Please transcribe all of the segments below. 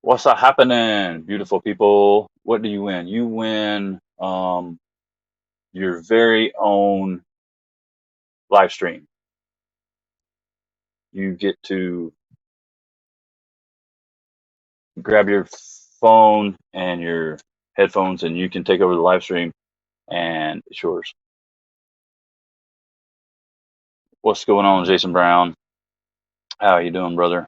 What's happening, beautiful people? What do you win? You win your very own live stream. You get to grab your phone and your headphones and you can take over the live stream and it's yours. What's going on, Jason Brown? How are you doing, brother?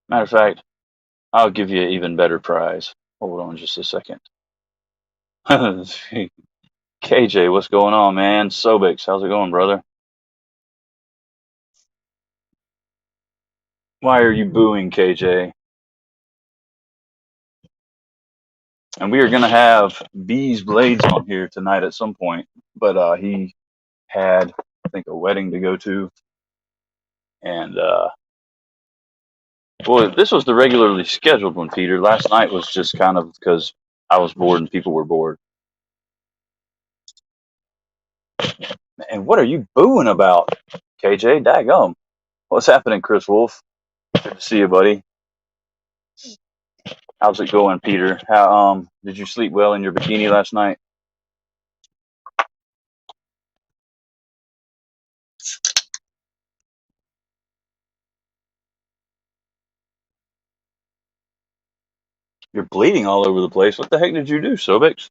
Matter of fact, I'll give you an even better prize. Hold on just a second. KJ, what's going on, man? Sobix, how's it going, brother? Why are you booing, KJ? And we are going to have Beez Blades on here tonight at some point, but he had, I think, a wedding to go to. And, well, this was the regularly scheduled one, Peter. Last night was just kind of because I was bored and people were bored. And what are you booing about, KJ? Daggum. What's happening, Chris Wolf? Good to see you, buddy. How's it going, Peter? How did you sleep well in your bikini last night? You're bleeding all over the place. What the heck did you do, Sobix?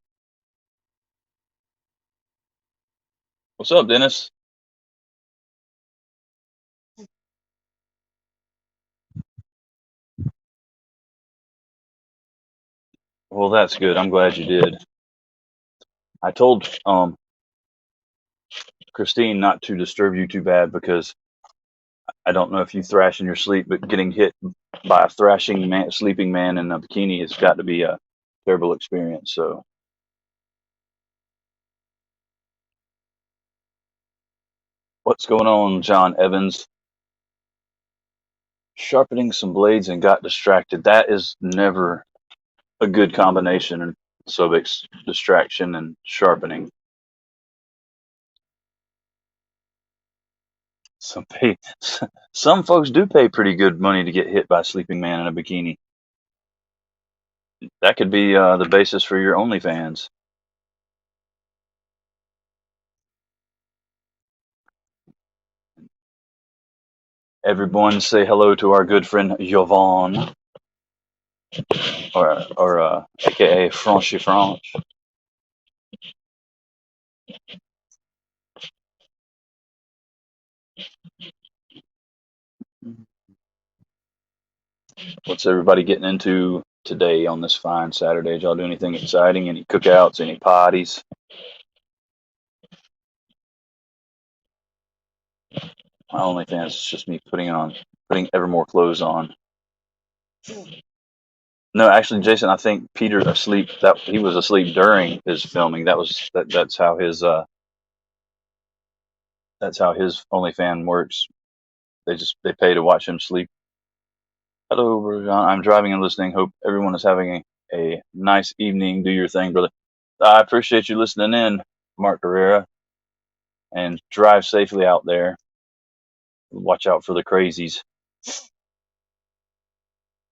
What's up, Dennis? Well, that's good. I'm glad you did. I told Christine not to disturb you too bad because I don't know if you thrash in your sleep, but getting hit by a thrashing man, sleeping man in a bikini has got to be a terrible experience. So, what's going on, John Evans? Sharpening some blades and got distracted. That is never a good combination. And Sobix, distraction and sharpening. Some folks do pay pretty good money to get hit by a sleeping man in a bikini. That could be the basis for your OnlyFans. Everyone say hello to our good friend Jovan, or aka Franchy Franche. What's everybody getting into today on this fine Saturday? Did y'all do anything exciting? Any cookouts? Any parties? My OnlyFans is just me putting ever more clothes on. No, actually, Jason, I think Peter asleep. That he was asleep during his filming. That's how his OnlyFans works. They pay to watch him sleep. Hello, Brother John. I'm driving and listening. Hope everyone is having a nice evening. Do your thing, brother. I appreciate you listening in, Mark Carrera, and drive safely out there. Watch out for the crazies.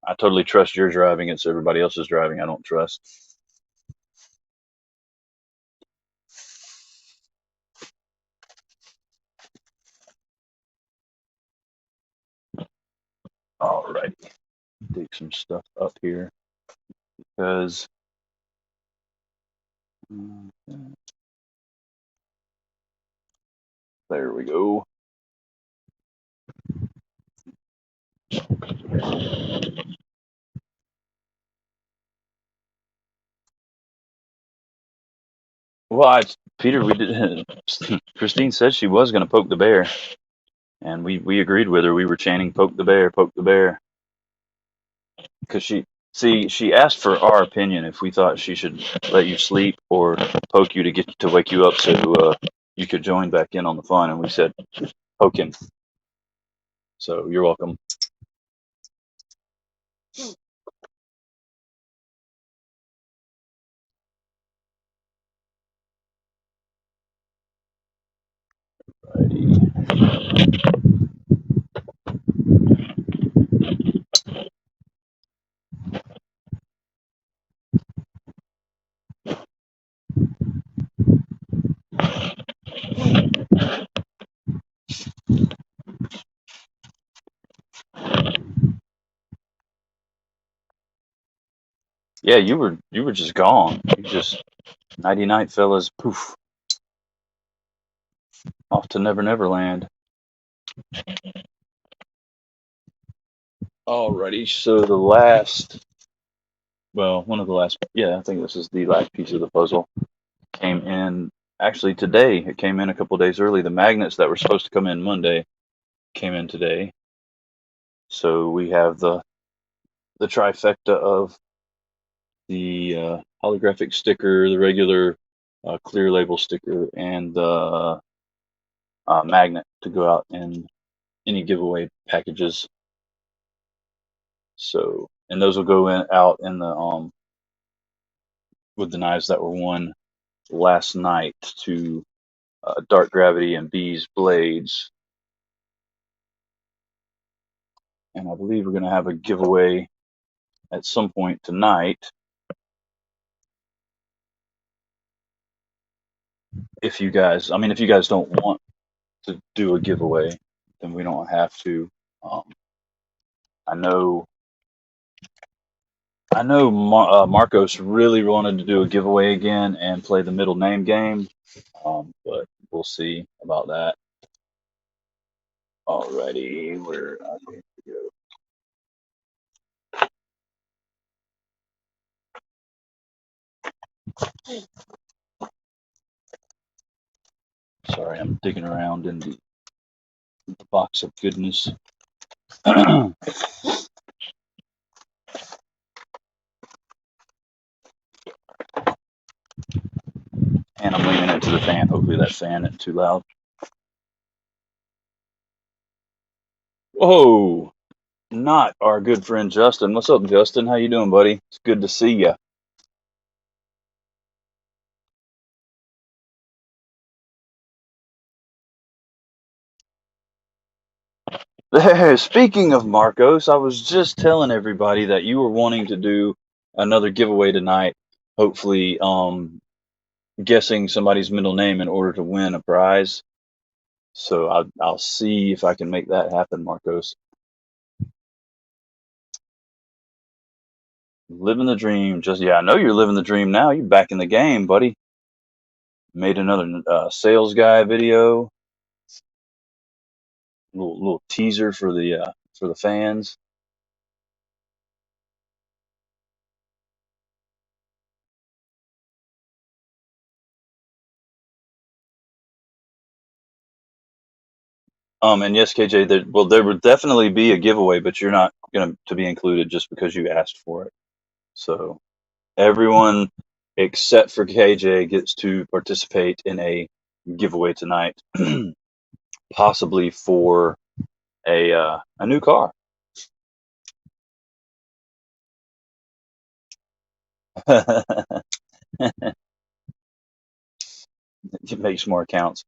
I totally trust your driving. It's everybody else's driving I don't trust. Alrighty. Dig some stuff up here because there we go. Well, Peter, we did. Christine said she was going to poke the bear, and we agreed with her. We were chanting "poke the bear, poke the bear," because she asked for our opinion if we thought she should let you sleep or poke you to wake you up so you could join back in on the fun, and we said poke him. So you're welcome. Yeah, you were just gone. You just nighty night, fellas. Poof, off to Never Never Land. Alrighty, so one of the last, yeah, I think this is the last piece of the puzzle. Came in actually today. It came in a couple days early. The magnets that were supposed to come in Monday came in today. So we have the trifecta of the holographic sticker, the regular clear label sticker, and the magnet to go out in any giveaway packages. So, and those will go out in the with the knives that were won last night to Dark Gravity and Beez Blades. And I believe we're going to have a giveaway at some point tonight. If you guys don't want to do a giveaway, then we don't have to. Um, I know Marcos really wanted to do a giveaway again and play the middle name game, but we'll see about that. Alrighty, we're here we go. Sorry, I'm digging around in the box of goodness. And I'm leaning into the fan. Hopefully that fan isn't too loud. Whoa, not our good friend Justin. What's up, Justin? How you doing, buddy? It's good to see you. There, speaking of Marcos, I was just telling everybody that you were wanting to do another giveaway tonight. Hopefully, guessing somebody's middle name in order to win a prize. So I'll see if I can make that happen, Marcos. Living the dream. I know you're living the dream now. You're back in the game, buddy. Made another sales guy video. Little teaser for the fans. And yes, KJ, there would definitely be a giveaway, but you're not going to be included just because you asked for it. So everyone except for KJ gets to participate in a giveaway tonight, possibly for a new car. It makes more accounts.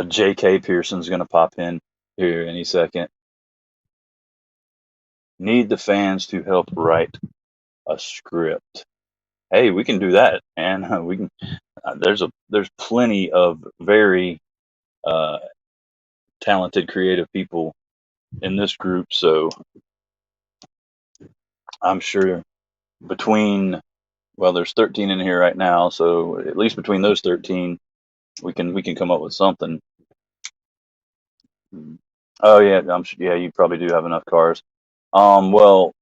J.K. Pearson's going to pop in here any second. Need the fans to help write a script. Hey, we can do that, and we can. There's plenty of very uh, talented, creative people in this group, so I'm sure there's 13 in here right now, so at least between those 13, we can come up with something. Oh yeah, yeah, you probably do have enough cars. Well,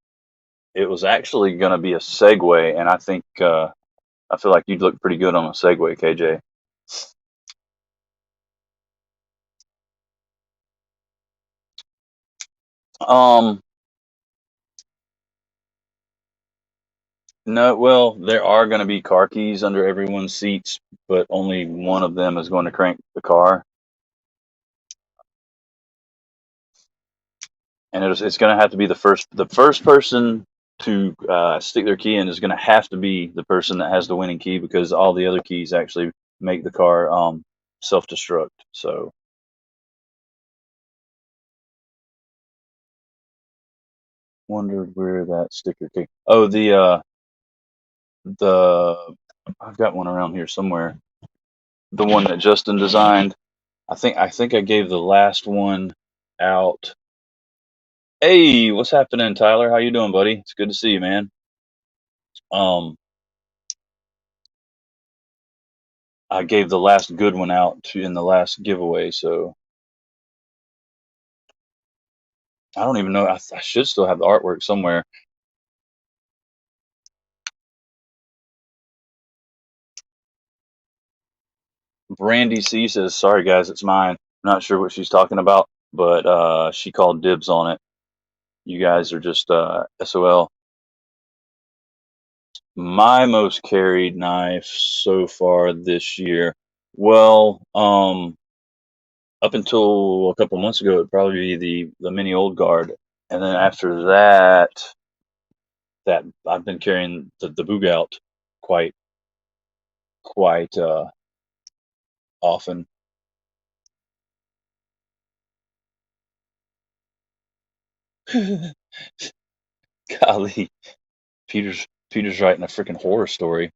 it was actually going to be a Segway, and I think I feel like you'd look pretty good on a Segway, KJ. Um, no, well, there are going to be car keys under everyone's seats, but only one of them is going to crank the car. and it's going to have to be the first person to stick their key in is going to have to be the person that has the winning key, because all the other keys actually make the car self-destruct. So wondered where that sticker came. Oh, the I've got one around here somewhere. The one that Justin designed. I think I gave the last one out. Hey, what's happening, Tyler? How you doing, buddy? It's good to see you, man. Um, I gave the last good one out in the last giveaway, so I don't even know. I should still have the artwork somewhere. Brandy C says, "Sorry guys, it's mine." Not sure what she's talking about, but she called dibs on it. You guys are just SOL. My most carried knife so far this year. Well, up until a couple months ago, it'd probably be the mini old guard, and then after that I've been carrying the boog out quite quite often. Golly, Peter's writing a freaking horror story.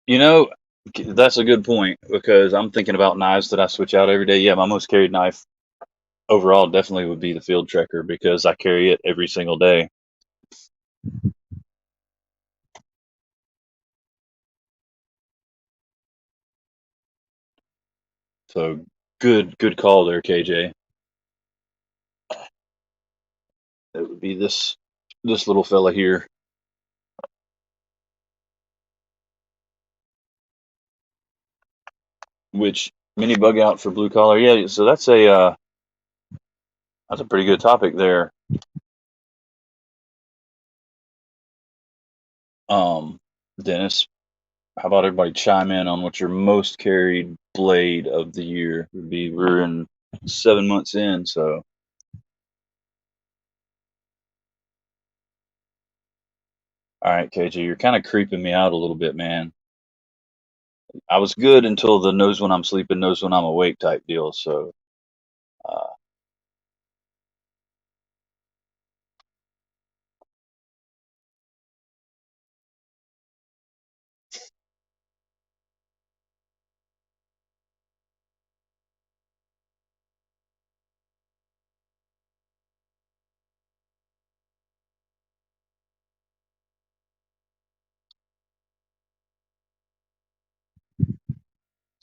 You know, that's a good point, because I'm thinking about knives that I switch out every day. Yeah, my most carried knife overall definitely would be the Field Trekker, because I carry it every single day. So good call there, KJ. It would be this little fella here, which mini bug out for blue collar. Yeah, so that's a pretty good topic there. Um, Dennis, how about everybody chime in on what your most carried blade of the year would be? We're in 7 months in, so all right, KJ, you're kind of creeping me out a little bit, man. I was good until the knows when I'm sleeping, knows when I'm awake type deal. So, uh,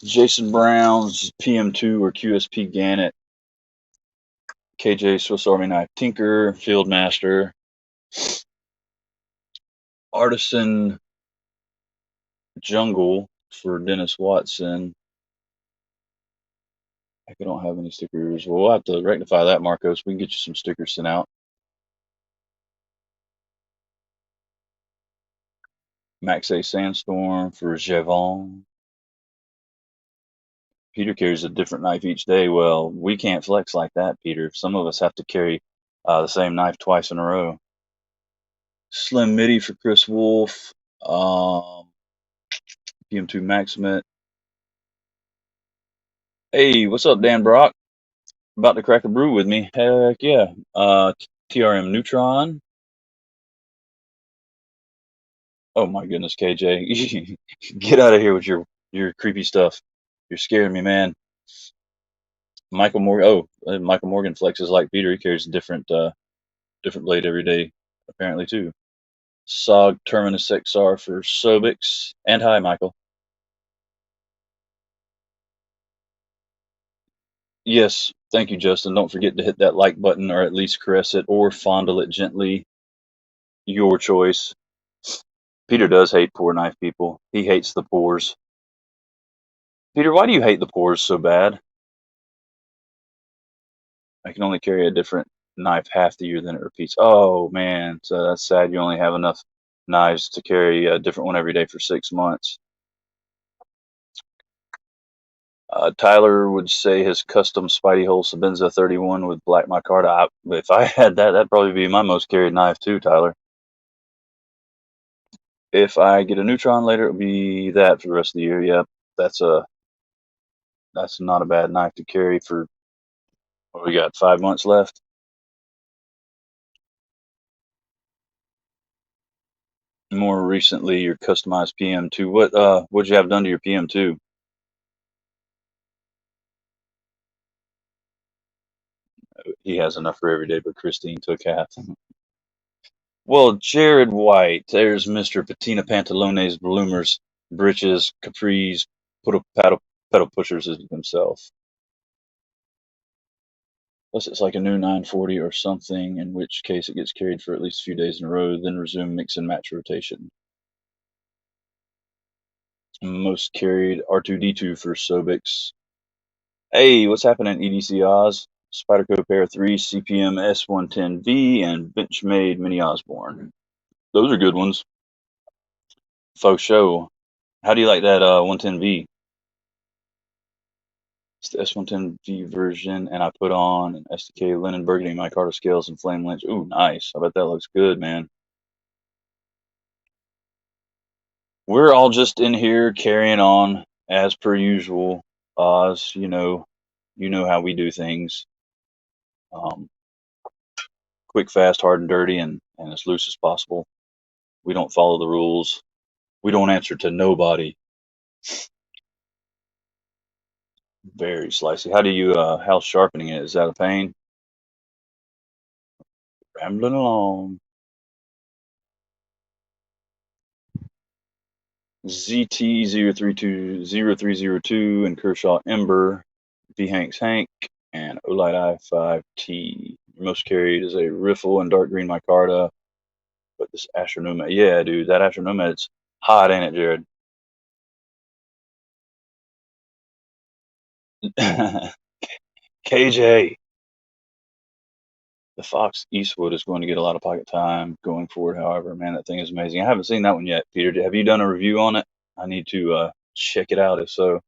Jason Brown's PM2 or QSP Gannett, KJ Swiss Army Knife Tinker, Fieldmaster, Artisan Jungle for Dennis Watson. Heck, I don't have any stickers. Well, we'll have to rectify that, Marcos. We can get you some stickers sent out. Max A Sandstorm for Javon. Peter carries a different knife each day. Well, we can't flex like that, Peter. Some of us have to carry the same knife twice in a row. Slim Midi for Chris Wolf. PM2 Maximate. Hey, what's up, Dan Brock? About to crack a brew with me? Heck yeah. TRM Neutron. Oh my goodness, KJ, get out of here with your creepy stuff. You're scaring me, man. Michael Morgan. Oh, Michael Morgan flexes like Peter. He carries a different blade every day, apparently too. SOG Terminus XR for Sobix. And hi, Michael. Yes, thank you, Justin. Don't forget to hit that like button, or at least caress it or fondle it gently. Your choice. Peter does hate poor knife people. He hates the pores. Peter, why do you hate the pores so bad? I can only carry a different knife half the year, then it repeats. Oh man, so that's sad. You only have enough knives to carry a different one every day for 6 months. Tyler would say his custom Spidey Hole Sabenza 31 with Black Micarta. If I had that, that'd probably be my most carried knife too, Tyler. If I get a Neutron later, it'll be that for the rest of the year. Yep, that's not a bad knife to carry for. What we got? 5 months left. More recently, your customized PM2. What'd you have done to your PM2? He has enough for every day, but Christine took half. Well, Jared White, there's Mr. Patina Pantalones, Bloomers, Britches, Capris, pedal pushers himself. Unless it's like a new 940 or something, in which case it gets carried for at least a few days in a row, then resume mix and match rotation. Most carried R2D2 for Sobix. Hey, what's happening, EDC Oz? Spyderco Pair 3, CPM S110V, and Benchmade Mini Osborne. Those are good ones. Faux show. How do you like that 110V? It's the S110V version, and I put on an SDK linen burgundy micarta scales and flame lynch. Ooh, nice. I bet that looks good, man. We're all just in here carrying on as per usual. Oz, you know how we do things. Quick, fast, hard, and dirty, and as loose as possible. We don't follow the rules. We don't answer to nobody. Very slicey. How do you how's sharpening it? Is that a pain? Rambling along. ZT0320302 and Kershaw Ember, B Hanks Hank, and Olight I5T. Most carried is a Riffle and dark green micarta. But this Astronomad, yeah, dude, that Astronomad's hot, ain't it, Jared? KJ, the Fox Eastwood is going to get a lot of pocket time going forward. However, man, that thing is amazing. I haven't seen that one yet, Peter. Have you done a review on it? I need to check it out. If so,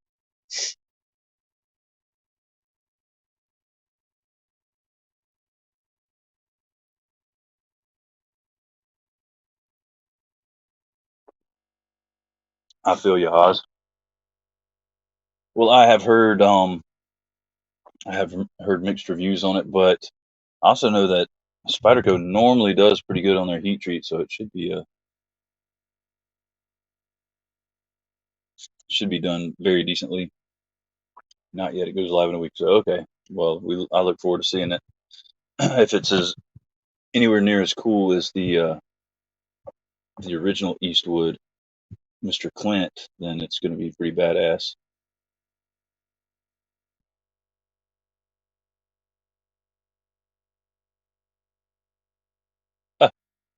I feel you, Haas. Well, I have heard mixed reviews on it, but I also know that Spyderco normally does pretty good on their heat treat, so it should be done very decently. Not yet. It goes live in a week, so okay. Well, I look forward to seeing it. If it's anywhere near as cool as the original Eastwood, Mr. Clint, then it's going to be pretty badass.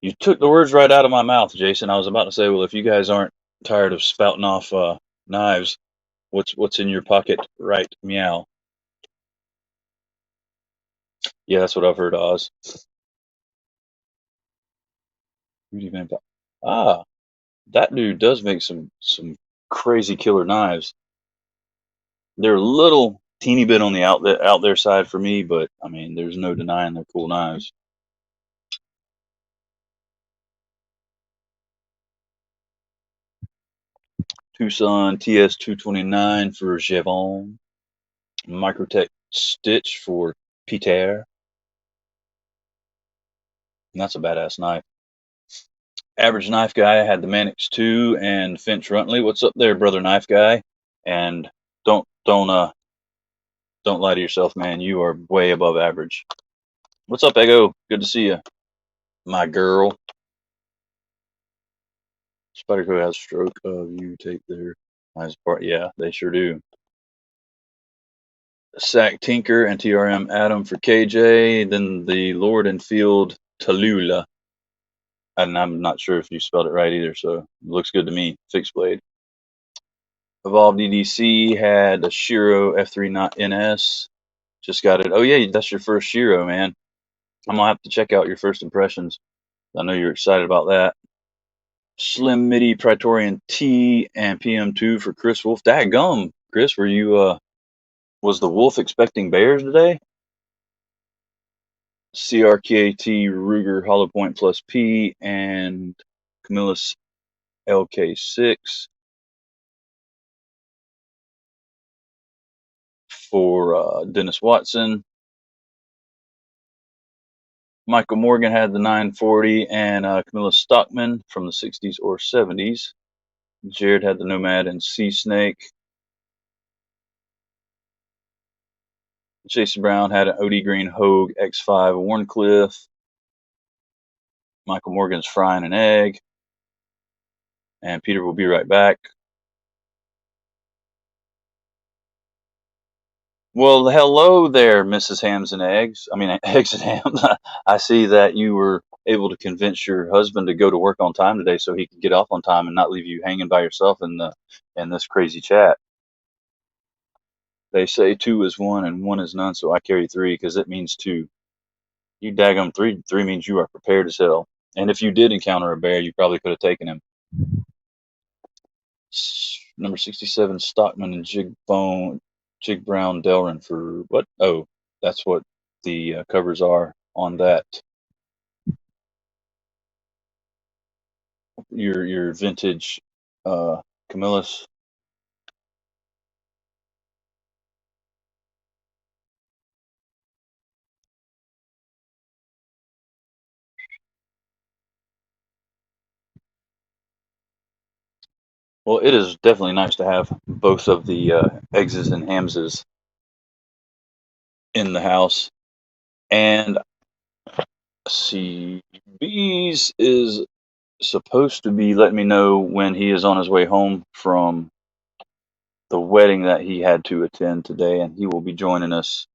You took the words right out of my mouth, Jason. I was about to say, well, if you guys aren't tired of spouting off knives, what's in your pocket, right? Meow. Yeah, that's what I've heard, Oz. Rudy Van Ah, that dude does make some crazy killer knives. They're a little teeny bit on the out there side for me, but I mean, there's no denying they're cool knives. Tucson TS229 for Jevon. Microtech Stitch for Peter. And that's a badass knife. Average Knife Guy had the Mannix 2 and Finch Runtley. What's up there, brother Knife Guy? And don't lie to yourself, man. You are way above average. What's up, Ego? Good to see you, my girl. Spyderco has stroke of you take their nice part. Yeah, they sure do. Sack Tinker and TRM Adam for KJ. Then the Lord and Field Tallulah. And I'm not sure if you spelled it right either, so it looks good to me. Fixed blade. Evolved EDC had a Shiro F3 not NS. Just got it. Oh yeah, that's your first Shiro, man. I'm gonna have to check out your first impressions. I know you're excited about that. Slim MIDI Praetorian T and PM2 for Chris Wolf. Dadgum, Chris, were you Was the wolf expecting bears today? CRKT Ruger Hollow Point plus P and Camillus LK6 for Dennis Watson. Michael Morgan had the 940 and Camillus Stockman from the 60s or 70s. Jared had the Nomad and Sea Snake. Jason Brown had an OD Green Hogue X5 Warncliffe. Michael Morgan's frying an egg. And Peter will be right back. Well, hello there, Mrs. Hams and Eggs. I mean, Eggs and Hams. I see that you were able to convince your husband to go to work on time today so he could get off on time and not leave you hanging by yourself in this crazy chat. They say 2 is 1 and 1 is none, so I carry 3 because it means 2. You daggum 3. 3 means you are prepared as hell. And if you did encounter a bear, you probably could have taken him. Number 67, Stockman and Jig Brown Delrin for what? Oh, that's what the covers are on that. Your vintage Camillus. Well, it is definitely nice to have both of the Eggses and Hamses in the house. And see, Beez is supposed to be letting me know when he is on his way home from the wedding that he had to attend today, and he will be joining us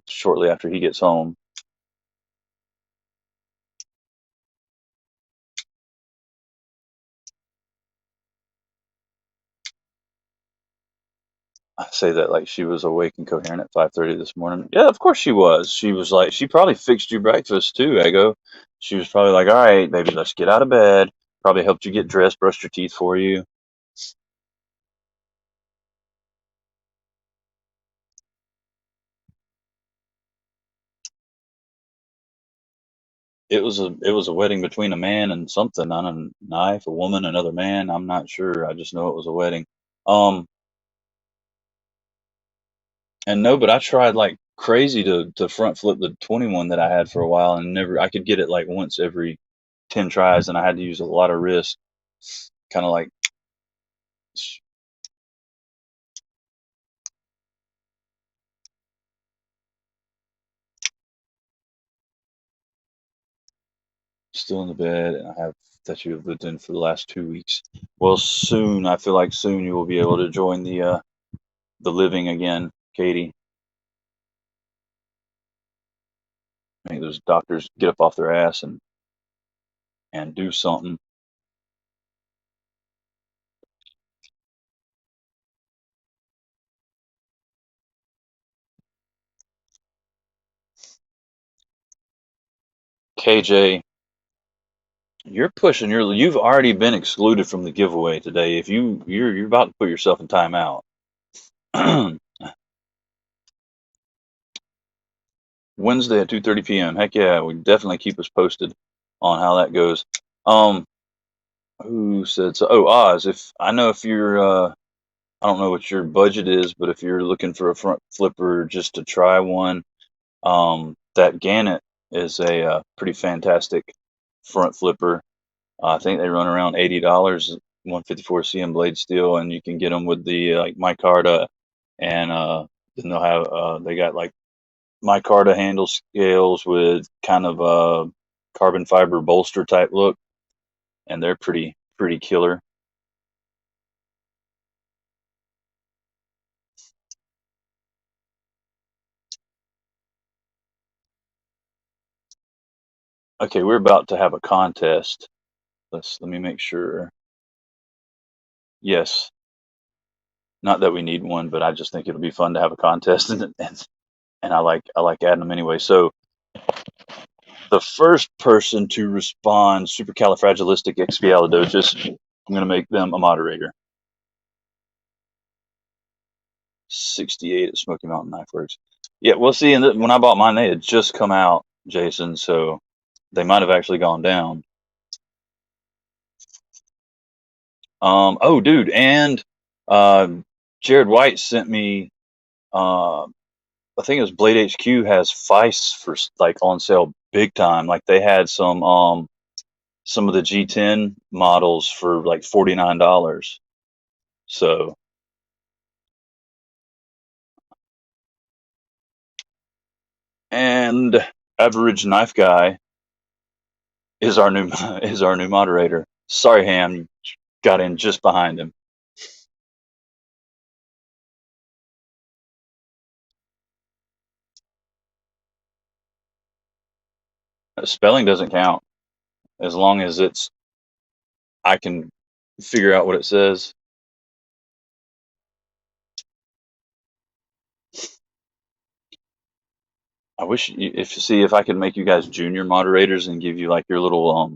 shortly after he gets home. I say that like she was awake and coherent at 5:30 this morning. Yeah, of course she was. She was like, she probably fixed you breakfast too, Ego. She was probably like, all right, baby, let's get out of bed. Probably helped you get dressed, brushed your teeth for you. It was a wedding between a man and something on a knife, a woman, another man. I'm not sure. I just know it was a wedding. Um, and no, but I tried like crazy to front flip the 21 that I had for a while and never. I could get it like once every 10 tries, and I had to use a lot of wrist, kind of like. Still in the bed, and I have that you have lived in for the last 2 weeks. Well, soon, I feel like soon you will be able to join the living again, Katie. Make those doctors get up off their ass and do something. KJ, you're pushing you've already been excluded from the giveaway today. If you're about to put yourself in timeout. Wednesday at 2:30 p.m. Heck yeah, we definitely keep us posted on how that goes. Who said so? Oh, Oz, if I know if you're I don't know what your budget is, but if you're looking for a front flipper just to try one, that Gannett is a pretty fantastic front flipper. I think they run around $80, 154 CM blade steel, and you can get them with the like micarta, and then they'll have they got like micarta handle scales with kind of a carbon fiber bolster type look, and they're pretty killer. Okay, we're about to have a contest. Let me make sure. Yes, not that we need one, but I just think it'll be fun to have a contest, and I like adding them anyway. So the first person to respond supercalifragilisticexpialidocious, I'm going to make them a moderator. 68 at Smoky Mountain Knife Works. Yeah, well, see, and when I bought mine, they had just come out, Jason, so they might have actually gone down. Oh, dude, and uh, Jared White sent me. I think it was Blade HQ has Feists for like on sale big time. Like they had some of the G10 models for like $49. So, and Average Knife Guy is our new is our new moderator. Sorry, Ham, you got in just behind him. Spelling doesn't count as long as it's I can figure out what it says. I wish if see if I could make you guys junior moderators and give you like your little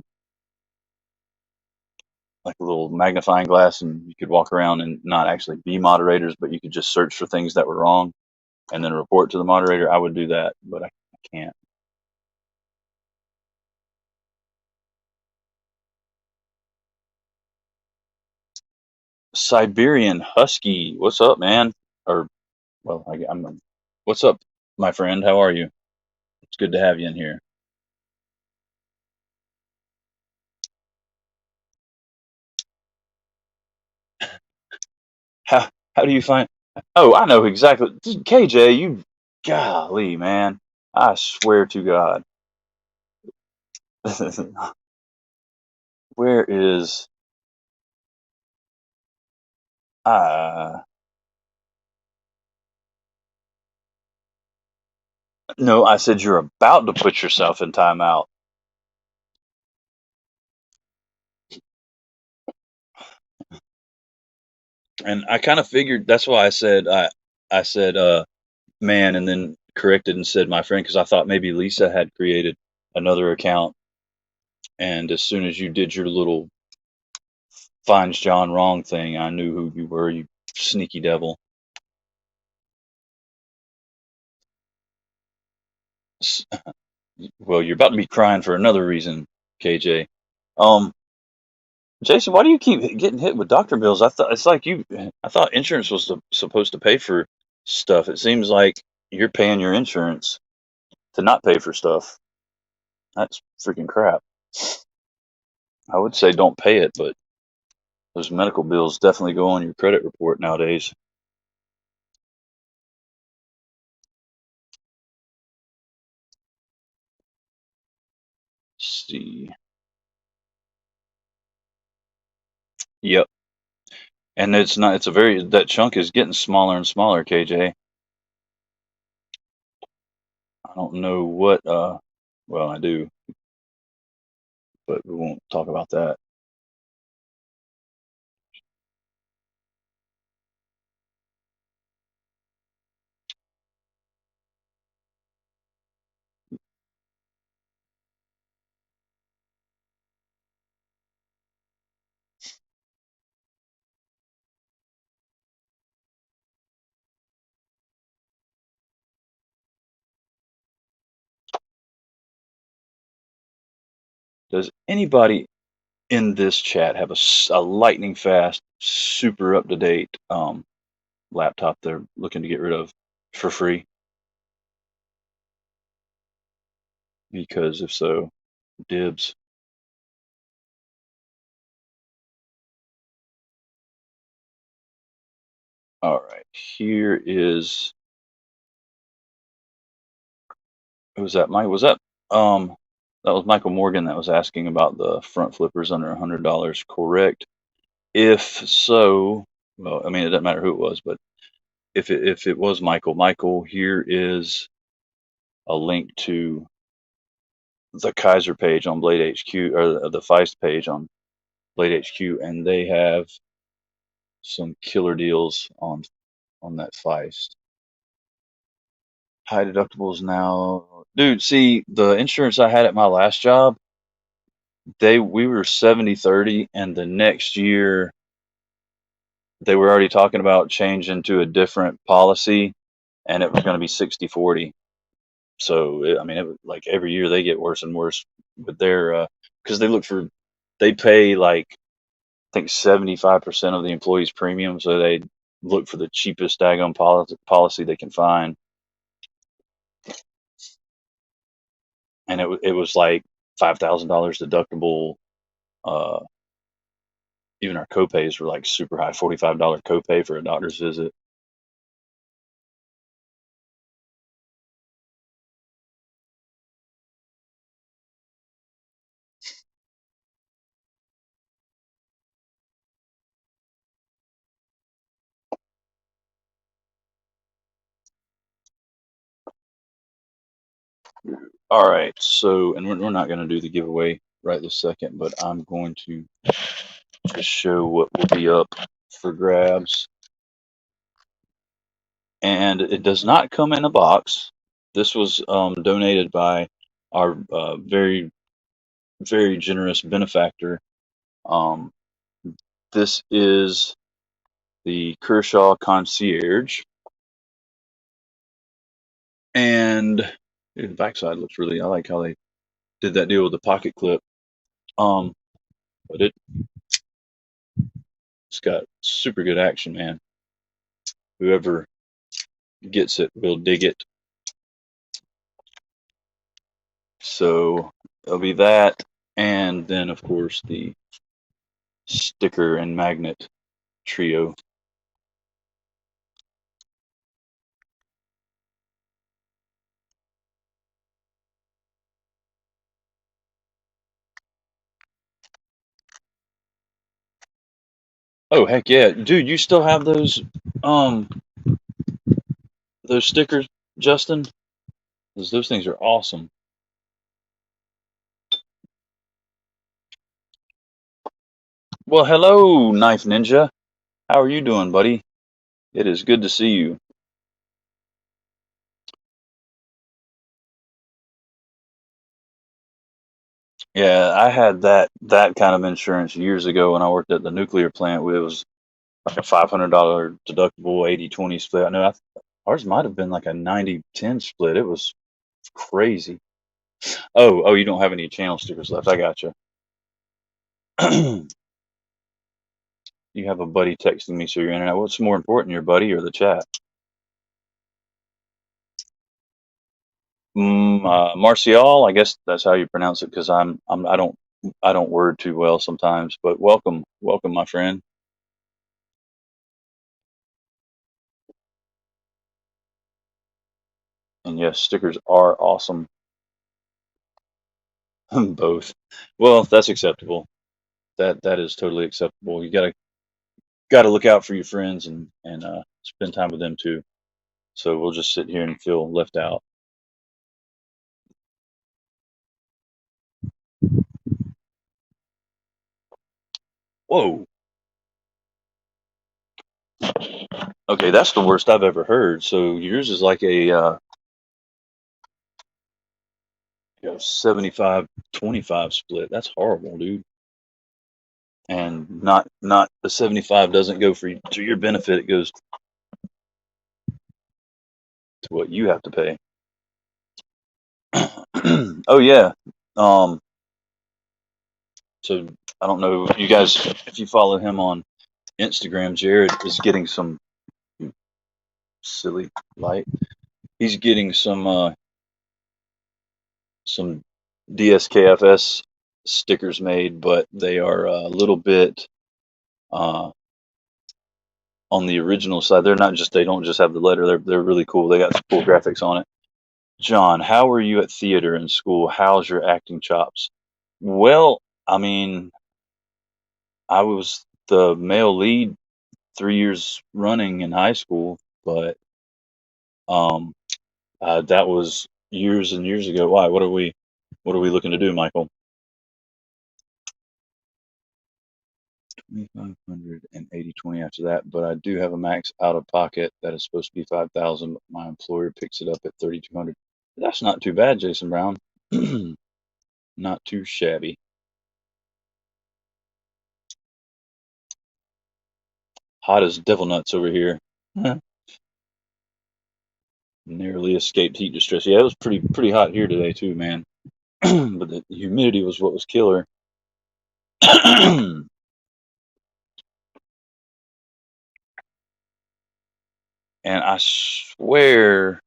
like a little magnifying glass and you could walk around and not actually be moderators, but you could just search for things that were wrong and then report to the moderator. I would do that, but I can't. Siberian Husky, what's up, man? Or well, I'm. What's up, my friend? How are you? It's good to have you in here. How do you find? Oh, I know exactly. KJ, you, golly, man, I swear to God. Where is uh no, I said you're about to put yourself in timeout. And I kind of figured that's why I said man and then corrected and said my friend because I thought maybe Lisa had created another account and as soon as you did your little finds John wrong thing, I knew who you were, you sneaky devil. Well, you're about to be crying for another reason, KJ. Um, Jason, why do you keep getting hit with doctor bills? I thought it's like you. I thought insurance was supposed to pay for stuff. It seems like you're paying your insurance to not pay for stuff. That's freaking crap. I would say don't pay it, but those medical bills definitely go on your credit report nowadays. Let's see. Yep. And it's not. It's a very that chunk is getting smaller and smaller, KJ. I don't know what. Well, I do, but we won't talk about that. Does anybody in this chat have a lightning fast, super up to date laptop they're looking to get rid of for free? Because if so, dibs. All right, here is. Who was that? Mike? Was that um? That was Michael Morgan that was asking about the front flippers under $100. Correct. If so, well, I mean, it doesn't matter who it was, but if it was Michael, here is a link to the Kaiser page on Blade HQ or the Feist page on Blade HQ, and they have some killer deals on that Feist. High deductibles now, dude. See, the insurance I had at my last job, we were 70/30, and the next year they were already talking about changing to a different policy, and it was going to be 60/40. So I mean, like every year they get worse and worse with their because they pay like I think 75% of the employees' premium, so they look for the cheapest daggone policy they can find, and it was like $5,000 deductible. Uh, Even our copays were like super high, $45 copay for a doctor's visit. All right, so and we're not going to do the giveaway right this second, but I'm going to just show what will be up for grabs. And it does not come in a box. This was donated by our very, very generous benefactor. Um, this is the Kershaw Concierge. And dude, the backside looks really, I like how they did that deal with the pocket clip. Um, but it's got super good action, man. Whoever gets it will dig it. So it'll be that, and then of course the sticker and magnet trio. Oh heck yeah, dude! You still have um those stickers, Justin? 'Cause those things are awesome. Well, hello, Knife Ninja. How are you doing, buddy? It is good to see you. Yeah, I had that kind of insurance years ago when I worked at the nuclear plant. It was like a $500 deductible 80/20 split. I know ours might have been like a 90/10 split. It was crazy. Oh, you don't have any channel stickers left. I got you. You have a buddy texting me, so you're in and out. What's more important, your buddy or the chat? Martial, I guess that's how you pronounce it, because I don't word too well sometimes. But welcome, my friend. And yes, stickers are awesome. Both. Well, that's acceptable. That is totally acceptable. You gotta look out for your friends and spend time with them too. So we'll just sit here and feel left out. Whoa. Okay, that's the worst I've ever heard. So yours is like a 75/25 split. That's horrible, dude. And not the 75 doesn't go to your benefit. It goes to what you have to pay. Oh yeah. Um. So I don't know you guys if you follow him on Instagram. Jared is getting some silly light. He's getting some DSKFS stickers made, but they are a little bit uh, on the original side. They don't just have the letter. They're really cool. They got some cool graphics on it. John, how were you at theater in school? How's your acting chops? Well, I mean, I was the male lead 3 years running in high school, but um, that was years and years ago. Why? What are we looking to do, Michael? 2,500 and 80/20 after that, but I do have a max out of pocket that is supposed to be 5,000. But my employer picks it up at 3,200. That's not too bad, Jason Brown. Not too shabby. Hot as devil nuts over here. Narrowly escaped heat distress. Yeah, it was pretty hot here today too, man. But the humidity was what was killer. And I swear,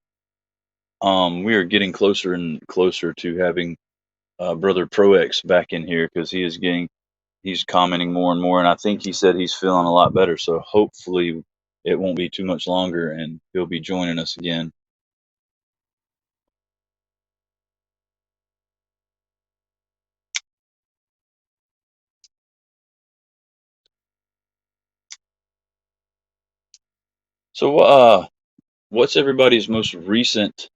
we are getting closer and closer to having brother ProX back in here because he's commenting more and more, and I think he said he's feeling a lot better. So hopefully, it won't be too much longer, and he'll be joining us again. So, what's everybody's most recent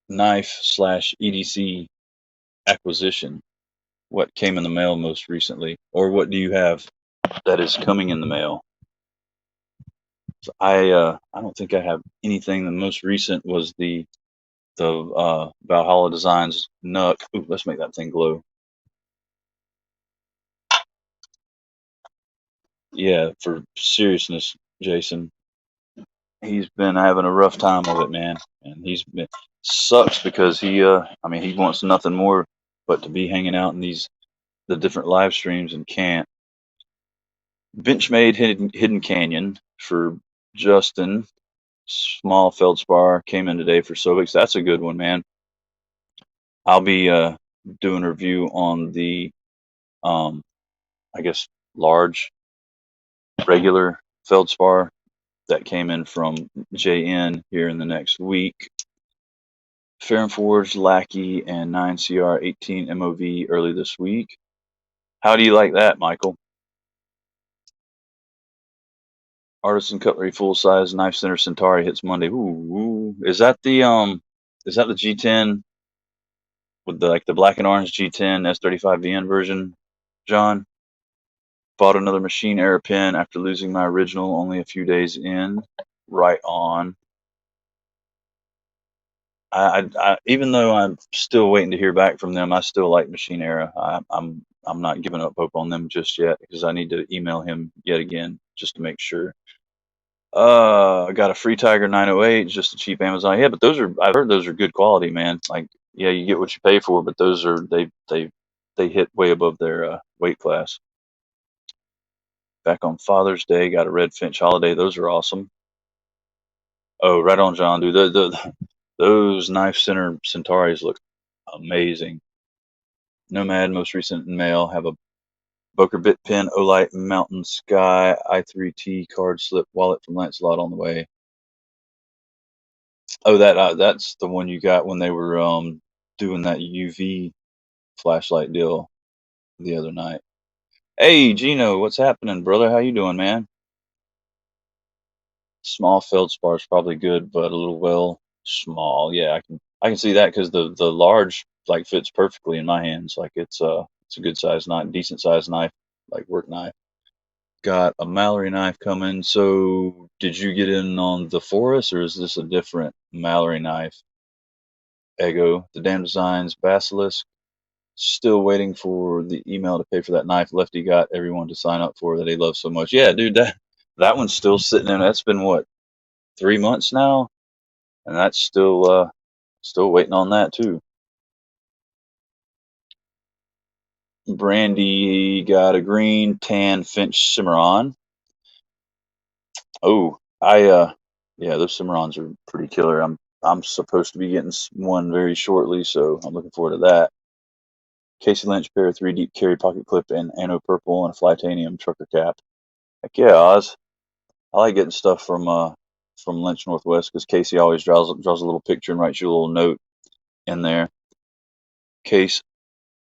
knife slash EDC acquisition? What came in the mail most recently, or what do you have that is coming in the mail? So I don't think I have anything. The most recent was the Valhalla Designs Nuck. Ooh, let's make that thing glow. Yeah, for seriousness, Jason, he's been having a rough time of it, man, and he's been sucks because I mean, he wants nothing more but to be hanging out in the different live streams and can't. Benchmade Hidden Canyon for Justin. Small feldspar came in today for Sobix. That's a good one, man. I'll be doing a review on the um, I guess large regular feldspar that came in from JN here in the next week. Fair and Forge, Lackey, and 9CR 18 MOV early this week. How do you like that, Michael? Artisan Cutlery full size knife center Centauri hits Monday. Ooh. Is that the G10 with the black and orange G10 S35VN version, John? Bought another machine error pin after losing my original only a few days in. Right on. Even though I'm still waiting to hear back from them, I still like Machine Era. I'm not giving up hope on them just yet because I need to email him yet again just to make sure. I got a Free Tiger 908, just a cheap Amazon. Yeah, but I've heard those are good quality, man. Like, yeah, you get what you pay for, but those are they hit way above their weight class. Back on Father's Day, got a Red Finch Holiday. Those are awesome. Oh, right on, John, dude. Those Knife Center Centauris look amazing. Nomad, most recent in mail, have a Boker Bit Pin, Olight Mountain Sky, I3T card slip wallet from Lancelot on the way. Oh, that's the one you got when they were doing that UV flashlight deal the other night. Hey, Gino, what's happening, brother? How you doing, man? Small feldspar is probably good, but a little well small. Yeah, I can see that because the large like fits perfectly in my hands. Like it's a good size knife, decent size knife, like work knife. Got a Mallory knife coming. So did you get in on the Forest, or is this a different Mallory knife? Ego, the Damn Designs Basilisk. Still waiting for the email to pay for that knife Lefty got everyone to sign up for that he loves so much. Yeah, dude, that one's still sitting in. That's been what, 3 months now, and that's still waiting on that too. Brandy got a green tan Finch Cimarron. Oh, yeah, those Cimarrons are pretty killer. I'm supposed to be getting one very shortly, so I'm looking forward to that. Casey Lynch pair of 3 deep carry pocket clip and anno purple and a Flytanium trucker cap. Heck yeah, Oz. I like getting stuff from Lynch Northwest because Casey always draws a little picture and writes you a little note in there. Case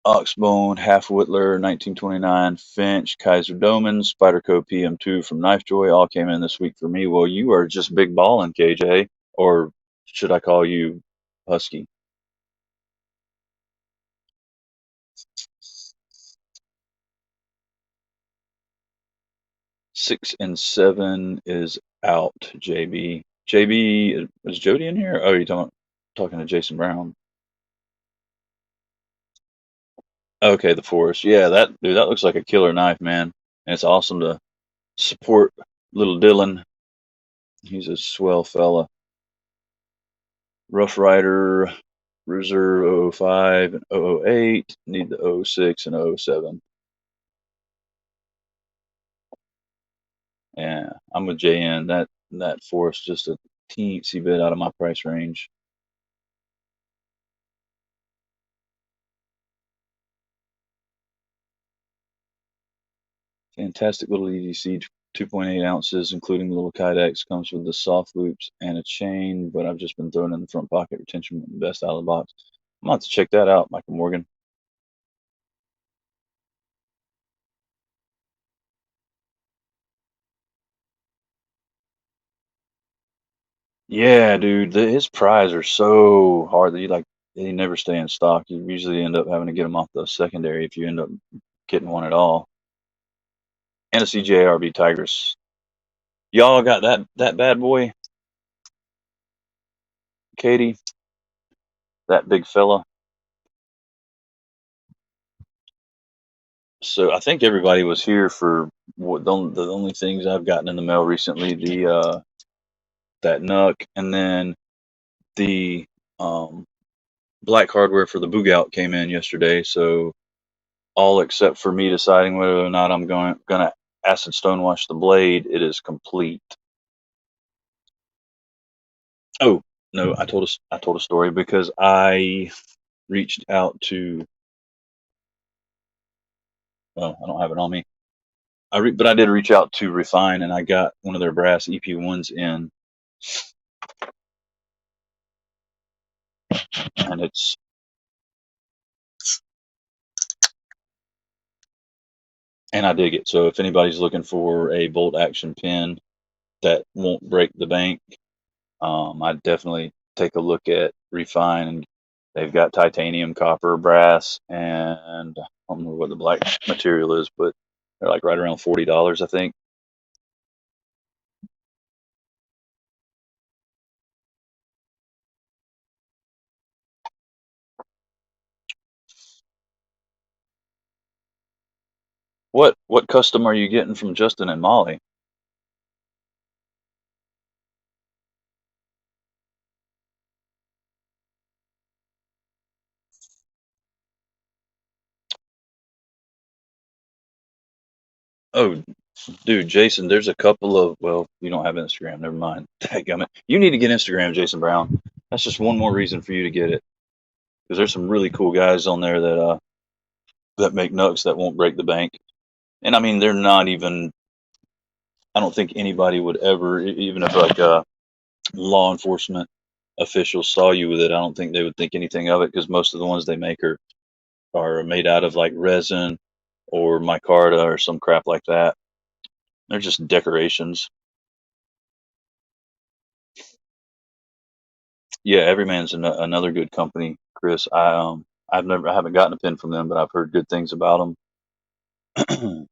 Oxbone, Half Whittler, 1929, Finch, Kaiser Doman, Spyderco PM2 from Knifejoy all came in this week for me. Well, you are just big ballin', KJ, or should I call you Husky? 6 and 7 is out, JB. JB, is Jody in here? Oh, you're talking to Jason Brown. Okay, the Forest. Yeah, that looks like a killer knife, man. And it's awesome to support Little Dylan, he's a swell fella. Rough Rider, Reserve 005 and 008. Need the 06 and 07. Yeah, I'm with JN. That force just a teensy bit out of my price range. Fantastic little EDC, 2.8 ounces, including the little Kydex. Comes with the soft loops and a chain, but I've just been throwing in the front pocket retention, best out of the box. I'm about to check that out, Michael Morgan. Yeah, dude, his pries are so hard that they never stay in stock. You usually end up having to get them off the secondary if you end up getting one at all. And a CJRB Tigris. Y'all got that bad boy, Katie, that big fella. So I think everybody was here for the only things I've gotten in the mail recently, the that Nuck, and then the um, black hardware for the Boogout came in yesterday. So all except for me deciding whether or not I'm gonna acid stonewash the blade, it is complete. Oh no, I told a story because I reached out to. Well, I don't have it on me. But I did reach out to Refine, and I got one of their brass EP1s in, and I dig it. So if anybody's looking for a bolt action pin that won't break the bank, I'd definitely take a look at Refine. And they've got titanium, copper, brass, and I don't remember what the black material is, but they're like right around $40, I think. What custom are you getting from Justin and Molly? Oh, dude, Jason, there's a couple of, well, you don't have Instagram, never mind. Dadgummit. You need to get Instagram, Jason Brown. That's just one more reason for you to get it. Because there's some really cool guys on there that make nugs that won't break the bank. And I mean, they're not even. I don't think anybody would ever, even if like law enforcement officials saw you with it, I don't think they would think anything of it because most of the ones they make are made out of like resin or micarta or some crap like that. They're just decorations. Yeah, Everyman's another good company, Chris. I haven't gotten a pin from them, but I've heard good things about them.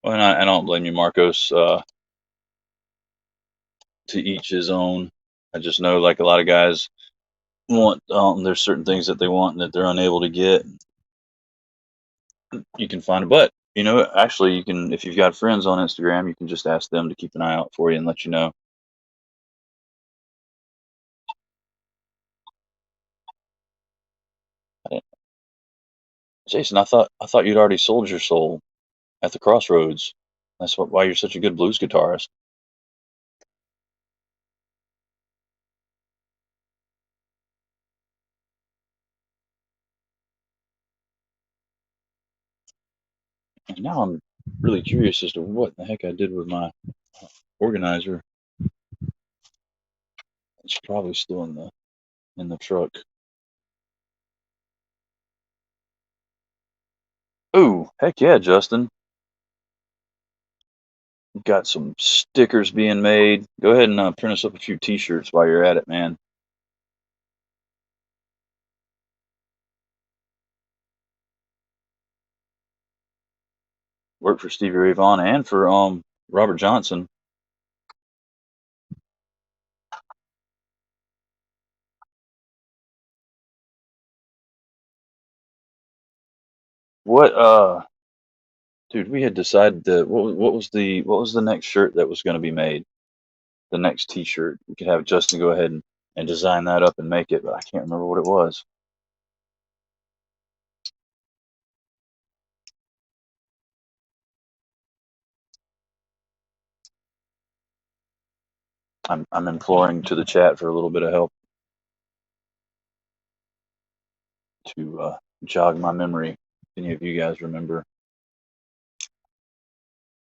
Well, and I don't blame you, Marcos. To each his own. I just know like a lot of guys want there's certain things that they want and that they're unable to get. You can find it, but actually you can, if you've got friends on Instagram, you can just ask them to keep an eye out for you and let you know. Jason, I thought you'd already sold your soul at the crossroads. That's why you're such a good blues guitarist. And now I'm really curious as to what the heck I did with my organizer. It's probably still in the truck. Oh, heck yeah, Justin. Got some stickers being made. Go ahead and print us up a few T-shirts while you're at it, man. Worked for Stevie Ray Vaughan and for Robert Johnson. What dude, we had decided that what was the next shirt that was going to be made? The next T-shirt. We could have Justin go ahead and design that up and make it, but I can't remember what it was. I'm imploring to the chat for a little bit of help to jog my memory. If any of you guys remember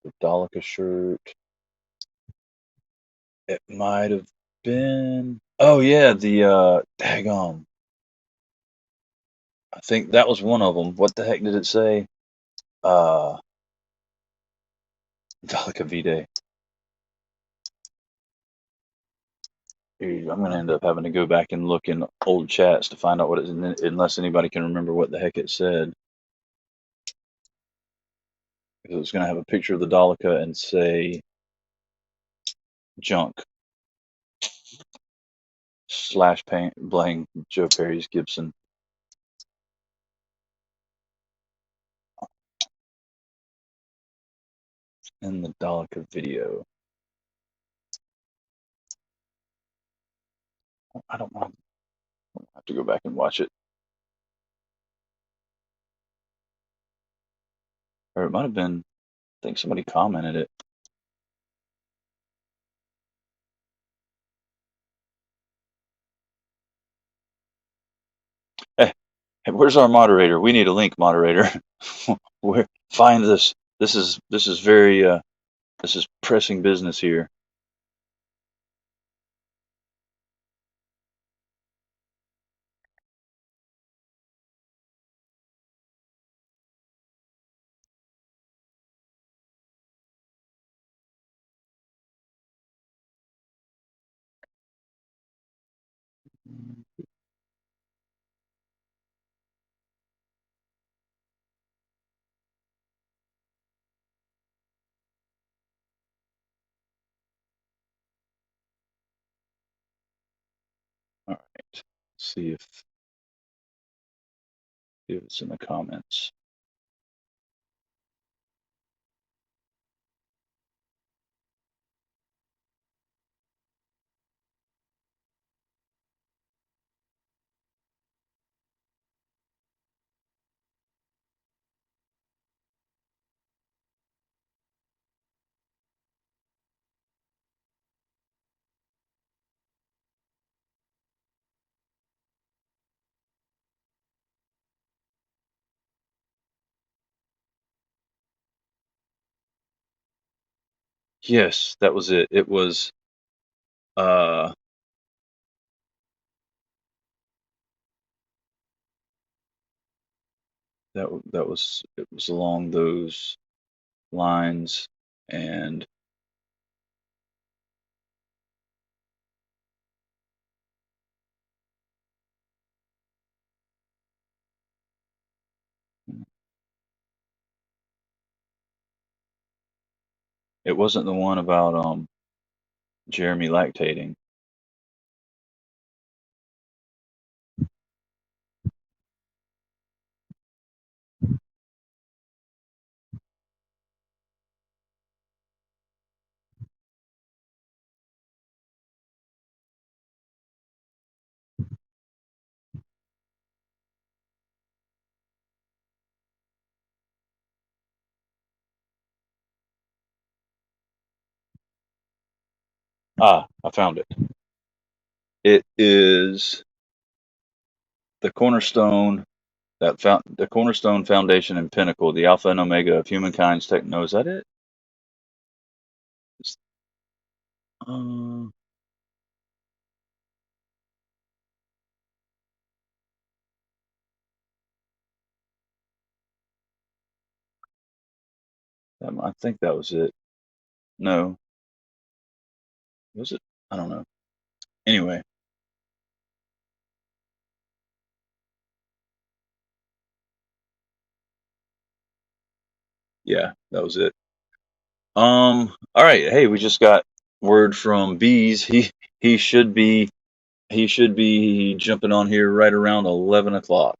the Daleka shirt? It might have been. Oh yeah, the daggone. I think that was one of them. What the heck did it say? Uh, Daleka V-Day. Dude, I'm gonna end up having to go back and look in old chats to find out what it is, unless anybody can remember what the heck it said. Because it was gonna have a picture of the Daleka and say junk slash paint blank Joe Perry's Gibson. In the Daleka video. I don't know. I have to go back and watch it. Or it might have been, I think somebody commented it. Hey, where's our moderator? We need a link, moderator. Where find this? This is very this is pressing business here. All right. Let's see if it's in the comments. Yes, that was it. It was uh that was it was along those lines, and it wasn't the one about Jeremy lactating. Ah, I found it. It is the cornerstone that found the cornerstone foundation and pinnacle, the alpha and omega of humankind's techno. Is that it? It's- Uh, I think that was it. No, was it? I don't know. Anyway, yeah, that was it. All right. Hey, we just got word from Beez. He should be he should be jumping on here right around 11 o'clock.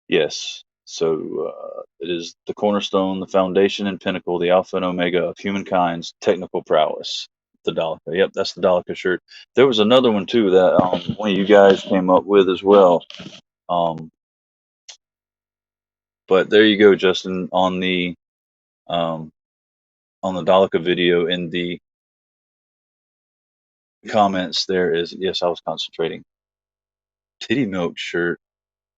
Yes. So it is the cornerstone, the foundation and pinnacle, the alpha and omega of humankind's technical prowess. The Daleka. Yep, that's the Daleka shirt. There was another one too that one of you guys came up with as well. Um, but there you go, Justin, um, on the Daleka video in the comments. There is, yes, I was concentrating. Titty milk shirt.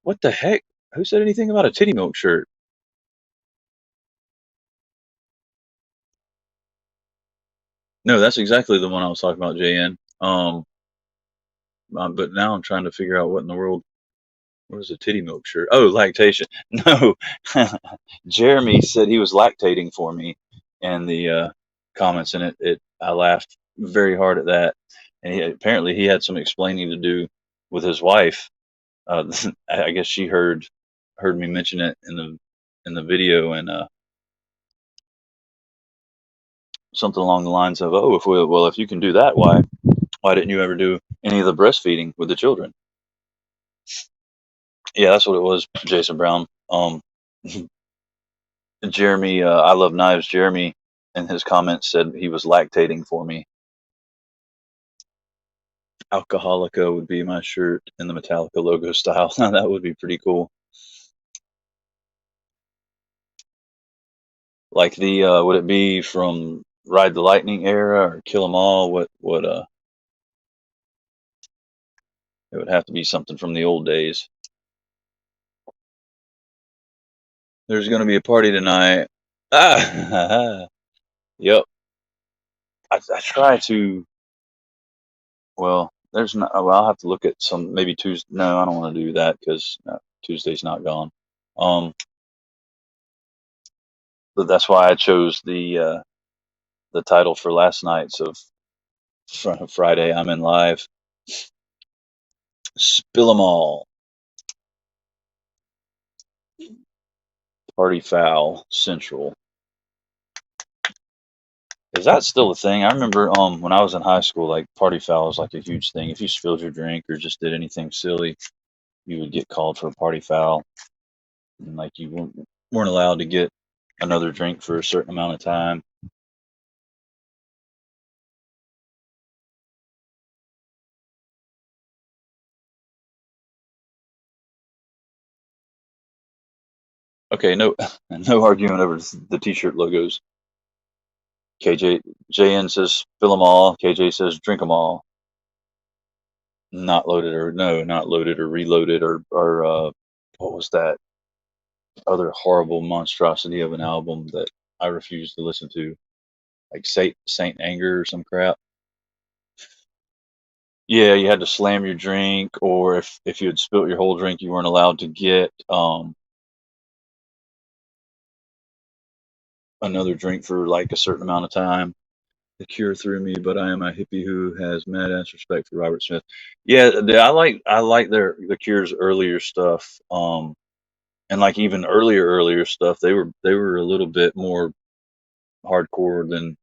What the heck? Who said anything about a titty milk shirt? No, that's exactly the one I was talking about, JN. But now I'm trying to figure out what in the world. What is a titty milk shirt? Oh, lactation. No, Jeremy said he was lactating for me in the comments, and I laughed very hard at that. And apparently he had some explaining to do with his wife. I guess she heard me mention it in the video, and something along the lines of, "Oh, if you can do that, why didn't you ever do any of the breastfeeding with the children?" Yeah, that's what it was, Jason Brown. Jeremy, I love knives. Jeremy, in his comments, said he was lactating for me. Alcoholica would be my shirt in the Metallica logo style. That would be pretty cool. Like the would it be from Ride the Lightning era or Kill 'Em All? What it would have to be something from the old days. There's going to be a party tonight. Ah, yep. I try to. Well, there's not. Well, I'll have to look at some maybe Tuesday. No, I don't want to do that because Tuesday's not gone. Um, but that's why I chose the title for last night's of Friday. I'm in live. Spill 'em all. Party foul central. Is that still a thing? I remember when I was in high school, like party foul was like a huge thing. If you spilled your drink or just did anything silly, you would get called for a party foul, and like you weren't allowed to get another drink for a certain amount of time. Okay, no, no arguing over the t-shirt logos. KJ JN says spill 'em all. KJ says drink 'em all. Not loaded or no, not loaded or reloaded or what was that other horrible monstrosity of an album that I refuse to listen to, like Saint Anger or some crap. Yeah, you had to slam your drink, or if you had spilt your whole drink, you weren't allowed to get another drink for like a certain amount of time. The Cure threw me, but I am a hippie who has mad ass respect for Robert Smith. Yeah, I like the Cure's earlier stuff, and like even earlier stuff. They were a little bit more hardcore than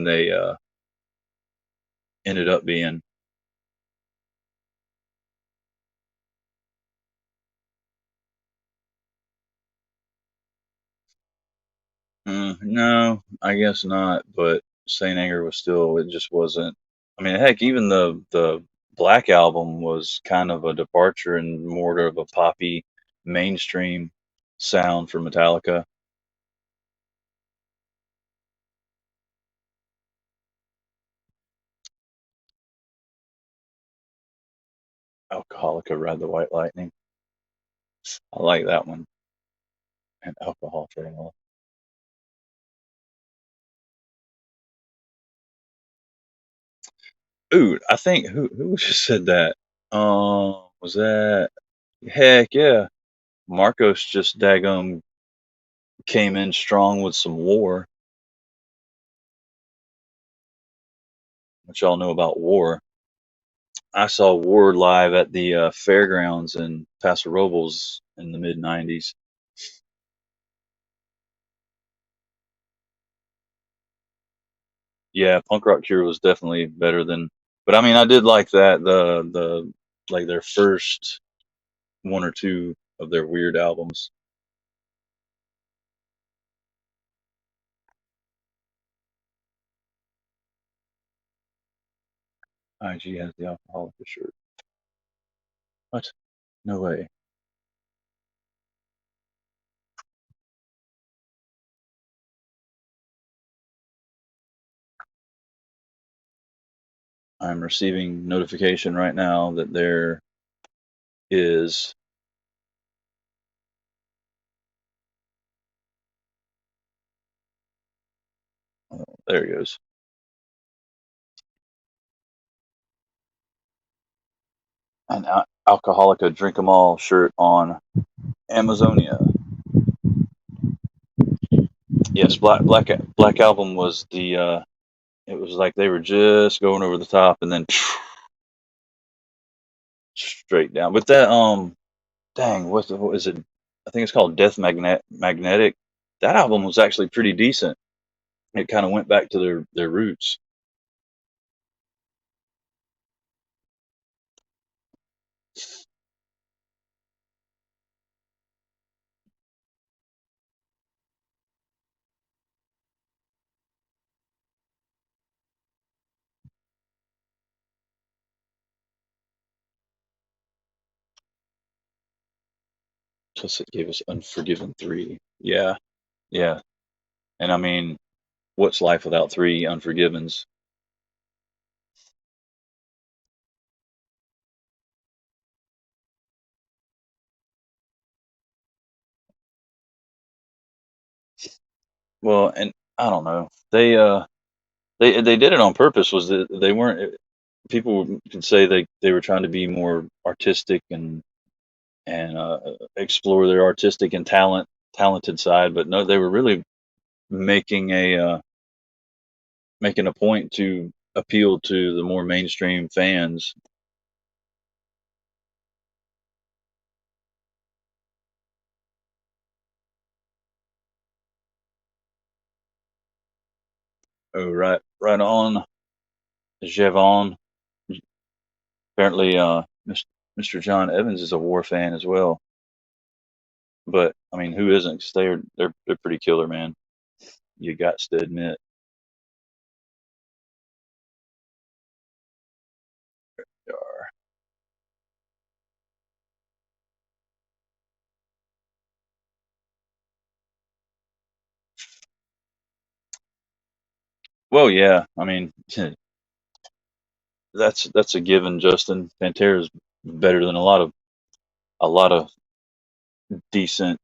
they ended up being. No, I guess not. But Saint Anger was still. It just wasn't. I mean, heck, even the Black album was kind of a departure and more of a poppy mainstream sound for Metallica. Alcoholica, Ride the White Lightning. I like that one. And Alcohol Trail. Ooh, I think who just said that? Was that? Heck yeah, Marcos just daggum came in strong with some War. What y'all know about War? I saw War live at the fairgrounds in Paso Robles in the mid '90s. Yeah, Punk Rock Cure was definitely better than. But I mean, I did like that the like their first one or two of their weird albums. IG has the alcoholic shirt. What? No way. I'm receiving notification right now that there is there he goes. An Alcoholica Drink 'em All shirt on Amazonia. Yes, Black Album was the it was like they were just going over the top and then straight down. But that dang, what is it? I think it's called Magnetic. That album was actually pretty decent. It kind of went back to their roots. Plus, it gave us Unforgiven 3. Yeah, yeah. And I mean, what's life without 3 Unforgivens? Well, and I don't know. They did it on purpose. Was that they weren't people could say they were trying to be more artistic and explore their artistic and talented side, but no, they were really making a point to appeal to the more mainstream fans. Oh, right on, Javon. Apparently, Mr. John Evans is a War fan as well. But I mean, who isn't? 'Cause they're pretty killer, man. You got to admit. They are. Well, yeah. I mean, that's a given. Justin Pantera's better than a lot of decent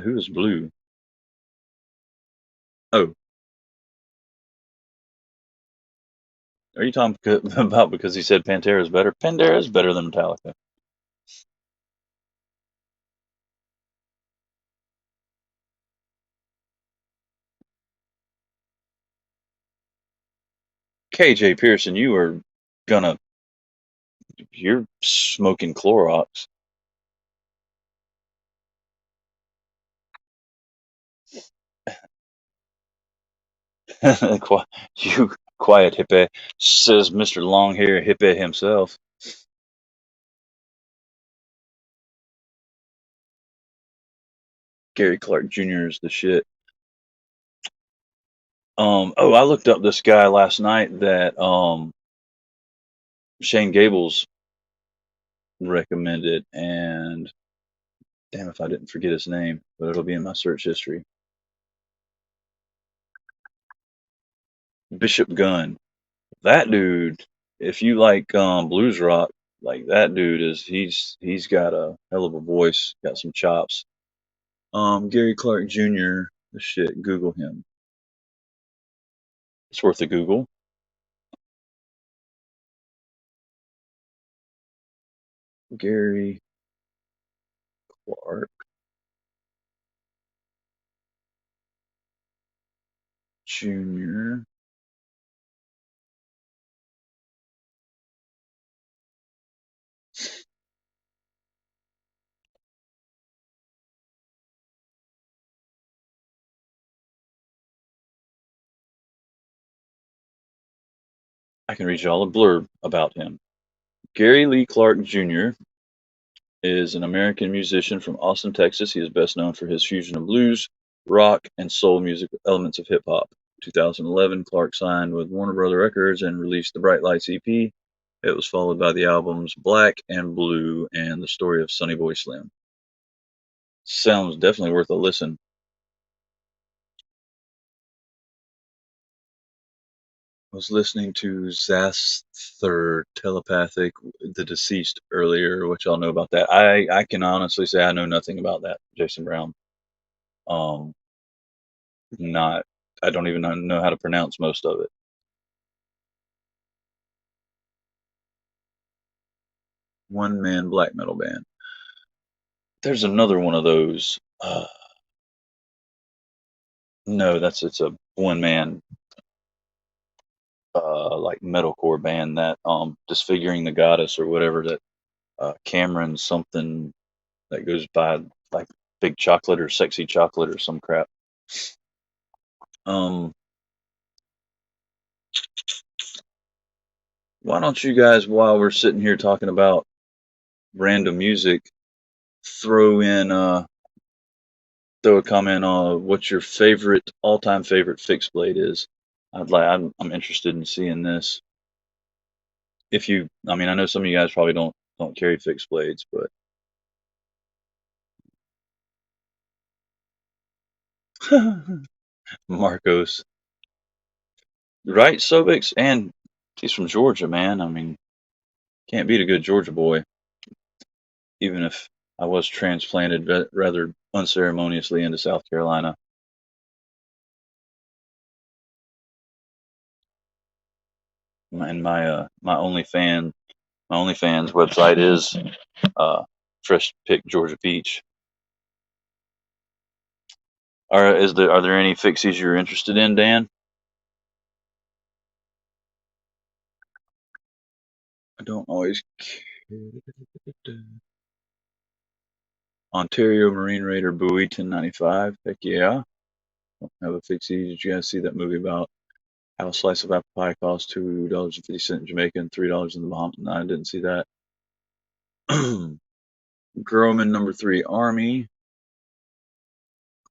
Who is Blue? Oh, are you talking about because he said Pantera is better? Pantera is better than Metallica. KJ Pearson, gonna you're smoking Clorox. You quiet hippie, says Mr. Longhair hippie himself. Gary Clark Jr. is the shit. Oh, I looked up this guy last night that Shane Gables recommended, and damn if I didn't forget his name, but it'll be in my search history. Bishop Gunn. That dude, if you like blues rock, like that dude he's got a hell of a voice, got some chops. Gary Clark Jr. The shit, Google him. It's worth a Google. Gary Clark Jr. I can read you all a blurb about him. Gary Lee Clark Jr. is an American musician from Austin, Texas. He is best known for his fusion of blues, rock and soul music with elements of hip hop. 2011, Clark signed with Warner Brother Records and released the Bright Lights EP. It was followed by the albums Black and Blue and The Story of Sonny Boy Slim. Sounds definitely worth a listen. Was listening to Zasther Telepathic, The Deceased earlier, which y'all know about that. I can honestly say I know nothing about that, Jason Brown. Um, not, I don't even know how to pronounce most of it. One man black metal band. There's another one of those. No, it's a one man like metalcore band that Disfiguring the Goddess or whatever that Cameron something that goes by like Big Chocolate or Sexy Chocolate or some crap. Um, why don't you guys, while we're sitting here talking about random music, throw in throw a comment on what your favorite all time favorite fixed blade is. I'm interested in seeing this. If you, I mean, I know some of you guys probably don't carry fixed blades, but Marcos, right? Sobix, and he's from Georgia, man. I mean, can't beat a good Georgia boy, even if I was transplanted rather unceremoniously into South Carolina. And my OnlyFans website is Fresh Pick Georgia Peach. Are there any fixies you're interested in, Dan? I don't always care. Ontario Marine Raider Bowie 1095. Heck yeah. Have a fixie. Did you guys see that movie about how a slice of apple pie costs $2.50 in Jamaica and $3 in the Bahamas? No, I didn't see that. Growman number 3 Army.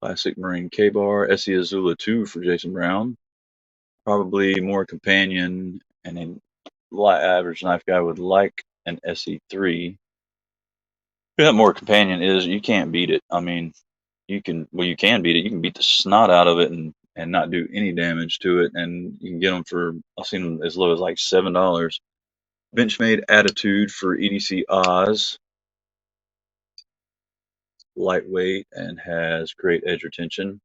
Classic Marine K-Bar. Essie Azula 2 for Jason Brown. Probably more companion, and an average knife guy would like an SE3. That more companion is, you can't beat it. I mean, you can beat it. You can beat the snot out of it and not do any damage to it. And you can get them for, I've seen them as low as like $7. Benchmade Attitude for EDC Oz. Lightweight and has great edge retention.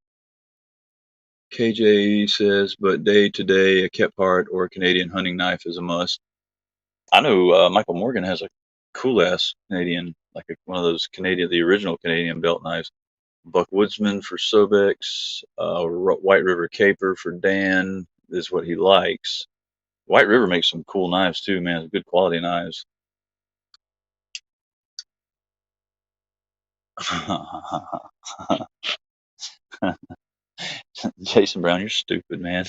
KJ says, but day to day, a Kephart or a Canadian hunting knife is a must. I know Michael Morgan has a cool ass Canadian, like one of those the original Canadian belt knives. Buck Woodsman for Sobex, White River Caper for Dan is what he likes. White River makes some cool knives too, man. Good quality knives. Jason Brown, you're stupid, man.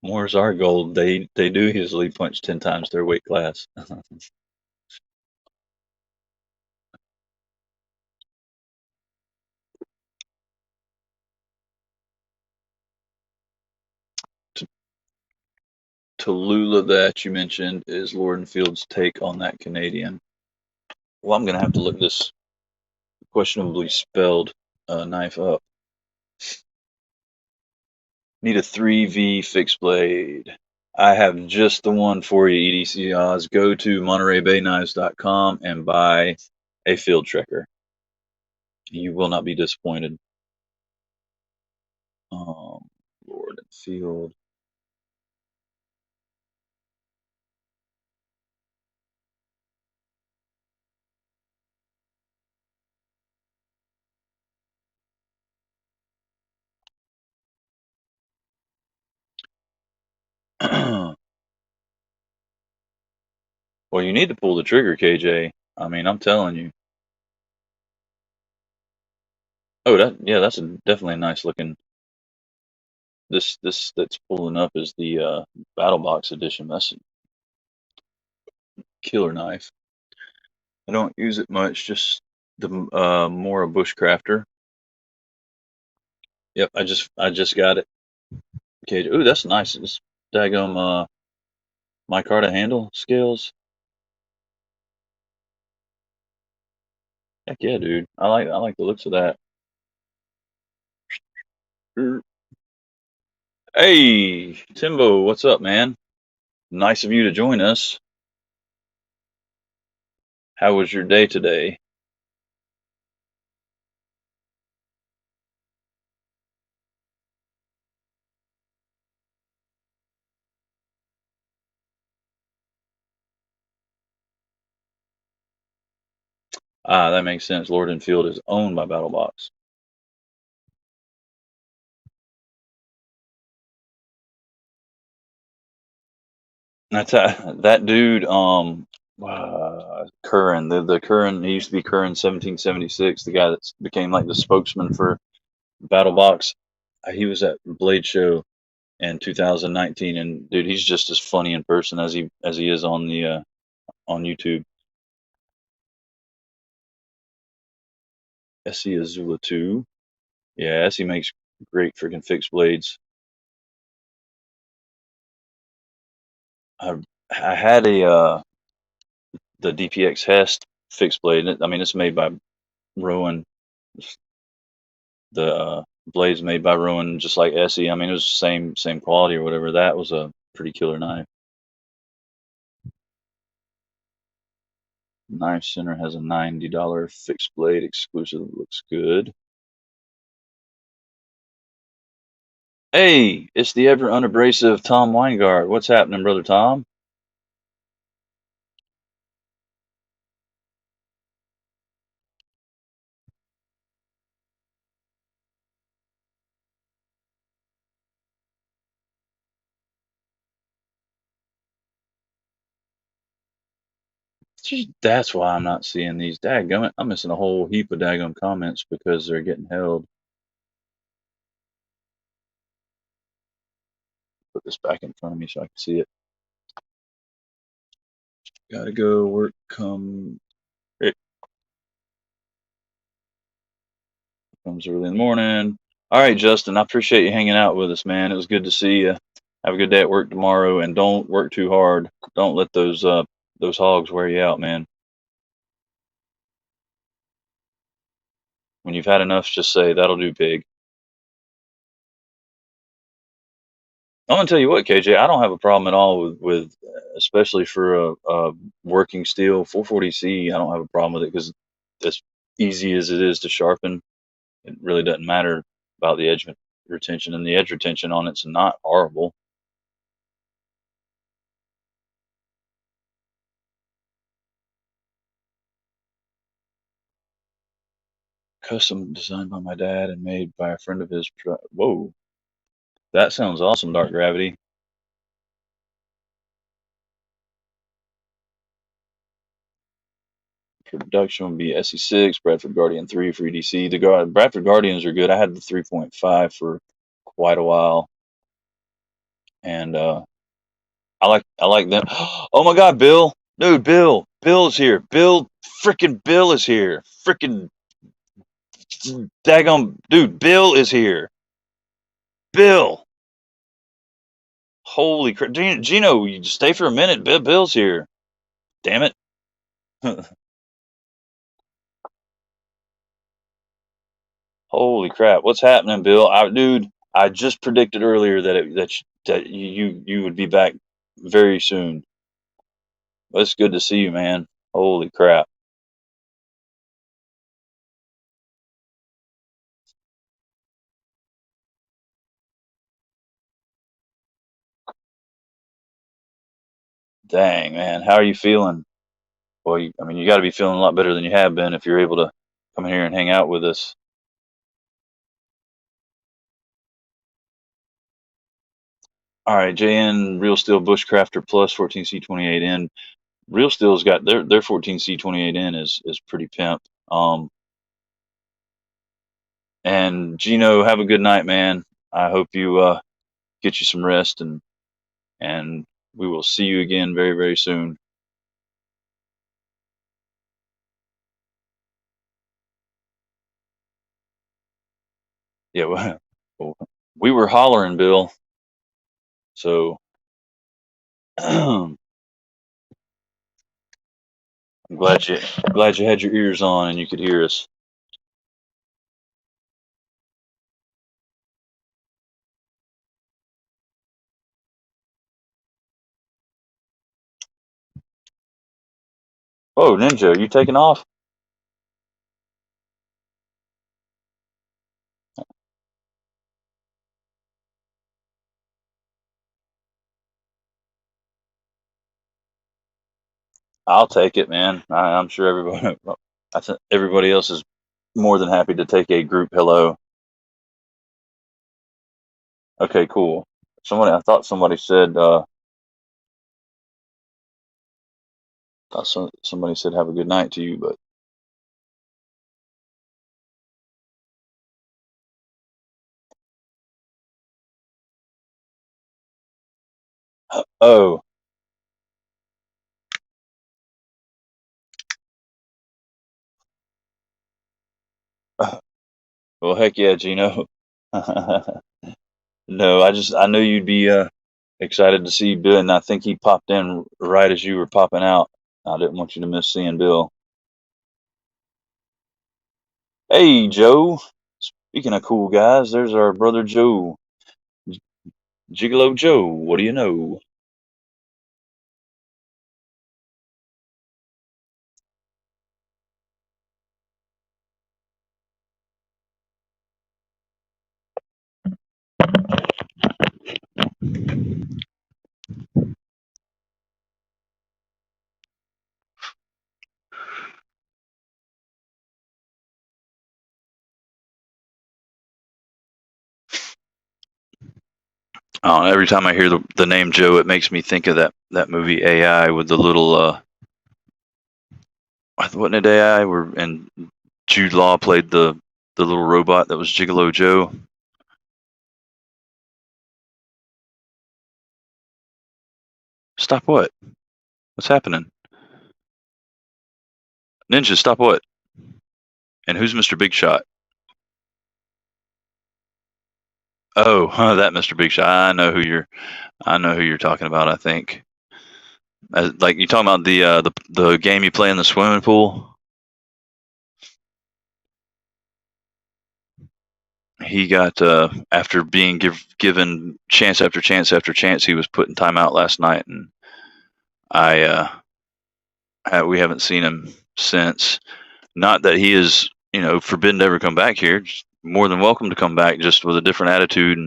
More's our gold. They do easily punch 10 times their weight class. Tallulah that you mentioned is Lord and Field's take on that Canadian. Well, I'm gonna have to look this questionably spelled knife up. Need a 3V fixed blade. I have just the one for you, EDC Oz. Go to MontereyBayKnives.com and buy a Field Trekker. You will not be disappointed. Lord and Field. Well, you need to pull the trigger, KJ. I mean, I'm telling you. Oh, that's definitely a nice looking. This that's pulling up is the Battle Box edition. That's a killer knife. I don't use it much, just the more a bushcrafter. Yep, I just got it. Okay. Ooh, that's nice. It's daggum micarta handle scales. Heck yeah, dude. I like the looks of that. Hey, Timbo, what's up, man? Nice of you to join us. How was your day today? Ah, that makes sense. Lord and Field is owned by BattleBox. That dude, Curran, the Curran, he used to be Curran 1776, the guy that became like the spokesman for BattleBox. He was at Blade Show in 2019, and dude, he's just as funny in person as he is on the on YouTube. Essie Azula 2. Yeah, Essie makes great freaking fixed blades. I I had a the DPX Hest fixed blade. I mean, it's made by Rowan. The blades made by Rowan, just like Essie. I mean, it was same quality or whatever. That was a pretty killer knife. Knife Center has a $90 fixed blade exclusive. Looks good. Hey, it's the ever unabrasive Tom Weingart. What's happening, brother Tom? Gee, that's why I'm not seeing these. Dadgummit, I'm missing a whole heap of daggum comments because they're getting held. Put this back in front of me so I can see it. Gotta go work. It comes early in the morning. All right, Justin, I appreciate you hanging out with us, man. It was good to see you. Have a good day at work tomorrow, and don't work too hard. Don't let those hogs wear you out, man. When you've had enough, just say that'll do, pig. I'm gonna tell you what, KJ, I don't have a problem at all with especially for a working steel 440C. I don't have a problem with it because as easy as it is to sharpen, it really doesn't matter about the edge retention, and the edge retention on it's not horrible. Custom designed by my dad and made by a friend of his. Whoa, that sounds awesome, Dark Gravity. Production would be SE6, Bradford Guardian 3 for EDC. The Bradford Guardians are good. I had the 3.5 for quite a while, and I like them. Oh my God, Bill, dude, Bill is here. Bill is here. Freaking daggone dude, Bill is here. Bill, holy crap, Gino, you just stay for a minute. Bill's here. Damn it. Holy crap! What's happening, Bill? Dude, I just predicted earlier that you would be back very soon. Well, it's good to see you, man. Holy crap! Dang, man, how are you feeling? Well, I mean, you got to be feeling a lot better than you have been if you're able to come here and hang out with us. All right, JN Real Steel Bushcrafter Plus 14C28N. Real Steel's got their 14C28N is pretty pimp. And Gino, have a good night, man. I hope you get you some rest, and we will see you again very, very soon. Yeah, well, Well, we were hollering, Bill. So I'm glad you had your ears on and you could hear us. Whoa, Ninja, you taking off? I'll take it, man. I'm sure everybody. I think everybody else is more than happy to take a group hello. Okay, cool. I thought somebody said. Somebody said have a good night to you, but oh, well, heck yeah, Gino. No, I knew you'd be excited to see Bill, and I think he popped in right as you were popping out. I didn't want you to miss seeing Bill. Hey, Joe. Speaking of cool guys, there's our brother Joe. Gigolo Joe, what do you know? Every time I hear the name Joe, it makes me think of that movie AI with the little wasn't it AI where and Jude Law played the little robot that was Gigolo Joe. Stop what? What's happening? Ninja, stop what? And who's Mr. Big Shot? Oh, that Mr. Big Shot. I know who you're talking about. I think, like you talking about the game you play in the swimming pool. He got after being given chance after chance after chance. He was put in timeout last night, and we haven't seen him since. Not that he is forbidden to ever come back here. Just more than welcome to come back, just with a different attitude,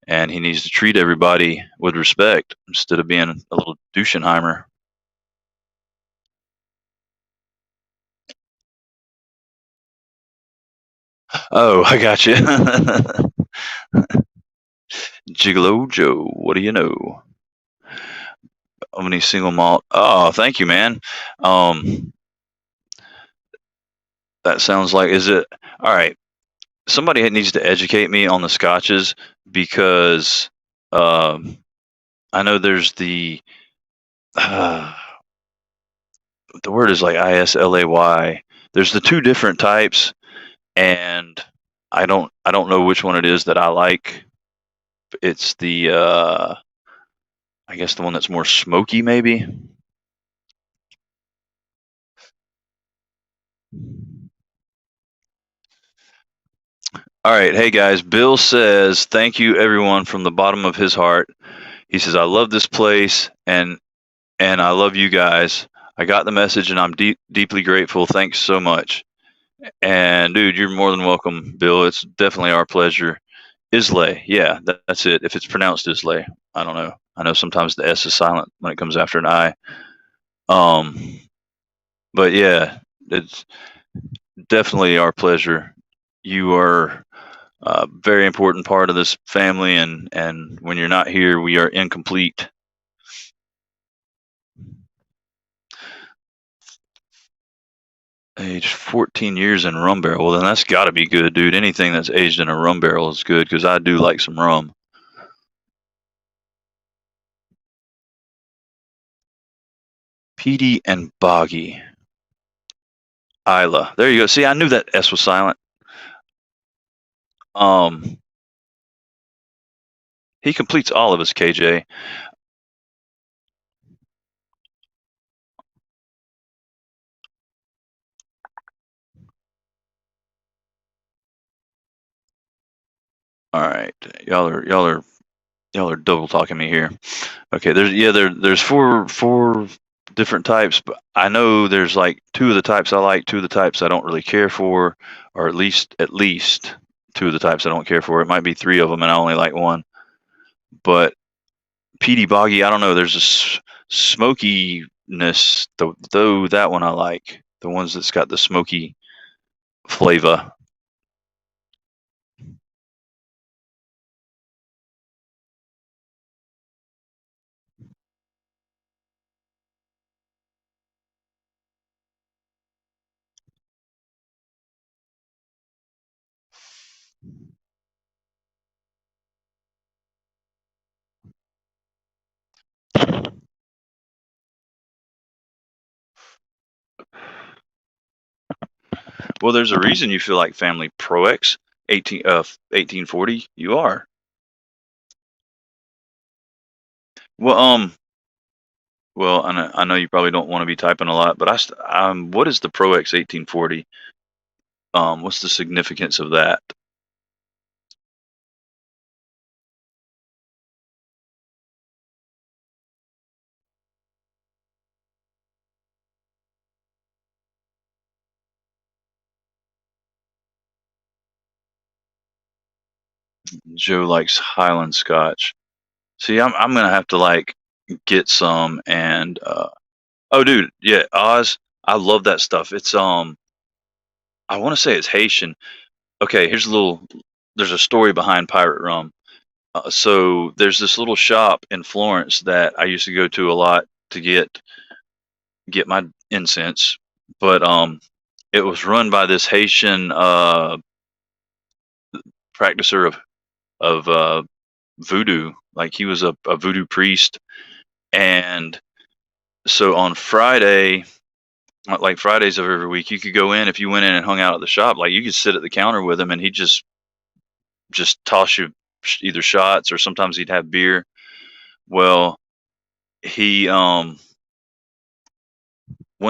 and he needs to treat everybody with respect instead of being a little douchenheimer. Oh, I got you. Gigolo Joe, what do you know? How many single malt? Oh, thank you, man. Um, that sounds like, is it all right? Somebody needs to educate me on the scotches because um, I know there's uh, the word is like ISLAY. There's the two different types, and I don't know which one it is that I like. It's the I guess the one that's more smoky, maybe. All right, hey guys. Bill says thank you everyone from the bottom of his heart. He says I love this place and I love you guys. I got the message and I'm deeply grateful. Thanks so much. And dude, you're more than welcome, Bill. It's definitely our pleasure. Islay, yeah, that's it. If it's pronounced Islay, I don't know. I know sometimes the S is silent when it comes after an I. Um, but yeah, it's definitely our pleasure. You are a very important part of this family, and when you're not here, we are incomplete. Aged 14 years in rum barrel. Well, then that's got to be good, dude. Anything that's aged in a rum barrel is good because I do like some rum. Petey and Boggy. Isla. There you go. See, I knew that S was silent. Um, He completes all of us, KJ. All right, y'all are double talking me here. Okay, there's four different types, but I know there's like two of the types I like, two of the types I don't really care for, or at least two of the types I don't care for. It might be three of them, and I only like one. But peaty boggy, I don't know. There's a smokiness, though that one I like. The ones that's got the smoky flavor. Well, there's a reason you feel like family. Pro X 1840. You are. Well, I know you probably don't want to be typing a lot, but what is the Pro X 1840? What's the significance of that? Joe likes Highland Scotch. See, I'm gonna have to like get some and oh, dude, yeah, Oz. I love that stuff. It's I want to say it's Haitian. Okay, there's a story behind pirate rum. So there's this little shop in Florence that I used to go to a lot to get my incense, but it was run by this Haitian practicer of voodoo. Like he was a voodoo priest, and so on Friday, like Fridays of every week, you could go in if you went in and hung out at the shop. Like you could sit at the counter with him, and he'd just toss you either shots or sometimes he'd have beer. Well, he one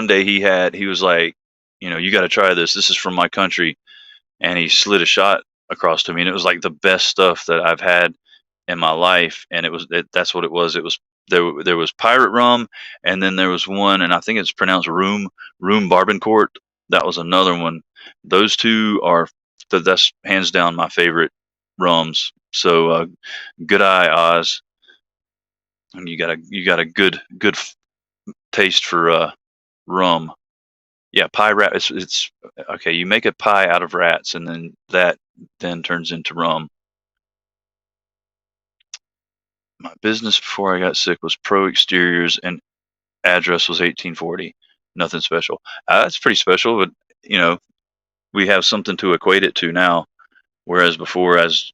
day he was like, you got to try this. This is from my country, and he slid a shot across to me, and it was like the best stuff that I've had in my life. And that's what it was. It was there was pirate rum, and then there was one, and I think it's pronounced room Barbancourt. That was another one. Those two are that's hands down my favorite rums. So good eye, Oz, and you got a good taste for rum. Yeah, pie rat. It's okay. You make a pie out of rats, and then that then turns into rum. My business before I got sick was Pro Exteriors, and address was 1840. Nothing special. That's pretty special, but you know we have something to equate it to now. Whereas before, as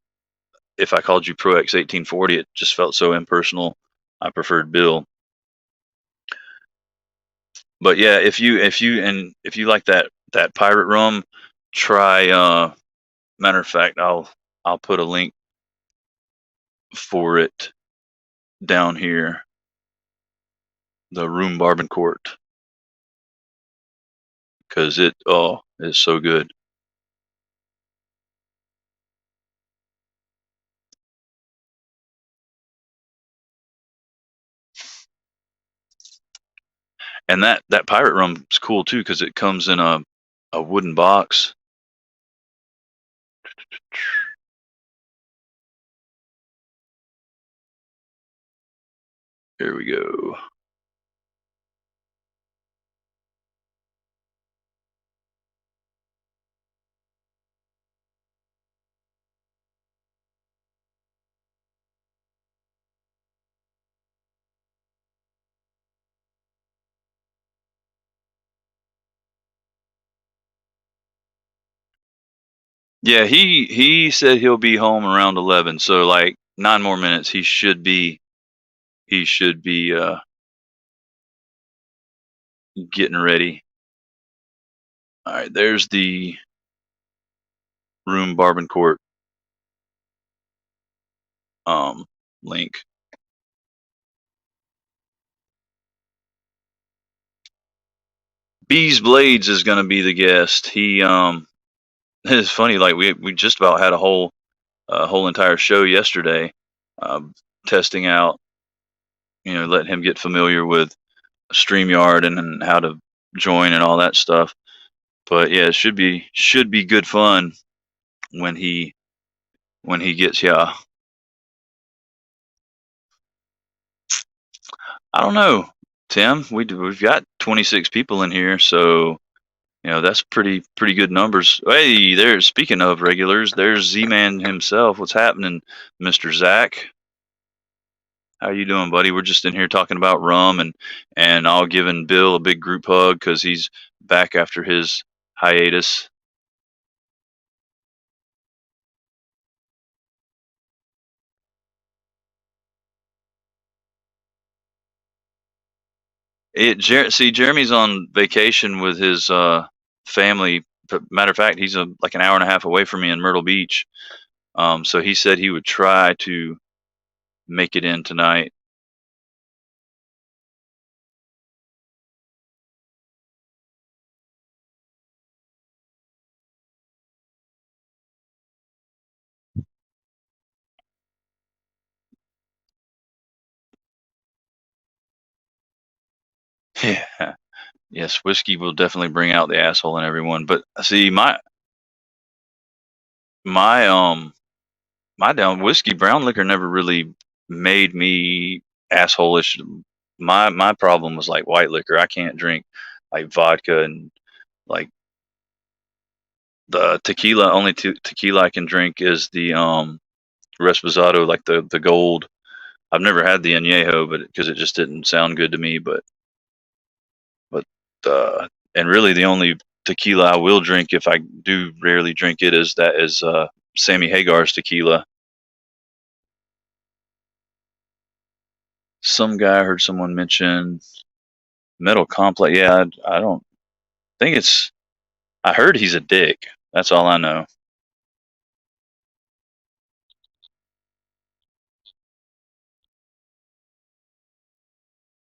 if I called you Pro X 1840, it just felt so impersonal. I preferred Bill. But yeah, if you like that pirate rum, try. Matter of fact, I'll put a link for it down here. The room Barbancourt, because it's so good. And that pirate rum is cool too because it comes in a wooden box. Here we go. Yeah, he said he'll be home around 11, so like 9 more minutes. He should be getting ready. All right, there's the room Barbancourt. link. Beez Blades is going to be the guest. He it's funny, like we just about had a whole entire show yesterday, um, testing out, letting him get familiar with StreamYard and how to join and all that stuff. But yeah, it should be good fun when he gets. Yeah, I don't know, Tim. We've got 26 people in here, so that's pretty good numbers. Hey, there. Speaking of regulars, there's Z-Man himself. What's happening, Mr. Zach? How you doing, buddy? We're just in here talking about rum and all giving Bill a big group hug because he's back after his hiatus. See, Jeremy's on vacation with his family. Matter of fact, he's like an hour and a half away from me in Myrtle Beach. So he said he would try to make it in tonight. Yeah. Yes, whiskey will definitely bring out the asshole in everyone. But see, my my down whiskey brown liquor never really made me assholish. My problem was like white liquor. I can't drink like vodka and like the tequila. Only tequila I can drink is the Reposado, like the gold. I've never had the añejo, but because it just didn't sound good to me. But and really the only tequila I will drink if I do rarely drink it is Sammy Hagar's tequila. Some guy I heard someone mention Metal Complex. Yeah, I don't think it's. I heard he's a dick. That's all I know.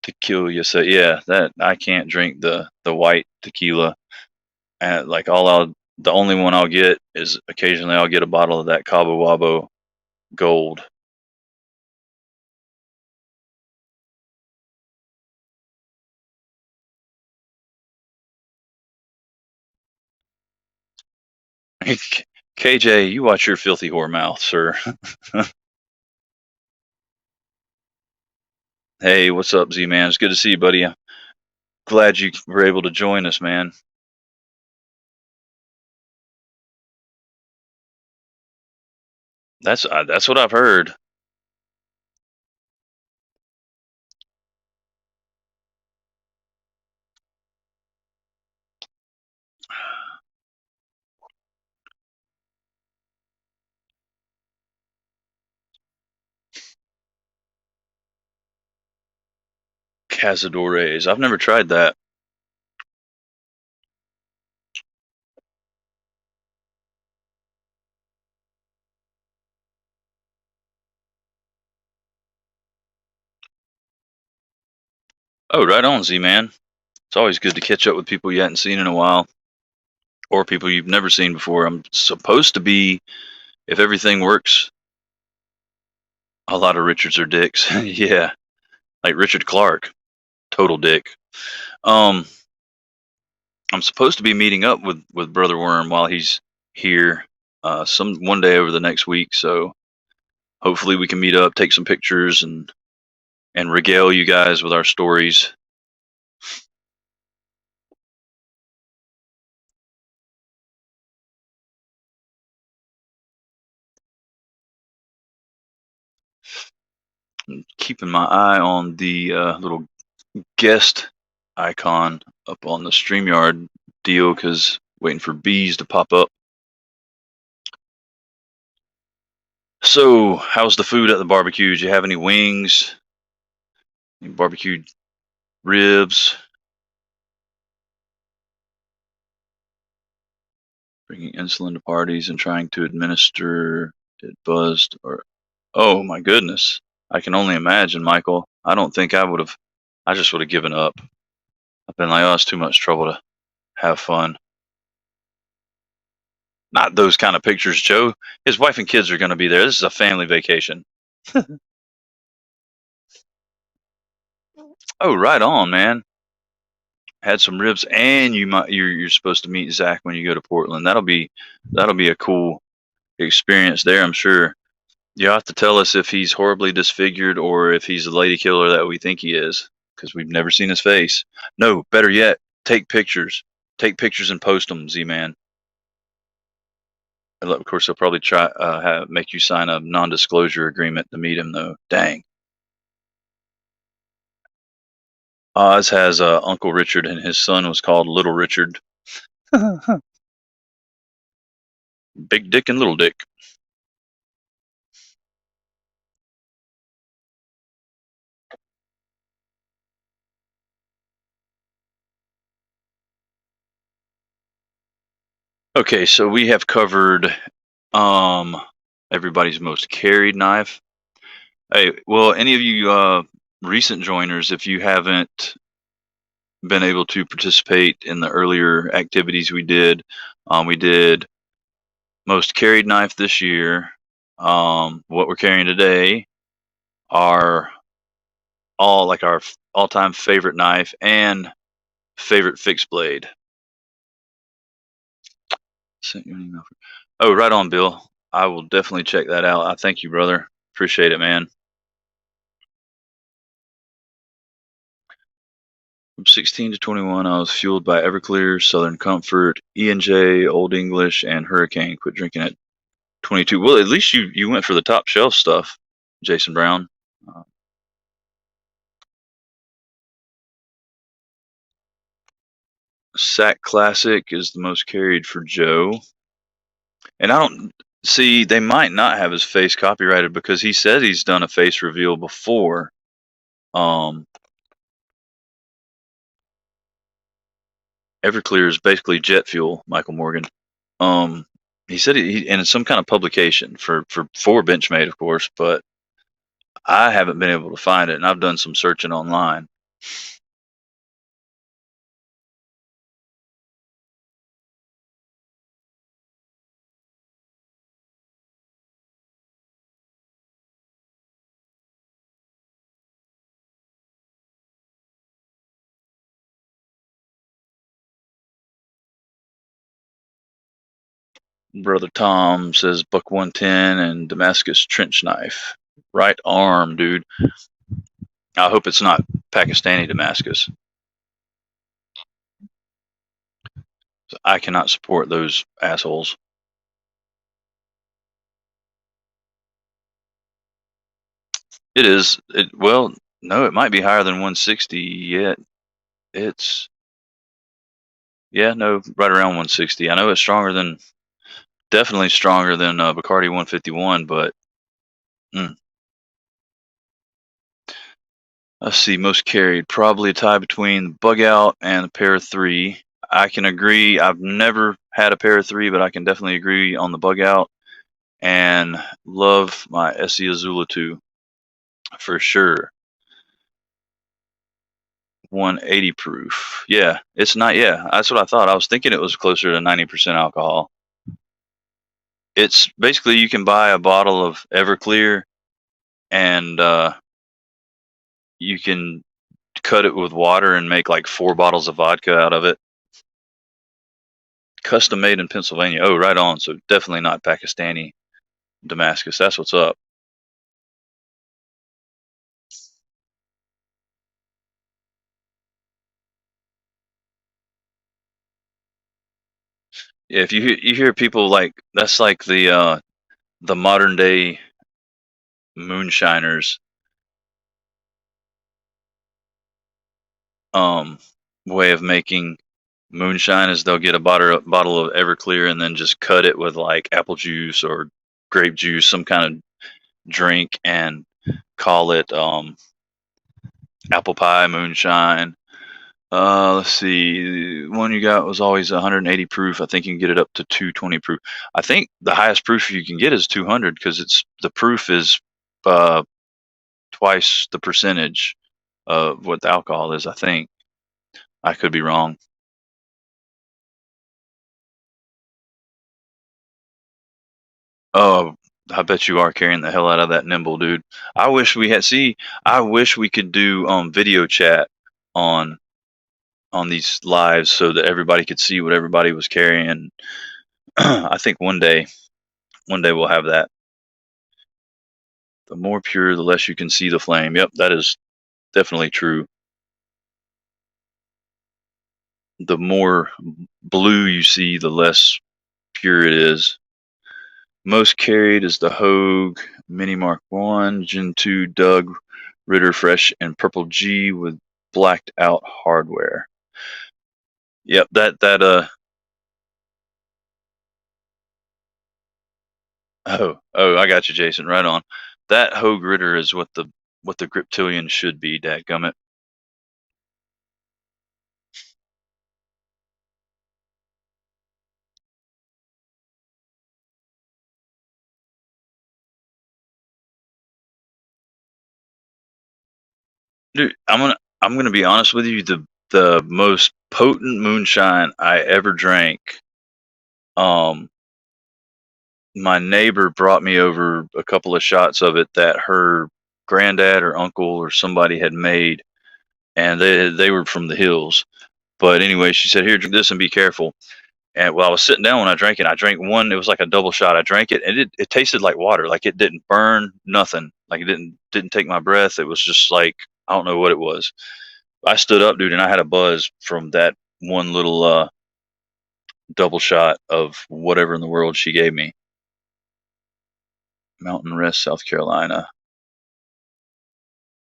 Tequila, so yeah, that I can't drink the white tequila. And like the only one I'll get is occasionally I'll get a bottle of that Cabo Wabo Gold. KJ, you watch your filthy whore mouth, sir. Hey, what's up, Z man? It's good to see you, buddy. Glad you were able to join us, man. That's what I've heard. Cazadores. I've never tried that. Oh, right on, Z man. It's always good to catch up with people you hadn't seen in a while, or people you've never seen before. I'm supposed to be, if everything works, a lot of Richards are dicks. Yeah, like Richard Clark, total dick. Um, I'm supposed to be meeting up with Brother Worm while he's here, some one day over the next week. So hopefully we can meet up, take some pictures, and regale you guys with our stories. And keeping my eye on the little guest icon up on the StreamYard deal because waiting for bees to pop up. So, how's the food at the barbecue? Did you have any wings? Any barbecued ribs? Bringing insulin to parties and trying to administer it buzzed or. Oh my goodness. I can only imagine, Michael. I don't think I would have. I just would have given up. I've been like, oh, it's too much trouble to have fun. Not those kind of pictures, Joe. His wife and kids are going to be there. This is a family vacation. Oh, right on, man. Had some ribs, and you're supposed to meet Zach when you go to Portland. That'll be a cool experience there, I'm sure. You have to tell us if he's horribly disfigured or if he's the lady killer that we think he is, because we've never seen his face. No, better yet, take pictures. Take pictures and post them, Z-Man. Of course, they'll probably try make you sign a non-disclosure agreement to meet him, though. Dang. Oz has Uncle Richard, and his son was called Little Richard. Big Dick and Little Dick. Okay, so we have covered everybody's most carried knife. Hey, well, any of you recent joiners, if you haven't been able to participate in the earlier activities we did most carried knife this year. What we're carrying today are all like our all-time favorite knife and favorite fixed blade. Sent you an email. Oh, right on, Bill. I will definitely check that out. I thank you, brother. Appreciate it, man. From 16 to 21, I was fueled by Everclear, Southern Comfort, E&J, Old English, and Hurricane. Quit drinking at 22. Well, at least you went for the top shelf stuff, Jason Brown. Sack Classic is the most carried for Joe. And I don't see, they might not have his face copyrighted because he said he's done a face reveal before. Everclear is basically jet fuel, Michael Morgan. He said and it's some kind of publication for Benchmade, of course, but I haven't been able to find it, and I've done some searching online. Brother Tom says buck 110 and Damascus trench knife. Right arm, dude. I hope it's not Pakistani Damascus. I cannot support those assholes. It is. Well, no, it might be higher than 160 yet. It's, yeah, no, right around 160. I know it's definitely stronger than Bacardi 151, but let's see, most carried, probably a tie between Bug Out and a pair of 3. I can agree. I've never had a pair of 3, but I can definitely agree on the Bug Out, and love my SE Azula 2 for sure. 180 proof. Yeah, it's not. Yeah, that's what I thought. I was thinking it was closer to 90% alcohol. It's basically, you can buy a bottle of Everclear and you can cut it with water and make like 4 bottles of vodka out of it. Custom made in Pennsylvania. Oh, right on. So definitely not Pakistani Damascus. That's what's up. Yeah, if you hear people like, that's like the modern day moonshiners way of making moonshine is they'll get a bottle of Everclear and then just cut it with like apple juice or grape juice, some kind of drink, and call it apple pie moonshine. Let's see. The one you got was always 180 proof. I think you can get it up to 220 proof. I think the highest proof you can get is 200 because the proof is twice the percentage of what the alcohol is. I think I could be wrong. Oh, I bet you are carrying the hell out of that nimble, dude. I wish we had. See, I wish we could do video chat on these lives so that everybody could see what everybody was carrying. I think one day we'll have that. The more pure, the less you can see the flame. Yep, that is definitely true. The more blue you see, the less pure it is. Most carried is the Hogue Mini Mark 1, Gen 2 Doug Ritter Fresh and Purple G with blacked out hardware. Yep, that oh, I got you, Jason. Right on. That Hogue Ritter is what the Griptilian should be, dadgummit. Dude, I'm gonna be honest with you. The most potent moonshine I ever drank. Um, my neighbor brought me over a couple of shots of it that her granddad or uncle or somebody had made, and they were from the hills. But anyway, she said, "Here, drink this and be careful." And while I was sitting down when I drank it, I drank one. It was like a double shot. I drank it, and it tasted like water. Like it didn't burn, nothing. Like it didn't take my breath. It was just like I don't know what it was. I stood up, dude, and I had a buzz from that one little double shot of whatever in the world she gave me. Mountain Rest, South Carolina.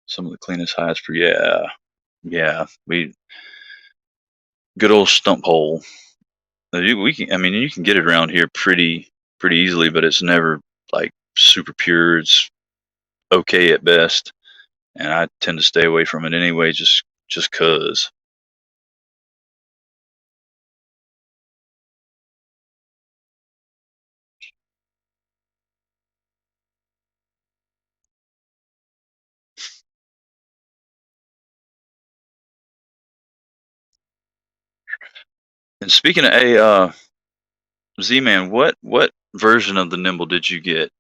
Some of the cleanest, highest for yeah. We good old stump hole. We can, I mean, you can get it around here pretty easily, but it's never like super pure. It's okay at best, and I tend to stay away from it anyway, just cause. And speaking of Z-Man, what version of the Nimble did you get?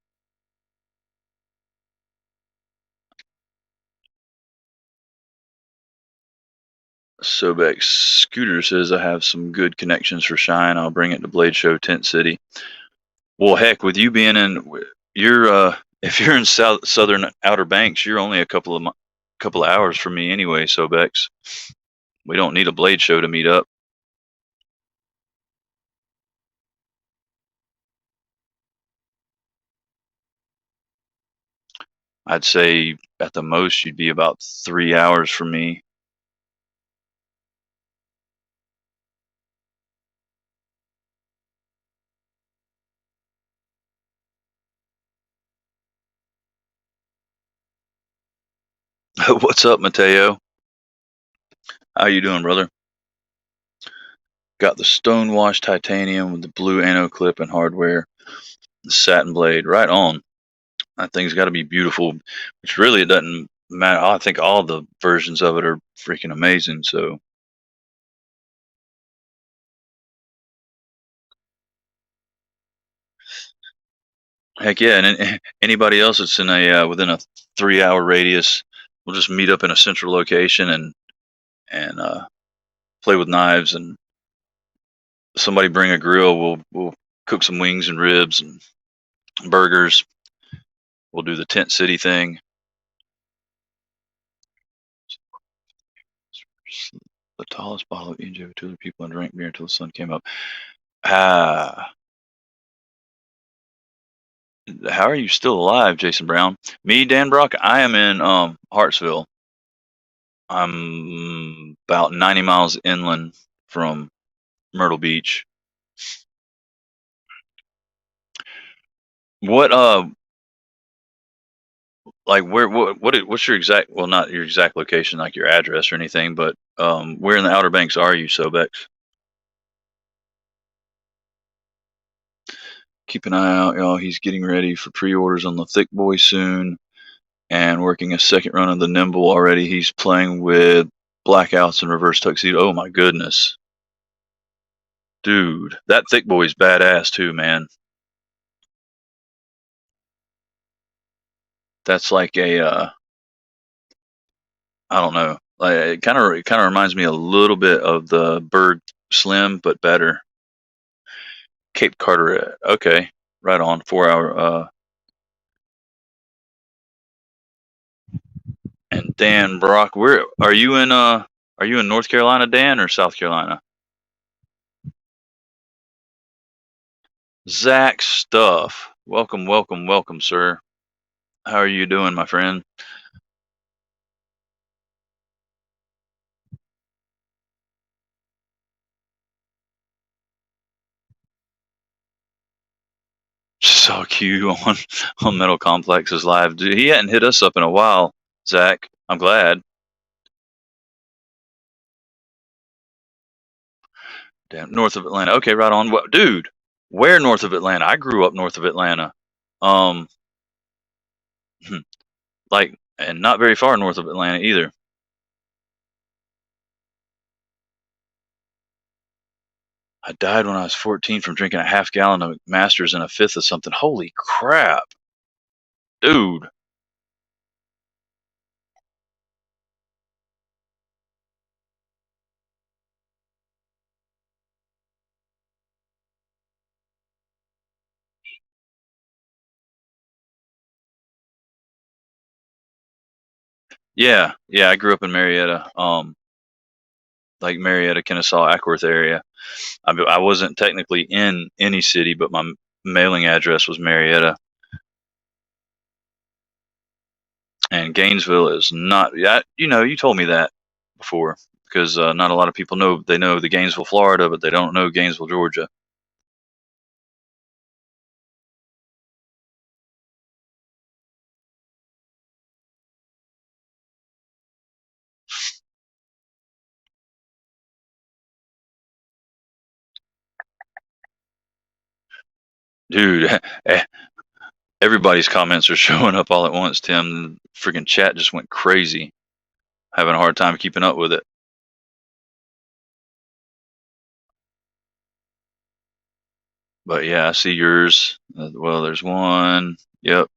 Sobeck Scooter says I have some good connections for Shine. I'll bring it to Blade Show Tent City. Well, heck, with you being in, you're if you're in southern Outer Banks, you're only a couple of hours from me anyway. Sobex, we don't need a Blade Show to meet up. I'd say at the most you'd be about 3 hours from me. What's up, Mateo? How you doing, brother? Got the Stonewash titanium with the blue anno clip and hardware, the satin blade. Right on. That thing's got to be beautiful. Which really it doesn't matter. I think all the versions of it are freaking amazing. So heck yeah, and anybody else that's in a within a 3 hour radius, we'll just meet up in a central location and play with knives, and somebody bring a grill. We'll cook some wings and ribs and burgers. We'll do the tent city thing. The tallest bottle of EJ with two other people and drank beer until the sun came up. Ah, how are you still alive, Jason Brown? Me, Dan Brock. I am in Hartsville. I'm about 90 miles inland from Myrtle Beach. What like what's your exact, well, not your exact location, like your address or anything, but where in the Outer Banks are you, Sobex? Keep an eye out, y'all. He's getting ready for pre-orders on the Thick Boy soon, and working a second run of the Nimble already. He's playing with Blackouts and Reverse Tuxedo. Oh my goodness. Dude, that thick boy's badass too, man. That's like I don't know. Like it kind of reminds me a little bit of the Berg Slim, but better. Cape Carteret. Okay, right on. 4 hour. And Dan Brock, where are you in? Are you in North Carolina, Dan, or South Carolina? Zach Stuff. Welcome, welcome, welcome, sir. How are you doing, my friend? Saw Q on Metal Complex's live. Dude, he hadn't hit us up in a while, Zach. I'm glad. Damn, north of Atlanta. Okay, right on. What, dude? Where north of Atlanta? I grew up north of Atlanta. Um, like, and not very far north of Atlanta either. I died when I was 14 from drinking a half gallon of Masters and a fifth of something. Holy crap, dude. Yeah, yeah. I grew up in Marietta. Like Marietta, Kennesaw, Ackworth area. I wasn't technically in any city, but my mailing address was Marietta. And Gainesville is not. Yeah, you told me that before because not a lot of people know. They know the Gainesville, Florida, but they don't know Gainesville, Georgia. Dude, everybody's comments are showing up all at once. Tim, freaking chat just went crazy. Having a hard time keeping up with it. But yeah, I see yours. Well, there's one. Yep.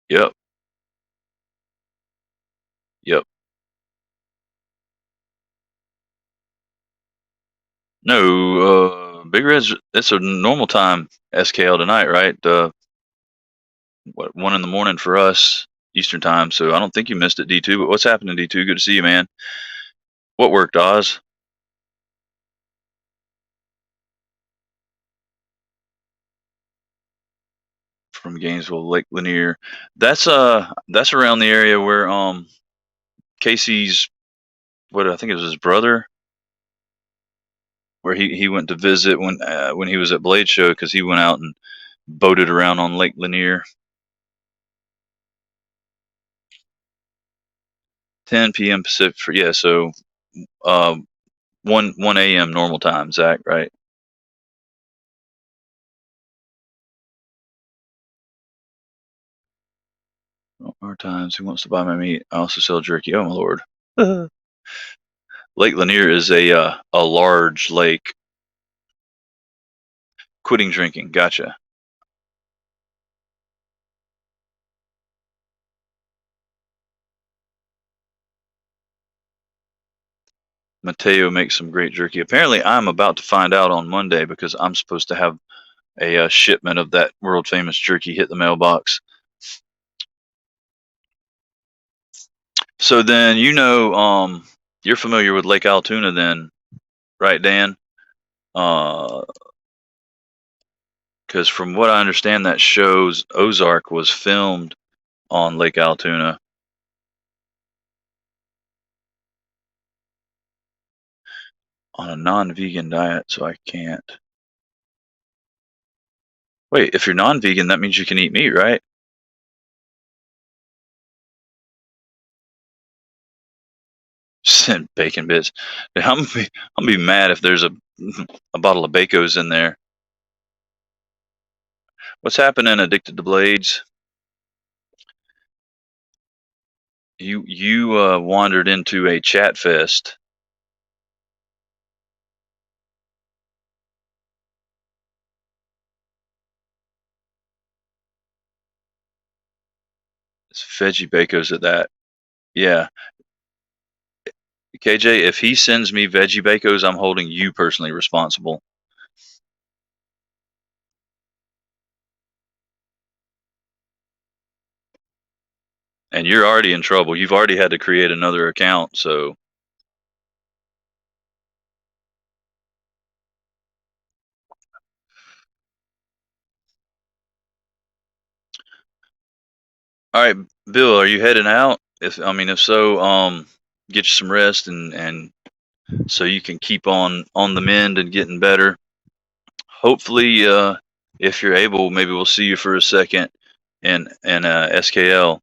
Yep. Yep. No, Big Red's. It's a normal time SKL tonight, right? What, 1 in the morning for us Eastern time. So I don't think you missed it, D2. But what's happening, D2? Good to see you, man. What worked, Oz? From Gainesville, Lake Lanier. That's around the area where Casey's, what, I think it was his brother, where he went to visit when he was at Blade Show because he went out and boated around on Lake Lanier. 10 p.m. Pacific. Yeah, so 1 a.m. normal time, Zach, right? More times. Who wants to buy my meat? I also sell jerky. Oh my lord. Lake Lanier is a large lake. Quitting drinking. Gotcha. Mateo makes some great jerky. Apparently, I'm about to find out on Monday because I'm supposed to have a shipment of that world famous jerky hit the mailbox. So then, you're familiar with Lake Altoona, then, right, Dan? Because from what I understand, that show's Ozark was filmed on Lake Altoona. On a non-vegan diet, so I can't. Wait, if you're non-vegan, that means you can eat meat, right? Send bacon bits. Dude, I'm gonna be mad if there's a bottle of Bacos in there. What's happening, Addicted to Blades? You wandered into a chat fest. It's veggie bacos at that. Yeah. KJ, if he sends me veggie bacos, I'm holding you personally responsible. And you're already in trouble. You've already had to create another account, so all right, Bill, are you heading out? If so, get you some rest and so you can keep on the mend and getting better. Hopefully, if you're able, maybe we'll see you for a second in SKL.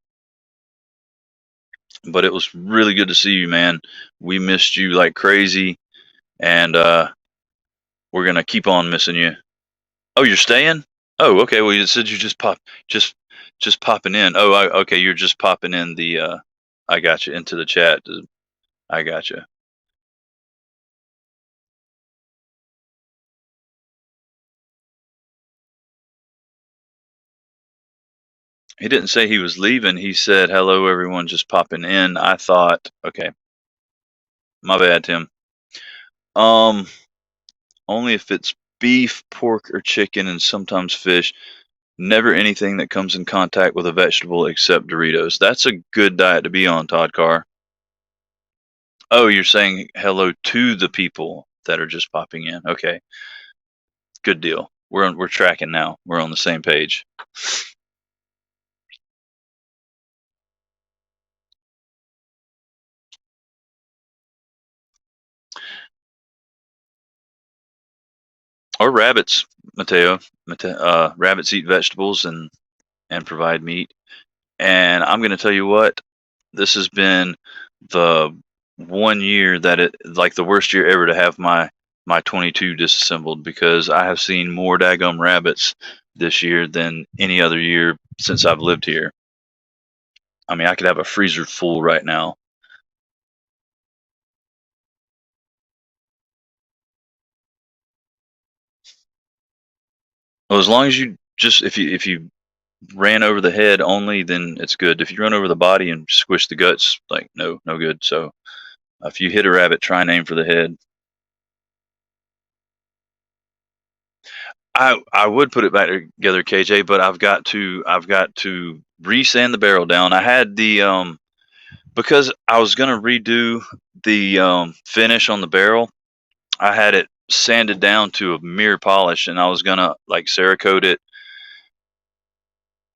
But it was really good to see you, man. We missed you like crazy, and we're gonna keep on missing you. Oh, you're staying? Oh, okay. Well, you said you just just popping in. Oh, okay. You're just popping in the. I got you into the chat. I got you. He didn't say he was leaving. He said, "Hello, everyone, just popping in." I thought, okay, my bad, Tim. Um, only if it's beef, pork, or chicken, and sometimes fish. Never anything that comes in contact with a vegetable except Doritos. That's a good diet to be on, Todd Carr. Oh, you're saying hello to the people that are just popping in. Okay, good deal. We're tracking now. We're on the same page. Or rabbits, Mateo. Rabbits eat vegetables and provide meat. And I'm going to tell you what, this has been the 1 year that it like the worst year ever to have my 22 disassembled because I have seen more daggum rabbits this year than any other year since I've lived here. I mean, I could have a freezer full right now. Well, as long as you just if you ran over the head only, then it's good. If you run over the body and squish the guts, like no good. So if you hit a rabbit, try and aim for the head. I would put it back together, KJ, but I've got to resand the barrel down. I had the because I was gonna redo the finish on the barrel. I had it sanded down to a mirror polish, and I was gonna like Cerakote it.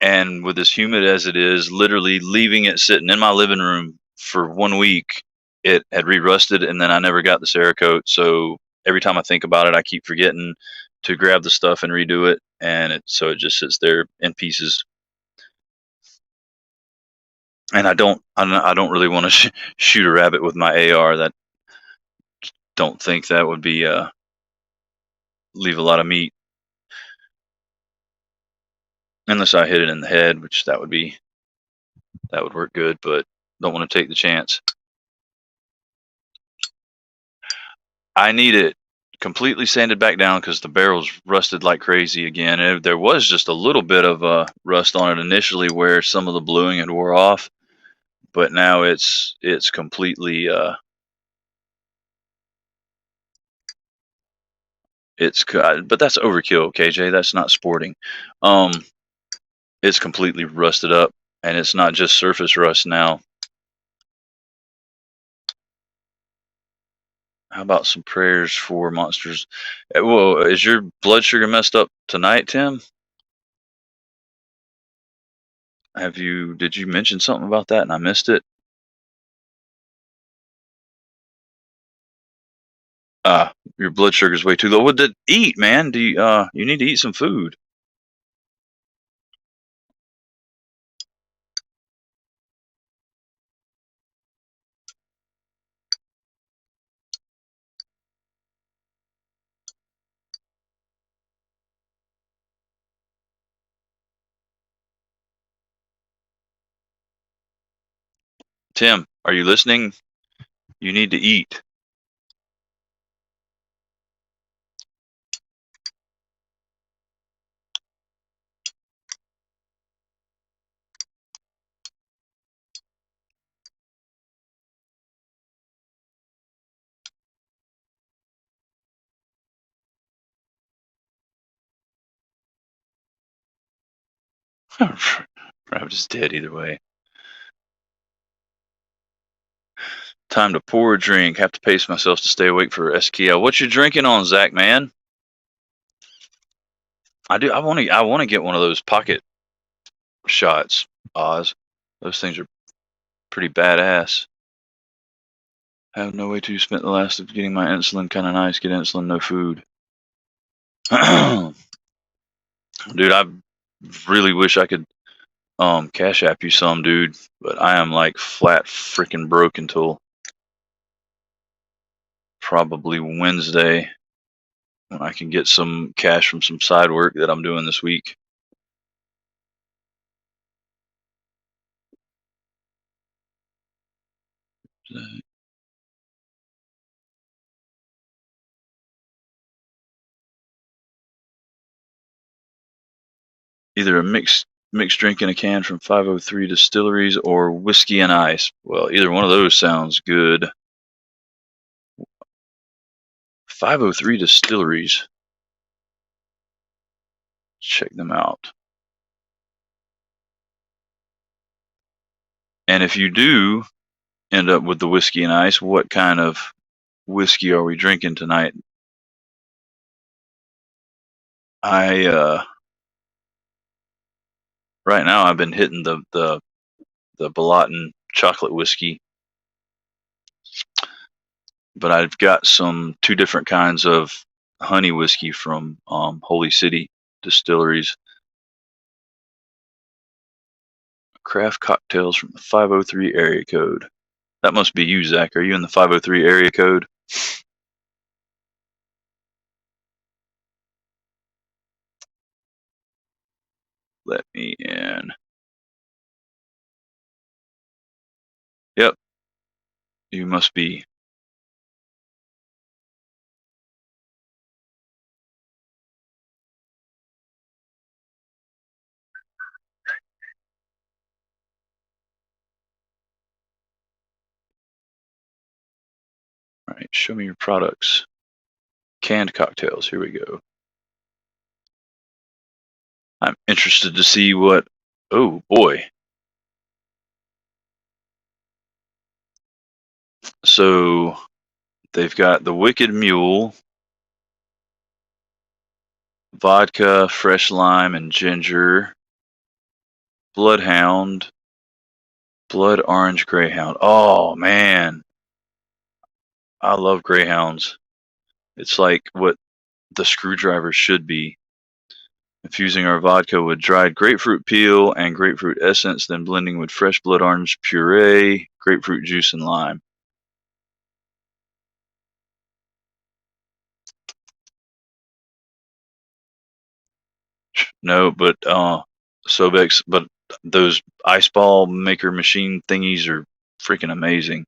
And with as humid as it is, literally leaving it sitting in my living room for 1 week, it had re-rusted, and then I never got the Cerakote. So every time I think about it, I keep forgetting to grab the stuff and redo it, and it just sits there in pieces. And I don't really want to shoot a rabbit with my AR. That don't think that would be leave a lot of meat unless I hit it in the head, which that would work good, but don't want to take the chance. I need it completely sanded back down because the barrel's rusted like crazy again. And there was just a little bit of rust on it initially where some of the bluing had wore off, but now it's completely but that's overkill, KJ. That's not sporting. Um, it's completely rusted up, and it's not just surface rust now. How about some prayers for monsters? Well, is your blood sugar messed up tonight, Tim? Did you mention something about that and I missed it? Your blood sugar's way too low. What did eat, man? You need to eat some food. Tim, are you listening? You need to eat. I'm just dead either way. Time to pour a drink. Have to pace myself to stay awake for SKL. What you drinking on, Zach, man? I do. I want to get one of those pocket shots, Oz. Those things are pretty badass. I have no way to spend the last of getting my insulin. Kind of nice. Get insulin, no food. Dude, I really wish I could Cash App you some, dude, but I am like flat freaking broke until probably Wednesday when I can get some cash from some side work that I'm doing this week. Either a mixed drink in a can from 503 Distilleries or whiskey and ice. Well, either one of those sounds good. 503 Distilleries. Check them out. And if you do end up with the whiskey and ice, what kind of whiskey are we drinking tonight? I right now I've been hitting the Balaton chocolate whiskey, but I've got some two different kinds of honey whiskey from Holy City Distilleries. Craft cocktails from the 503 area code. That must be you, Zach. Are you in the 503 area code? Let me in. Yep, you must be. All right, show me your products. Canned cocktails. Here we go. I'm interested to see what. Oh boy. So they've got the Wicked Mule, vodka, fresh lime, and ginger. Bloodhound, blood orange greyhound. Oh man, I love greyhounds. It's like what the screwdriver should be. Infusing our vodka with dried grapefruit peel and grapefruit essence, then blending with fresh blood orange puree, grapefruit juice, and lime. No, but Sobex, but those ice ball maker machine thingies are freaking amazing.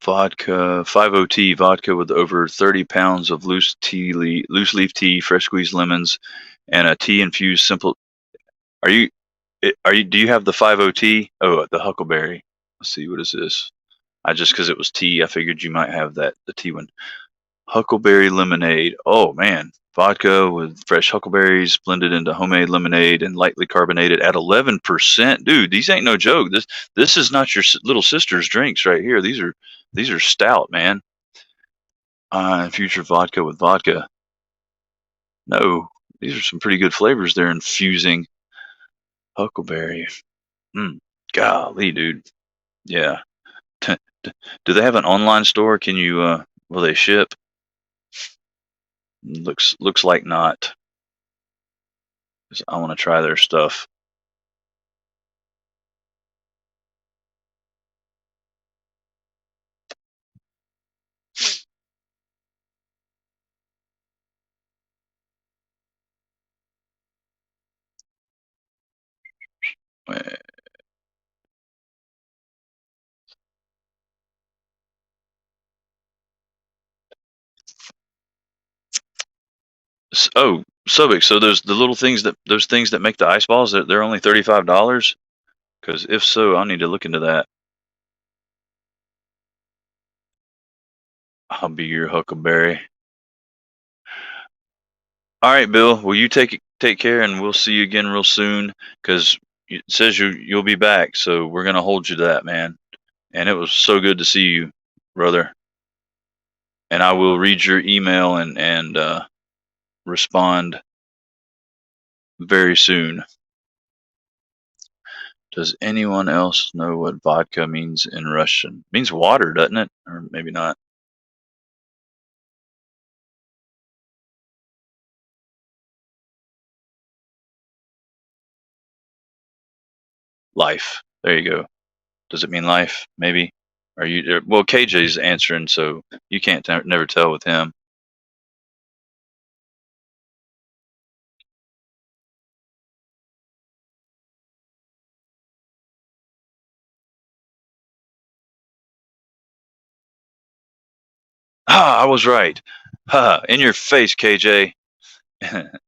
Vodka, 50T vodka with over 30 pounds of loose leaf tea, fresh squeezed lemons, and a tea infused simple. Are you, do you have the 50T? Oh, the Huckleberry. Let's see, what is this? I just, because it was tea, I figured you might have that, the tea one. Huckleberry lemonade. Oh man, vodka with fresh huckleberries blended into homemade lemonade and lightly carbonated at 11%. Dude, these ain't no joke. This is not your little sister's drinks right here. These are stout, man. Future vodka with vodka. No, these are some pretty good flavors they're infusing. Huckleberry. Golly, dude. Yeah. Do they have an online store? Can you will they ship? Looks like not. 'Cause I want to try their stuff. Oh, Sobek. So those things that make the ice balls. They're only $35. Because if so, I'll need to look into that. I'll be your huckleberry. All right, Bill. Well, you take care, and we'll see you again real soon. Because it says you'll be back, so we're gonna hold you to that, man. And it was so good to see you, brother. And I will read your email and respond very soon. Does anyone else know what vodka means in Russian? It means water, doesn't it? Or maybe not. Life. There you go. Does it mean life? Maybe. Are you? Well, KJ's answering, so you can't never tell with him. Ah, I was right. Ha! In your face, KJ. The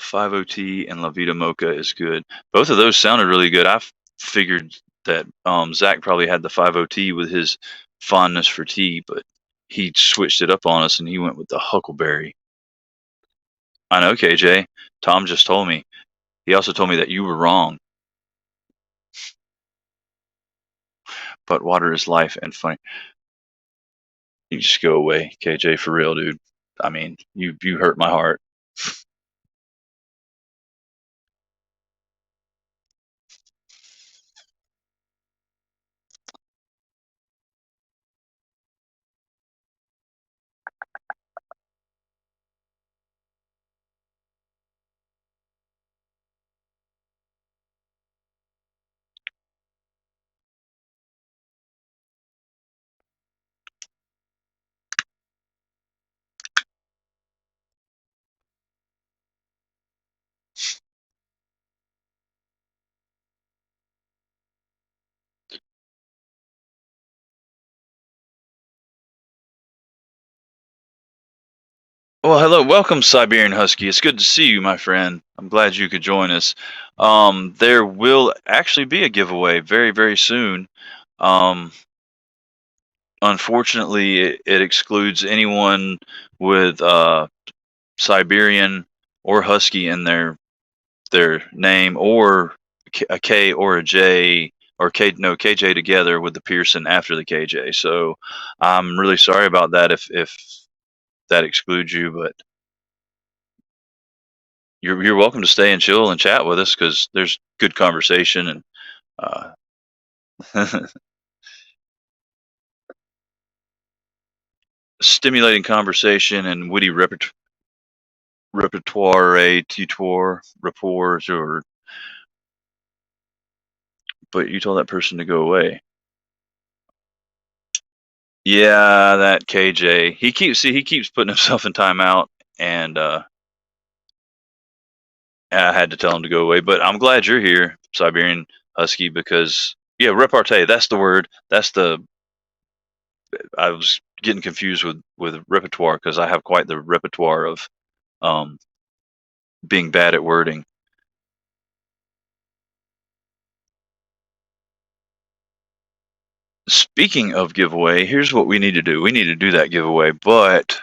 50T and La Vida Mocha is good. Both of those sounded really good. I figured that Zach probably had the 50T with his fondness for tea, but he switched it up on us and he went with the Huckleberry. I know, KJ. Tom just told me. He also told me that you were wrong. But water is life and funny. You just go away, KJ, for real, dude. I mean, you hurt my heart. Well, hello, welcome, Siberian Husky. It's good to see you, my friend. I'm glad you could join us. There will actually be a giveaway very, very soon. Um, Unfortunately, it excludes anyone with Siberian or Husky in their name, or a K or a J, or KJ together with the Pearson after the KJ. So I'm really sorry about that if that excludes you, but you're welcome to stay and chill and chat with us because there's good conversation and stimulating conversation and witty repertoire, tutoir, rapports, or. But you told that person to go away. Yeah, that KJ. He keeps putting himself in timeout, and I had to tell him to go away. But I'm glad you're here, Siberian Husky, because yeah, repartee. That's the word. I was getting confused with repertoire because I have quite the repertoire of um, being bad at wording. Speaking of giveaway, here's what we need to do. We need to do that giveaway, but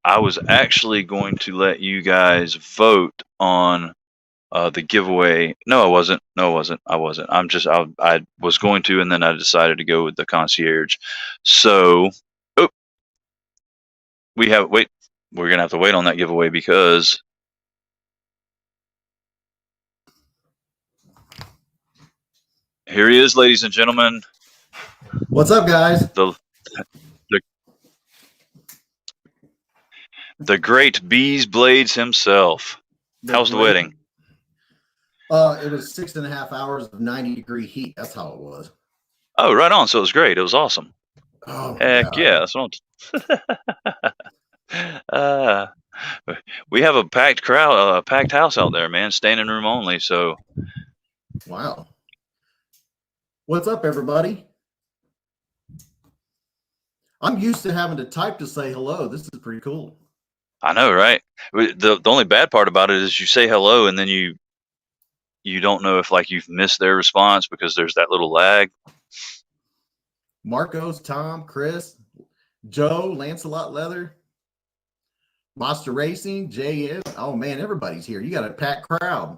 I was actually going to let you guys vote on the giveaway. No, I wasn't. No, I wasn't. I wasn't. I was going to, and then I decided to go with the concierge. So, oh, wait. We're gonna have to wait on that giveaway because here he is, ladies and gentlemen. What's up, guys? The great Beez Blades himself. How's the wedding? It was 6.5 hours of 90-degree heat. That's how it was. Oh, right on. So it was great. It was awesome. Oh, heck yeah! That's what we have a packed crowd, a packed house out there, man. Standing room only. So, wow. What's up, everybody? I'm used to having to type to say hello. This is pretty cool. I know, right? The only bad part about it is you say hello and then you don't know if like you've missed their response because there's that little lag. Marcos, Tom, Chris, Joe, Lancelot Leather, Monster Racing, JS. Oh man, everybody's here. You got a packed crowd.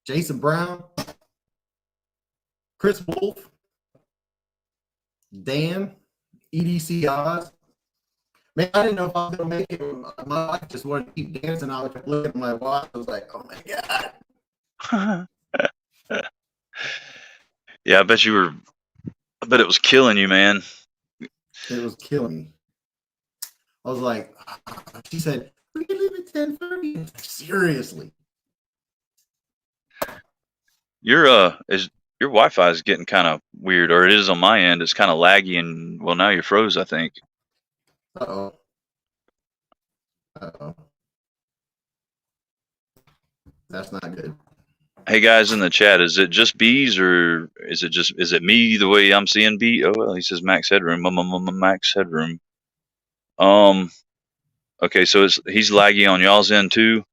Jason Brown, Chris Wolf, Dan, EDC Oz. Man, I didn't know if I was gonna make it. My wife just wanted to keep dancing. I was looking at my watch. I was like, oh my god. Yeah, I bet it was killing you, man. It was killing me. I was like, she said, we can leave at 10:30. Seriously. Your Wi-Fi is getting kind of weird, or it is on my end. It's kind of laggy, and well, now you're froze, I think. Uh-oh. Uh-oh. That's not good. Hey guys in the chat, is it just bees or is it me the way I'm seeing bee? Oh well, he says max headroom, max headroom. Okay, so he's laggy on y'all's end too.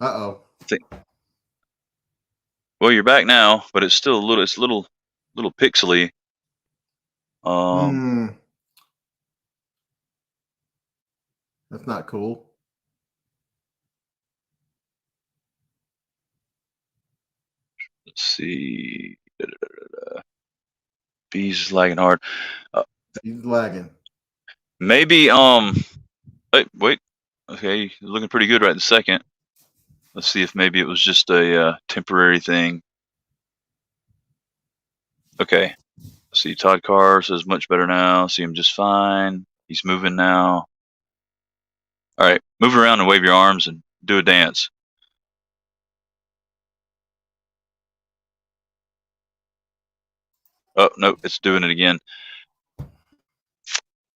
Uh-oh. Well, you're back now, but it's still a little pixely. That's not cool. Let's see. Bees is lagging hard. He's lagging. Maybe wait. Okay, looking pretty good right this second. Let's see if maybe it was just a temporary thing. Okay. See, Todd Carr says much better now. See him just fine. He's moving now. All right, move around and wave your arms and do a dance. Oh no, it's doing it again.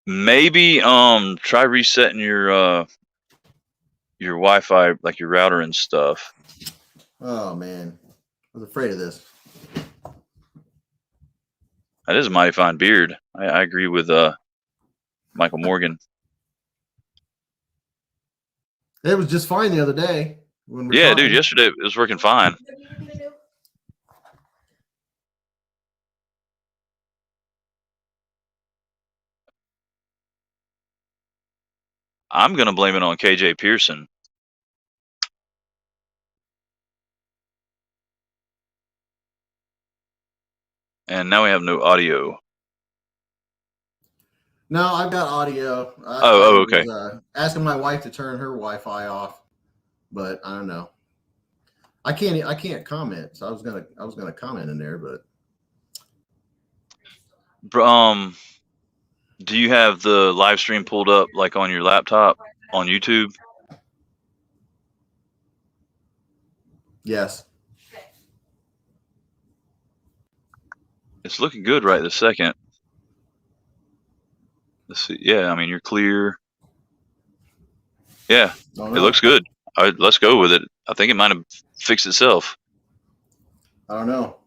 Maybe try resetting your Wi-Fi, like your router and stuff. Oh man, I was afraid of this. That is a mighty fine beard. I agree with Michael Morgan. It was just fine the other day when we're Yeah, talking. dude, yesterday it was working fine. I'm gonna blame it on KJ Pearson. And now we have no audio. No, I've got audio. Okay. Was, asking my wife to turn her Wi-Fi off, but I don't know. I can't comment. So I was gonna comment in there, but do you have the live stream pulled up like on your laptop on YouTube? Yes. It's looking good right this second. Let's see. Yeah, I mean, you're clear. Yeah, it looks good. All right, let's go with it. I think it might have fixed itself. I don't know.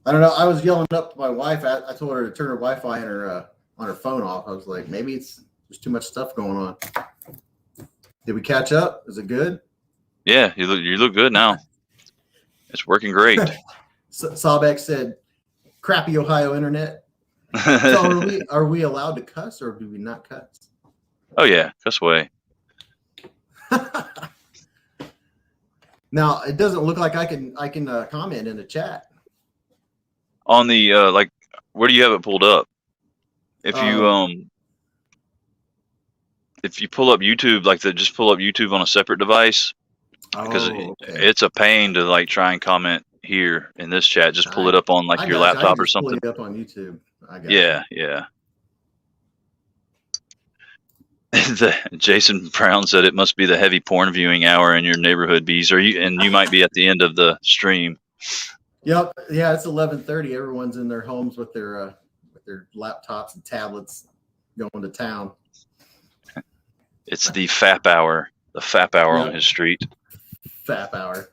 I was yelling up to my wife. I told her to turn her Wi-Fi on her phone off. I was like, maybe there's too much stuff going on. Did we catch up? Is it good? Yeah, you look good now. It's working great. Sawbeck said, "Crappy Ohio internet." So are we allowed to cuss or do we not cuss? Oh yeah, cuss away. Now it doesn't look like I can comment in the chat. On the like, where do you have it pulled up? If you pull up YouTube, like just pull up YouTube on a separate device, because it's a pain to like try and comment here in this chat. Just pull it up on like your laptop or something. Pull it up on YouTube. I got yeah. Jason Brown said it must be the heavy porn viewing hour in your neighborhood, Bees. You might be at the end of the stream. Yep. Yeah, it's 11:30. Everyone's in their homes with their laptops and tablets going to town. It's the FAP hour. The FAP hour on his street. FAP hour.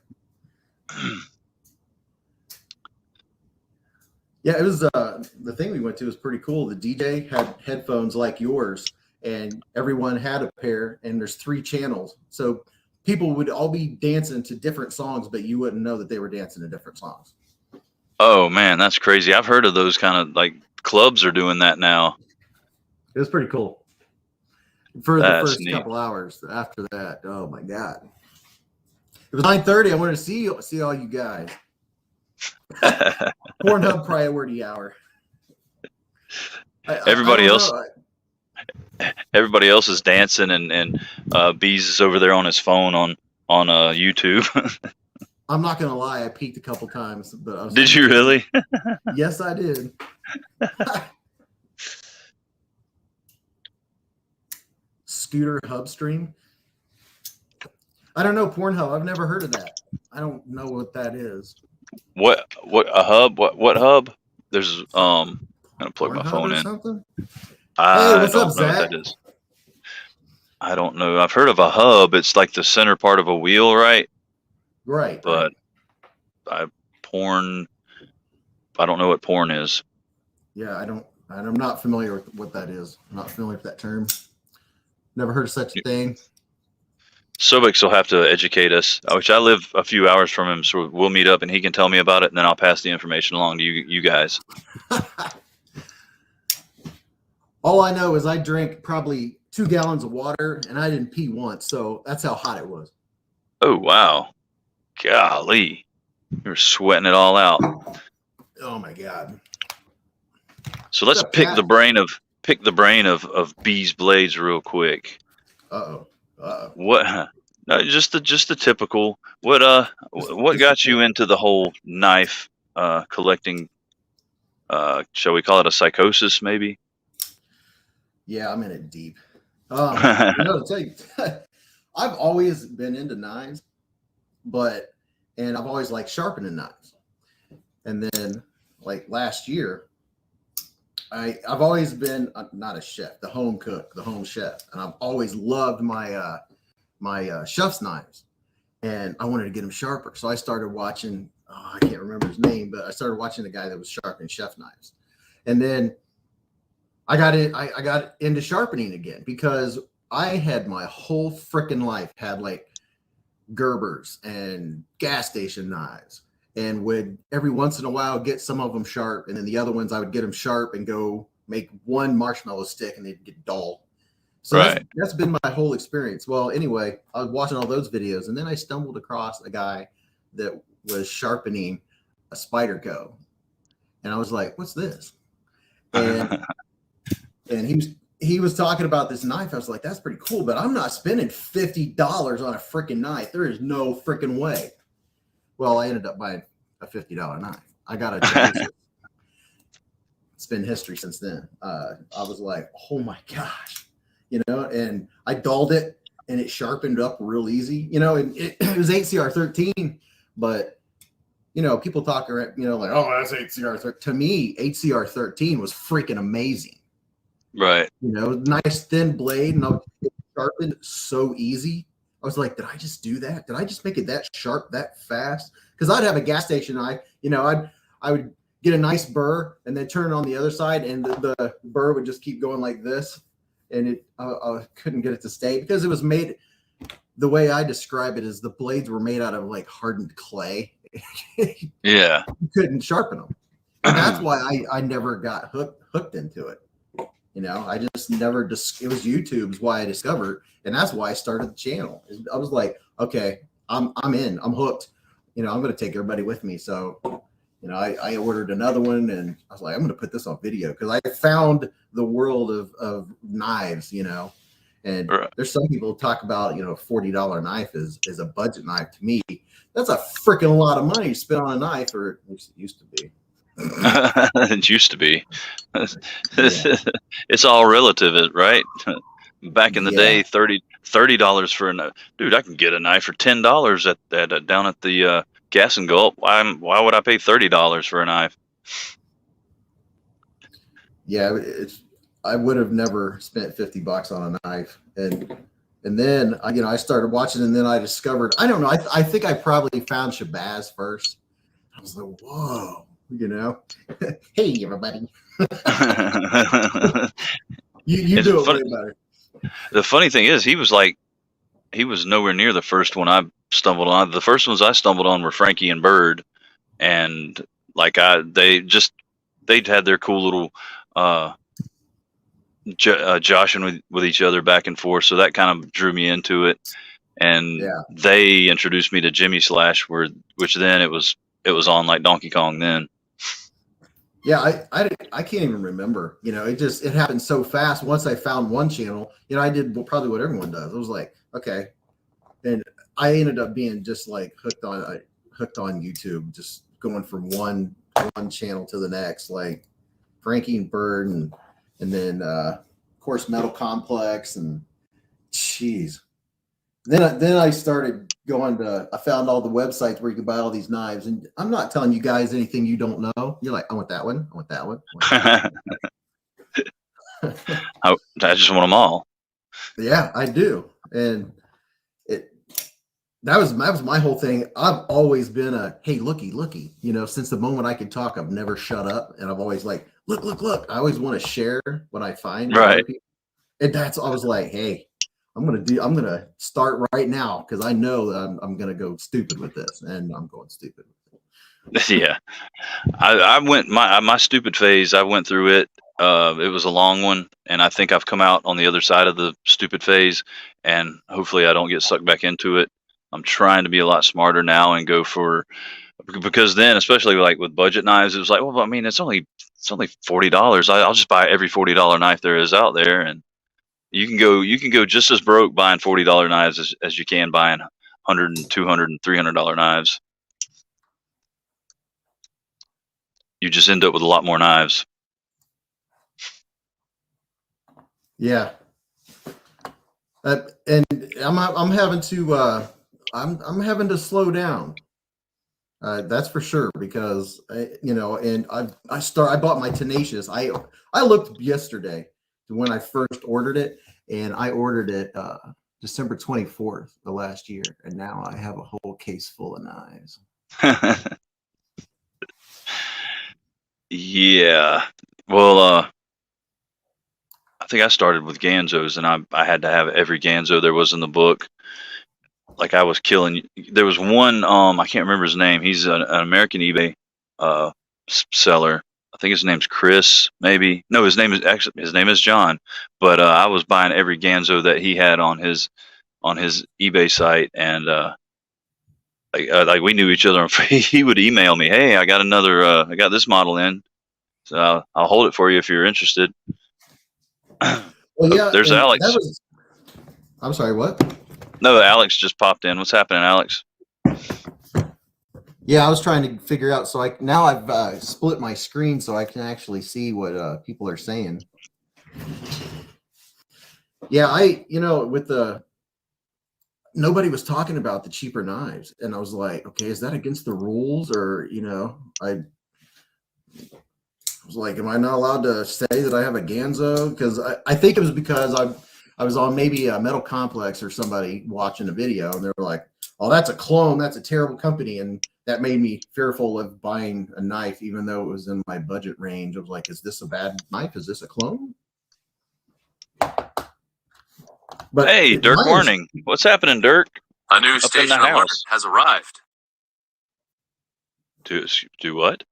Yeah, it was the thing we went to was pretty cool. The DJ had headphones like yours, and everyone had a pair, and there's 3 channels. So people would all be dancing to different songs, but you wouldn't know that they were dancing to different songs. Oh man, that's crazy. I've heard of those kind of like clubs are doing that now. It was pretty cool. For the That's first neat. couple hours. After that, oh my god. It was 9:30. I wanted to see all you guys. Pornhub priority hour. I Everybody don't else, know. everybody else is dancing, and Beez is over there on his phone on YouTube. I'm not gonna lie. I peeked a couple times, but I was Did you really? Yes, I did. Scooter hub stream. I don't know Pornhub. I've never heard of that. I don't know what that is. What a hub? What hub? There's I'm gonna plug my Pornhub phone or in. something? Hey, I what's up, don't know what Zach? that is. I don't know. I've heard of a hub. It's like the center part of a wheel, right? Right, But right. porn. I don't know what porn is. Yeah, I don't. I'm not familiar with what that is. I'm not familiar with that term. Never heard of such a thing. Sobix will have to educate us, which I live a few hours from him, so we'll meet up and he can tell me about it, and then I'll pass the information along to you guys. All I know is I drank probably 2 gallons of water and I didn't pee once, so that's how hot it was. Oh wow, golly, you're sweating it all out. Oh my god. So let's What's up, pick Kat? the brain of Beez Blades real quick. Uh-oh. What? No, just the typical. What got you into the whole knife collecting? Shall we call it a psychosis, maybe? Yeah, I'm in it deep. To tell you, I've always been into knives, and I've always liked sharpening knives. And then, like last year, I've always been not a chef, the home cook, the home chef, and I've always loved my chef's knives, and I wanted to get them sharper. So I started watching. Oh, I can't remember his name, but I started watching the guy that was sharpening chef knives, and then I got into sharpening again because I had my whole freaking life had like Gerbers and gas station knives, and would every once in a while get some of them sharp, and then the other ones I would get them sharp and go make one marshmallow stick and they'd get dull. So Right. that's been my whole experience. Well, anyway, I was watching all those videos, and then I stumbled across a guy that was sharpening a Spyderco, and I was like, "What's this?" And he was talking about this knife. I was like, "That's pretty cool," but I'm not spending $50 on a freaking knife. There is no freaking way. Well, I ended up buying a $50 knife. I got a it's been history since then. I was like, "Oh my gosh." And I dulled it and it sharpened up real easy, and it was 8CR13, but people talk around, like, "Oh, that's 8CR13." To me, 8CR13 was freaking amazing. Right. Nice thin blade, and it sharpened so easy. I was like, did I just do that? Did I just make it that sharp that fast? Because I'd have a gas station knife, I would get a nice burr and then turn it on the other side, and the burr would just keep going like this. And I couldn't get it to stay because it was made, the way I describe it is the blades were made out of like hardened clay. Yeah. You couldn't sharpen them. And that's why I never got hooked into it. I just never, it was YouTube's why I discovered, and that's why I started the channel. I was like, okay, I'm in, I'm hooked. I'm going to take everybody with me. So, I ordered another one, and I was like, I'm going to put this on video because I found the world of knives, and Right. There's some people talk about, $40 knife is a budget knife. To me, that's a freaking lot of money to spend on a knife, or at least it used to be. It used to be. Yeah. It's all relative, right? Back in the Yeah. day, $30 for a knife. Dude, I can get a knife for $10 at down at the Gas and Gulp. Why would I pay $30 for a knife? Yeah, I would have never spent $50 on a knife, and then I started watching, and then I discovered, I don't know, I think I probably found Shabazz first. I was like, whoa, you know. Hey, everybody. You It's do it funny. way better. The funny thing is, he was nowhere near the first one I stumbled on. The first ones I stumbled on were Frankie and Bird, and like they'd had their cool little uh, joshing with each other back and forth, so that kind of drew me into it. And Yeah. they introduced me to Jimmy Slash, which then it was on like Donkey Kong then. Yeah, I can't even remember. It happened so fast. Once I found one channel, I did probably what everyone does. I was like, okay, and I ended up being just like hooked on YouTube, just going from one channel to the next, like Frankie and Bird, and then of course Metal Complex, and jeez. Then I started going to. I found all the websites where you can buy all these knives, and I'm not telling you guys anything you don't know. You're like, I want that one. I want that one. I want that one. I just want them all. Yeah, I do, and it that was my whole thing. I've always been a hey, looky. Since the moment I could talk, I've never shut up, and I've always like look. I always want to share what I find with other Right. people, and I was like, hey, I'm gonna start right now because I know that I'm gonna go stupid with this, and I'm going stupid. Yeah. I went my stupid phase. I went through it. It was a long one, and I think I've come out on the other side of the stupid phase, and hopefully I don't get sucked back into it. I'm trying to be a lot smarter now and go for because then, especially like with budget knives, it was like, well, I mean, it's only $40. I'll just buy every $40 knife there is out there, and you can go just as broke buying $40 knives as you can buying 100 and 200 and $300 knives. You just end up with a lot more knives. Yeah, and I'm having to I'm having to slow down. That's for sure because and I bought my Tenacious. I looked yesterday to when I first ordered it, and I ordered it December 24th of last year, and now I have a whole case full of knives. Yeah. Well, I think I started with Ganzos, and I had to have every Ganzo there was in the book. Like I was killing. There was one. I can't remember his name. He's an American eBay uh, seller. I think his name's Chris. Maybe no. His name is John. But I was buying every Ganzo that he had on his eBay site, and like we knew each other. He would email me, "Hey, I got I got this model in, so I'll hold it for you if you're interested." Well, Oh, yeah, there's and that Alex. was. I'm sorry, what? No, Alex just popped in. What's happening, Alex? Yeah, I was trying to figure out. So now I've split my screen so I can actually see what people are saying. Yeah, with the nobody was talking about the cheaper knives, and I was like, okay, is that against the rules, or I was like, am I not allowed to say that I have a Ganzo? Because I think it was because I was on maybe a Metal Complex or somebody watching a video, and they were like, oh, that's a clone, that's a terrible company, and that made me fearful of buying a knife, even though it was in my budget range. I was like, is this a bad knife? Is this a clone? But Hey, Dirk Warning. What's happening, Dirk? A new station alert has arrived. Do what?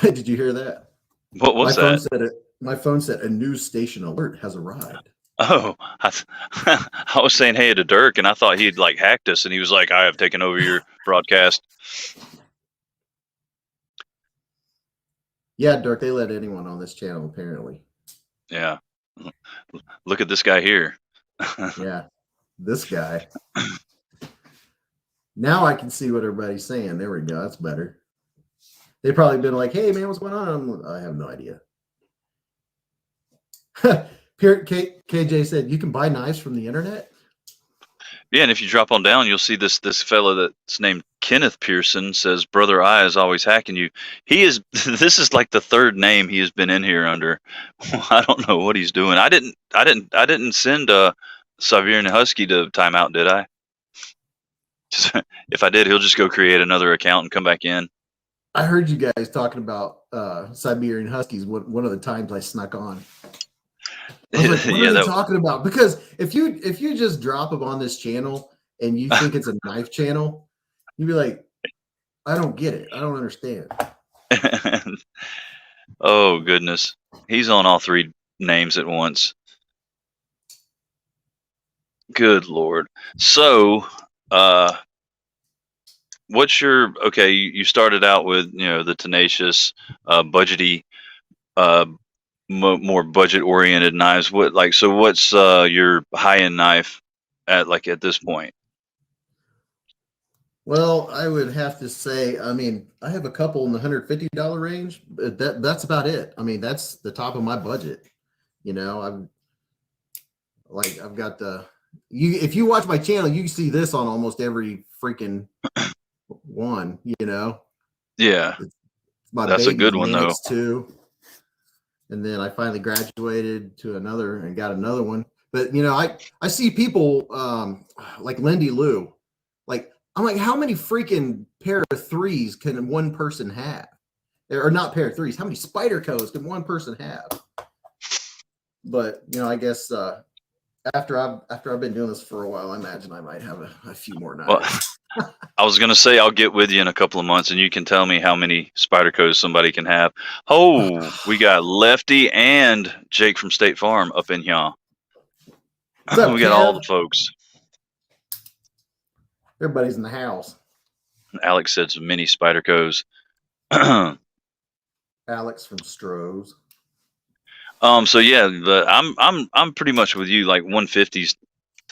Did you hear that? What was that? My phone said a news station alert has arrived. Oh, I was saying hey to Dirk, and I thought he'd like hacked us, and he was like, I have taken over your broadcast. Yeah, Dirk, they let anyone on this channel, apparently. Yeah. Look at this guy here. Yeah, this guy. Now I can see what everybody's saying. There we go. That's better. They've probably been like, hey, man, what's going on? I have no idea. KJ said, you can buy knives from the internet? Yeah, and if you drop on down, you'll see this fella that's named Kenneth Pearson says, "Brother I is always hacking you." He is. This is like the third name he has been in here under. I don't know what he's doing. I didn't send Siberian Husky to timeout, did I? If I did, he'll just go create another account and come back in. I heard you guys talking about Siberian Huskies. One of the times I snuck on, I was like, "What are they talking about?" Because if you just drop them on this channel and you think it's a knife channel, you'd be like, "I don't get it. I don't understand." Oh goodness, he's on all three names at once. Good Lord. So, what's your okay? You started out with the tenacious, budgety, uh, more budget oriented knives. What's your high end knife at this point? Well, I would have to say, I mean, I have a couple in the $150 range, but that's about it. I mean, that's the top of my budget. I've got if you watch my channel, you see this on almost every freaking one, Yeah, It's my that's a baby good one man, though. X2. And then I finally graduated to another and got another one. But I see people like Lindy Lou, like I'm like, how many freaking pair of threes can one person have? Or not pair of threes? How many spider codes can one person have? But I guess after I've been doing this for a while, I imagine I might have a few more knives. Well, I was gonna say I'll get with you in a couple of months, and you can tell me how many spider codes somebody can have. Oh, we got Lefty and Jake from State Farm up in here. What's up, We got Kev? all the folks. Everybody's in the house. Alex said some mini spider codes. Alex from Stroh's. So yeah, I'm pretty much with you. Like 150s,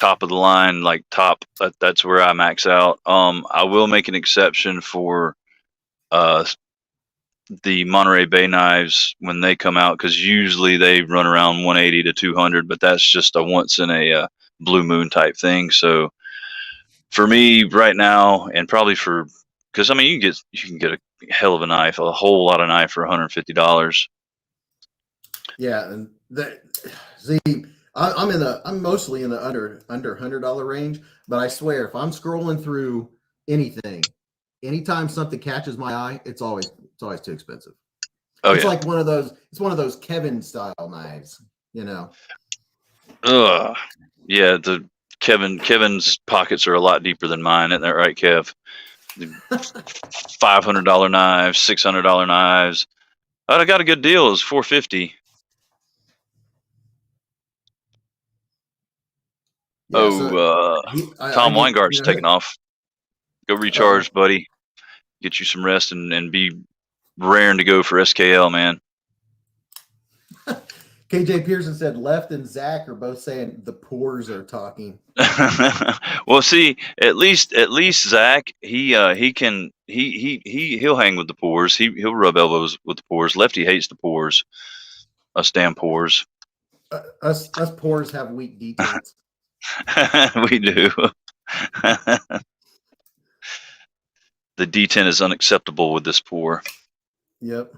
top of the line, like top. That's where I max out. I will make an exception for the Monterey Bay knives when they come out, because usually they run around 180 to 200, but that's just a once in a blue moon type thing. So for me right now, and probably because I mean you can get a hell of a knife, a whole lot of knife for $150. Yeah, and I'm mostly in the under $100 range, but I swear if I'm scrolling through anything, anytime something catches my eye, it's always too expensive. Oh it's yeah, like one of those Kevin style knives, Ugh. Yeah, Kevin's pockets are a lot deeper than mine, isn't that right, Kev? $500 knives, $600 knives. I got a good deal. It was $450. Yeah, Tom I get Weingart's taking off. Go recharge, buddy. Get you some rest and be raring to go for SKL, man. KJ Pearson said Left and Zach are both saying the pores are talking. Well, see, at least Zach, he'll hang with the pores. He'll rub elbows with the pores. Lefty hates the pores. Us damn pores. Us pores have weak details. We do. The D10 is unacceptable with this pore. Yep.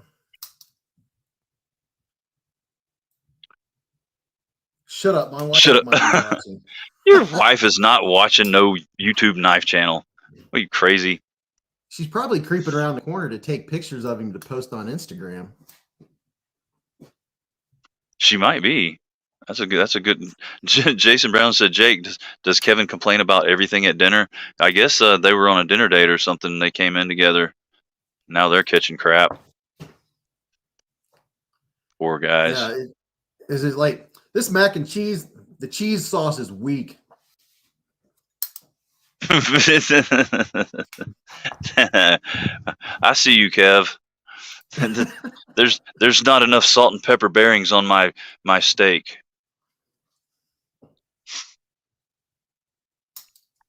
Shut up, my wife. Shut up. Your wife is not watching no YouTube knife channel. Are you crazy? She's probably creeping around the corner to take pictures of him to post on Instagram. She might be. That's a good. Jason Brown said, Jake, does Kevin complain about everything at dinner? I guess they were on a dinner date or something. They came in together. Now they're catching crap. Poor guys. Yeah, is it like this mac and cheese? The cheese sauce is weak. I see you, Kev. There's not enough salt and pepper bearings on my steak.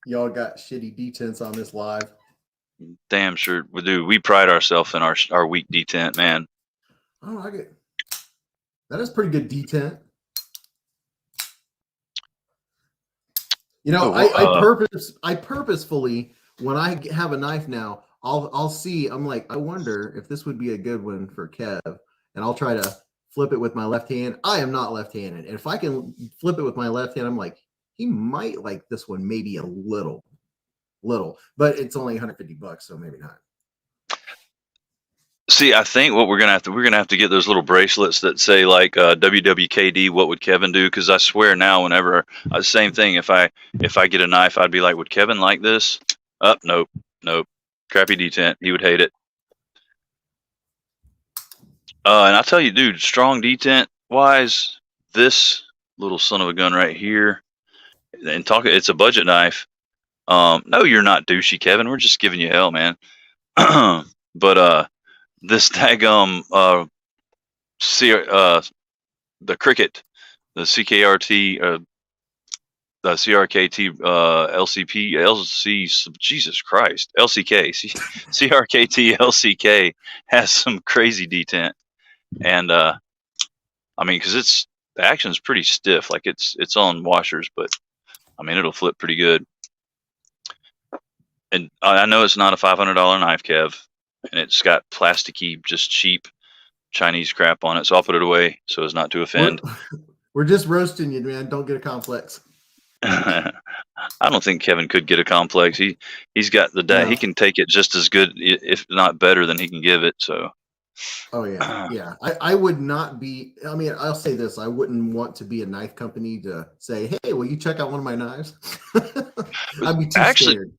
Y'all got shitty detents on this live. Damn sure we do. We pride ourselves in our weak detent, man. Oh, I get that is pretty good detent. I purposefully, when I have a knife now, I'll see. I'm like, I wonder if this would be a good one for Kev, and I'll try to flip it with my left hand. I am not left-handed, and if I can flip it with my left hand, I'm like, he might like this one maybe a little, but it's only $150, so maybe not. See, I think what we're gonna have to get those little bracelets that say like WWKD. What would Kevin do? Because I swear now, whenever same thing. If I get a knife, I'd be like, would Kevin like this? Nope, nope. Crappy detent. He would hate it. And I tell you, dude, strong detent wise, this little son of a gun right here, and it's a budget knife. No, you're not douchey, Kevin. We're just giving you hell, man. But this daggum the cricket, the CKRT, the CRKT, LCP, LC, Jesus Christ, LCK, CRKT, LCK has some crazy detent, and I mean, because the action's pretty stiff, like it's on washers, but I mean, it'll flip pretty good. And I know it's not a $500 knife, Kev, and it's got plasticky, just cheap Chinese crap on it, so I'll put it away so as not to offend. We're just roasting you, man. Don't get a complex. I don't think Kevin could get a complex. He's got the dad. No. He can take it just as good, if not better, than he can give it. So. Oh yeah, yeah. I would not be. I mean, I'll say this: I wouldn't want to be a knife company to say, "Hey, will you check out one of my knives?" I'd be too scared.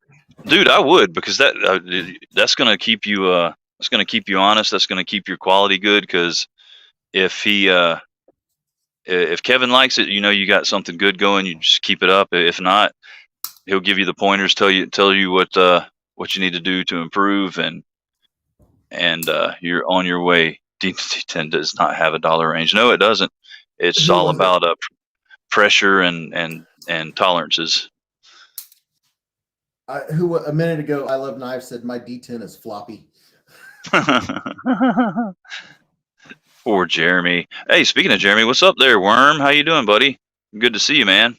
Dude, I would, because that's going to keep you. That's going to keep you honest. That's going to keep your quality good. Because if Kevin likes it, you got something good going. You just keep it up. If not, he'll give you the pointers, tell you what you need to do to improve, and you're on your way. D10 does not have a dollar range. No, it doesn't. It's all about pressure and tolerances. Who a minute ago, I Love Knives said my D10 is floppy. Poor Jeremy. Hey, speaking of Jeremy, what's up there, Worm? How you doing, buddy? Good to see you, man.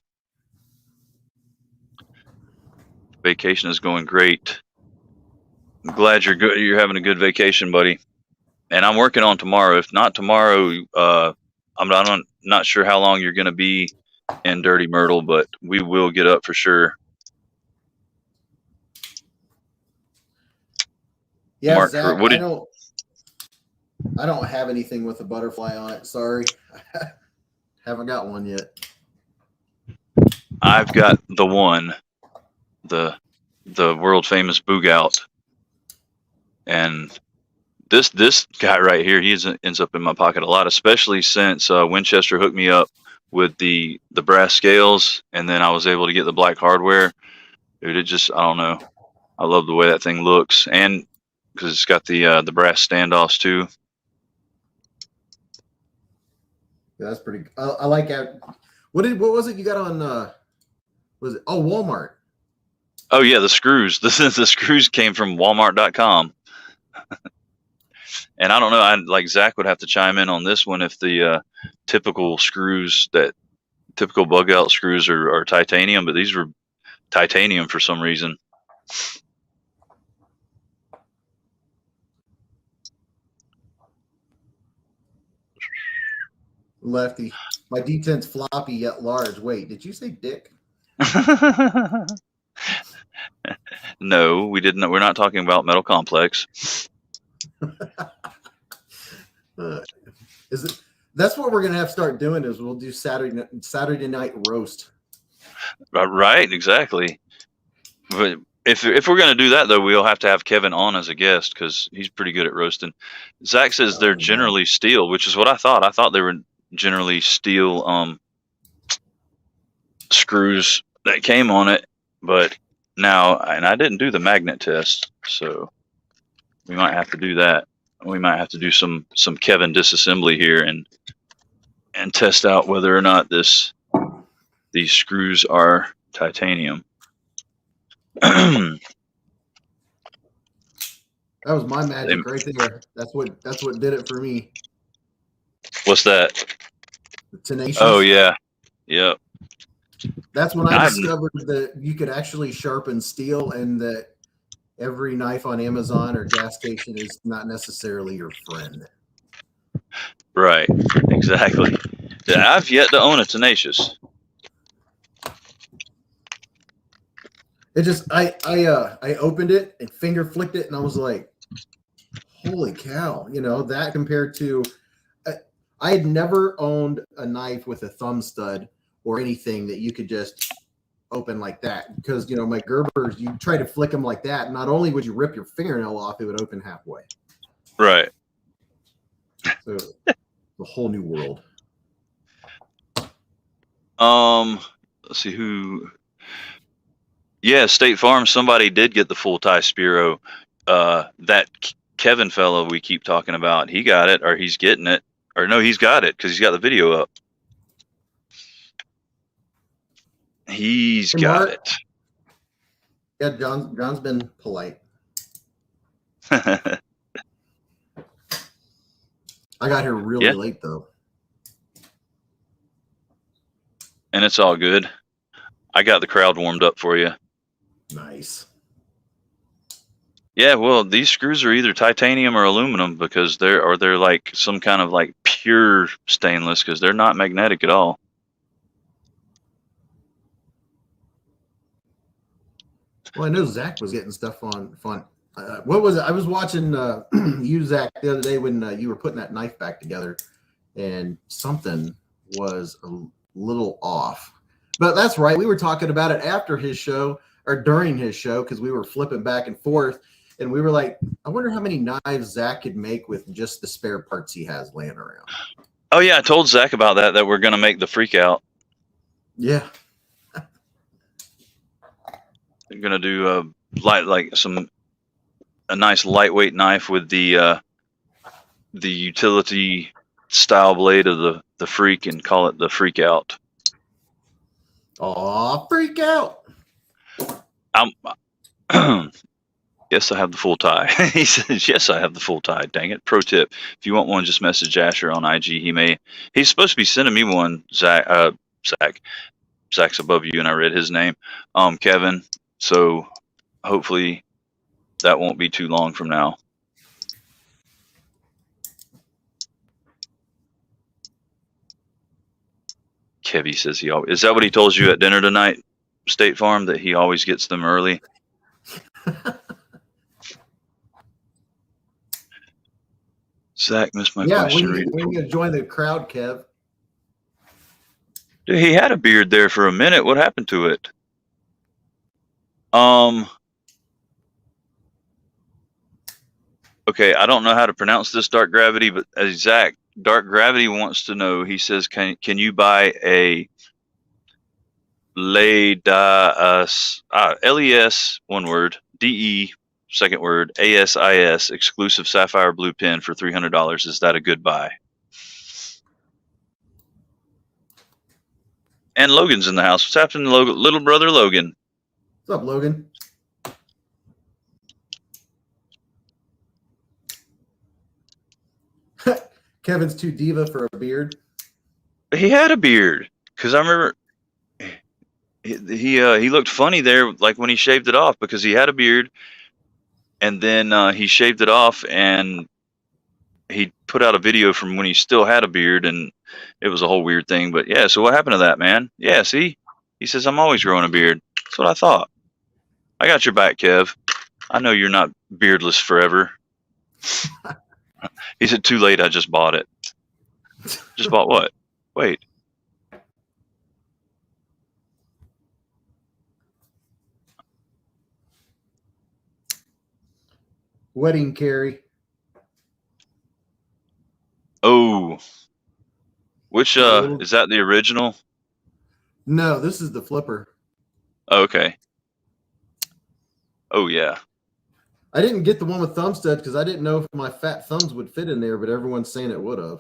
Vacation is going great. I'm glad you're good. You're having a good vacation, buddy. And I'm working on tomorrow. If not tomorrow, I'm not sure how long you're going to be in Dirty Myrtle, but we will get up for sure. Yeah, Mark, Zach, I don't have anything with a butterfly on it. Sorry. Haven't got one yet. I've got the one, the world famous Boogout. And this guy right here, he ends up in my pocket a lot, especially since Winchester hooked me up with the brass scales, and then I was able to get the black hardware. Dude, I don't know. I love the way that thing looks, and because it's got the brass standoffs too. Yeah, that's pretty. I like that. What was it you got on? Was it? Oh, Walmart. Oh yeah, the screws. The screws came from Walmart.com. And I don't know. Like Zach would have to chime in on this one if the typical screws, typical bug out screws are titanium, but these were titanium for some reason. Lefty, my D10's floppy yet large. Wait, did you say dick? No, we didn't. We're not talking about Metal Complex. Is it? That's what we're gonna have to start doing. Is we'll do Saturday night roast. Right, exactly. But if we're gonna do that though, we'll have to have Kevin on as a guest because he's pretty good at roasting. Zach says they're generally steel, which is what I thought. I thought they were generally steel screws that came on it, but now, and I didn't do the magnet test, so we might have to do that. We might have to do some Kevin disassembly here and test out whether or not these screws are titanium. That was my magic right there. That's what did it for me. What's that? The Tenacious. Oh yeah, yep. That's when I discovered that you could actually sharpen steel, and that every knife on Amazon or gas station is not necessarily your friend. Right, exactly. Yeah, I've yet to own a Tenacious. It just I opened it and finger flicked it, and I was like, Holy cow. That compared to, I had never owned a knife with a thumb stud or anything that you could just open like that, because my Gerbers, you try to flick them like that, not only would you rip your fingernail off, it would open halfway. Right. So the whole new world. Let's see who. Yeah, State Farm. Somebody did get the full tie Spiro. That Kevin fellow we keep talking about, he got it, or he's getting it, or no, he's got it because he's got the video up. He's got it. Yeah, John's been polite. I got here really late though. And it's all good. I got the crowd warmed up for you. Nice. Yeah, well, these screws are either titanium or aluminum, because they're like some kind of like pure stainless, because they're not magnetic at all. Well, I know Zach was getting stuff on fun. What was it? I was watching you, Zach, the other day when you were putting that knife back together, and something was a little off. But that's right. We were talking about it after his show or during his show, because we were flipping back and forth, and we were like, I wonder how many knives Zach could make with just the spare parts he has laying around. Oh yeah, I told Zach about that we're gonna make the freak out. Yeah. We're gonna do a nice lightweight knife with the utility style blade of the freak, and call it the freak out. Aw, freak out. Yes, I have the full tie. He says, yes, I have the full tie. Dang it. Pro tip. If you want one, just message Asher on IG. He's supposed to be sending me one, Zach. Zach's above you, and I read his name. Kevin. So hopefully that won't be too long from now. Kevy says is that what he told you at dinner tonight, State Farm, that he always gets them early? Zach missed my question. When you going to join the crowd, Kev? Dude, he had a beard there for a minute. What happened to it? Okay, I don't know how to pronounce this, Dark Gravity, but Zach, Dark Gravity wants to know. He says, can you buy a LES, one word, DE, second word, ASIS, exclusive sapphire blue pen for $300? Is that a good buy? And Logan's in the house. What's happening, little brother Logan? What's up, Logan? Kevin's too diva for a beard. He had a beard, because I remember he looked funny there, like when he shaved it off, because he had a beard, and then he shaved it off, and he put out a video from when he still had a beard, and it was a whole weird thing. But yeah, so what happened to that, man? Yeah, see, he says, I'm always growing a beard. That's what I thought. I got your back, Kev. I know you're not beardless forever. He said, too late, I just bought it. Just bought what? Wait. Wedding carry. Oh. Which, is that the original? No, this is the flipper. Oh, okay. Oh, yeah. I didn't get the one with thumb stud because I didn't know if my fat thumbs would fit in there, but everyone's saying it would have.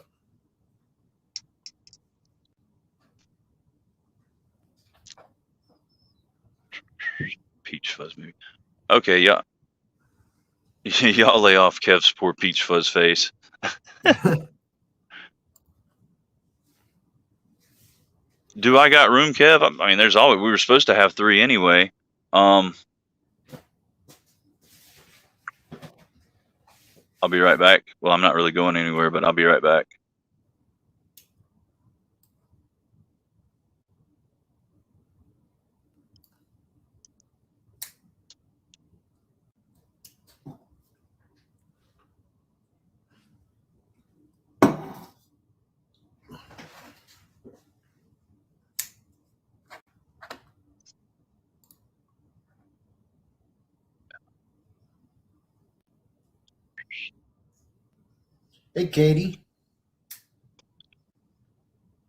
Peach fuzz movie. Okay, yeah. Y'all lay off Kev's poor peach fuzz face. Do I got room, Kev? I mean, there's always, we were supposed to have 3 anyway. I'll be right back. Well, I'm not really going anywhere, but I'll be right back. Hey, Katie.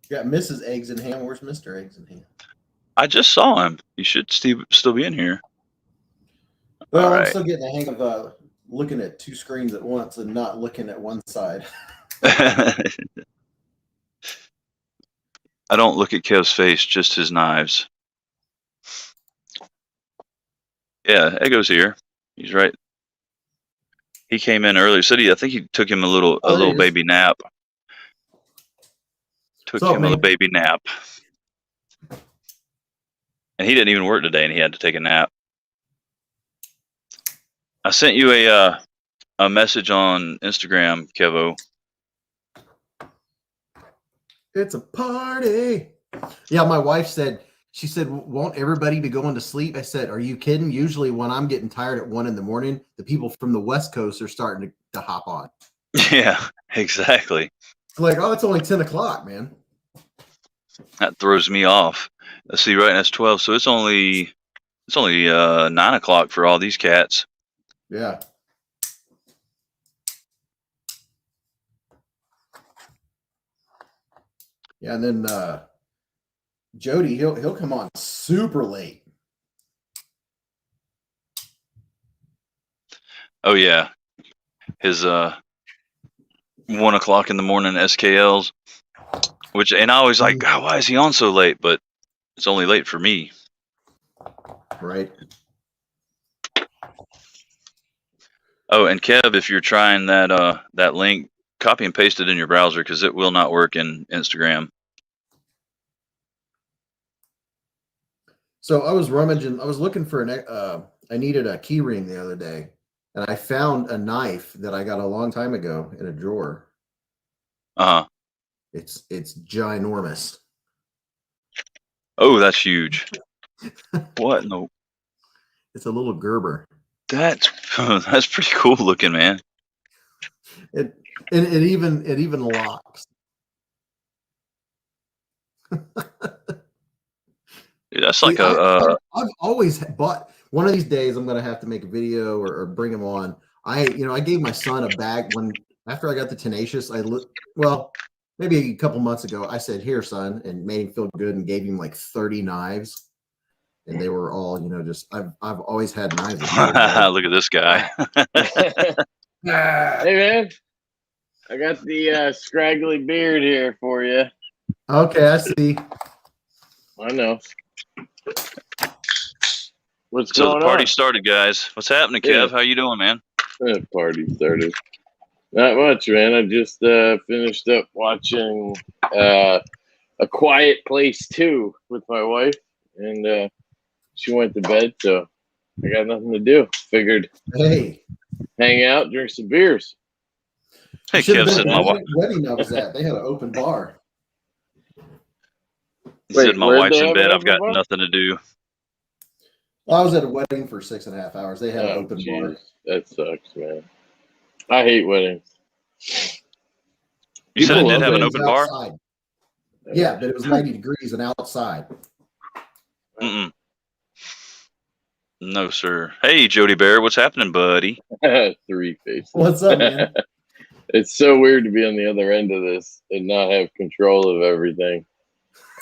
Got Mrs. Eggs and Ham. Where's Mr. Eggs and Ham? I just saw him. He should still be in here. Well, All I'm right. still getting the hang of looking at two screens at once and not looking at one side. I don't look at Kev's face, just his knives. Yeah, Eggo's here. He's right. He came in earlier. I think he took him a little baby nap. Took him a little baby nap. And he didn't even work today, and he had to take a nap. I sent you a message on Instagram, Kevo. It's a party. Yeah, my wife said, she said, won't everybody be going to sleep? I said, are you kidding? Usually when I'm getting tired at 1 a.m, the people from the West Coast are starting to hop on. Yeah, exactly. It's like, oh, it's only 10 o'clock, man. That throws me off. Let's see, right, that's 12. So it's only 9 o'clock for all these cats. Yeah. Yeah, and then Jody, he'll come on super late. Oh yeah, his 1 o'clock in the morning SKLs, and I always like, God, why is he on so late? But it's only late for me. Right. Oh, and Kev, if you're trying that link, copy and paste it in your browser because it will not work in Instagram. So I was rummaging. I was looking for I needed a key ring the other day, and I found a knife that I got a long time ago in a drawer. Uh-huh. It's ginormous. Oh, that's huge. What? No. It's a little Gerber. That's pretty cool looking, man. It even locks. Dude, that's like I've always bought. One of these days I'm gonna have to make a video or bring him on. I gave my son a bag after I got the Tenacious. Maybe a couple months ago, I said, "Here, son," and made him feel good and gave him like 30 knives, and they were all just. I've always had knives. Look at this guy. Hey man, I got the scraggly beard here for you. Okay, I see. I know. What's So going the party on? started, guys. What's happening, Kev? Yeah. How you doing, man? Party started. Not much, man. I just finished up watching A Quiet Place 2 with my wife, and she went to bed, so I got nothing to do. Figured, hey, hang out, drink some beers. Hey, Kev said my wife. Wedding I was at. They had an open bar. He said my where'd wife's they in have bed. an I've got open bar? nothing to do. I was at a wedding for 6.5 hours. They had an open bar. That sucks, man. I hate weddings. You said it People did love have an weddings open bar? outside. Yeah, but it was 90 degrees and outside. Mm-mm. No, sir. Hey, Jody Bear, what's happening, buddy? 3 faces. What's up, man? It's so weird to be on the other end of this and not have control of everything.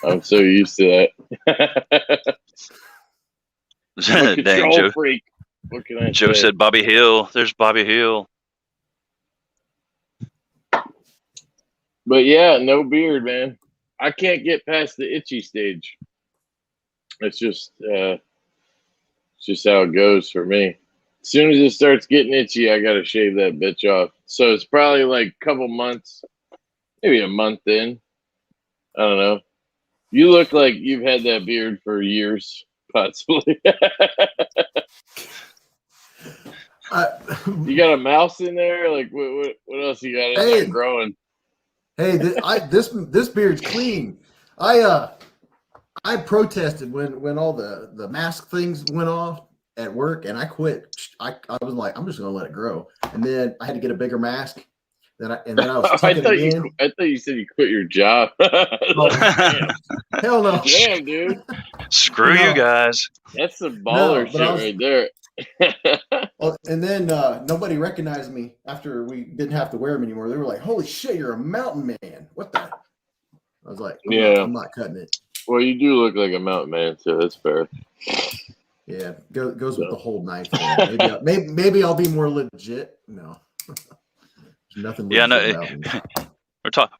I'm so used to that. I'm a Dang, control Joe. freak. What can I Joe say? said Bobby Hill. There's Bobby Hill. But yeah, no beard, man. I can't get past the itchy stage. It's just how it goes for me. As soon as it starts getting itchy, I gotta shave that bitch off. So it's probably like a couple months, maybe a month in. I don't know. You look like you've had that beard for years, possibly. You got a mouse in there? Like what else you got in there growing? Hey, this beard's clean. I protested when all the mask things went off at work, and I quit. I was like, I'm just gonna let it grow, and then I had to get a bigger mask. Then I was tucking it in. I thought you said you quit your job. Hell no. Damn, dude. Screw you guys. That's some baller shit right there. Oh, and then nobody recognized me after we didn't have to wear them anymore. They were like, "Holy shit, you're a mountain man!" What the? I was like, I'm not cutting it." Well, you do look like a mountain man, so that's fair. Yeah, goes with the whole knife thing. Maybe I'll be more legit. No, there's nothing legit about me.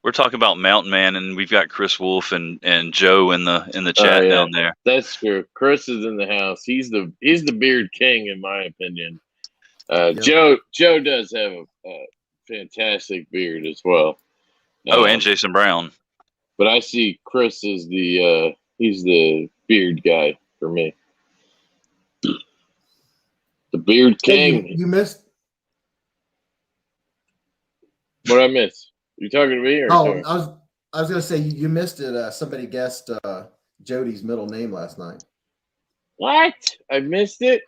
We're talking about Mountain Man, and we've got Chris Wolf and Joe in the chat down there. That's true. Chris is in the house. He's the beard king, in my opinion. Joe does have a fantastic beard as well. And Jason Brown. But I see Chris as he's the beard guy for me. The beard king. Hey, you missed. What I miss? You talking to me? Or I was gonna say you missed it. Somebody guessed Jody's middle name last night. What? I missed it.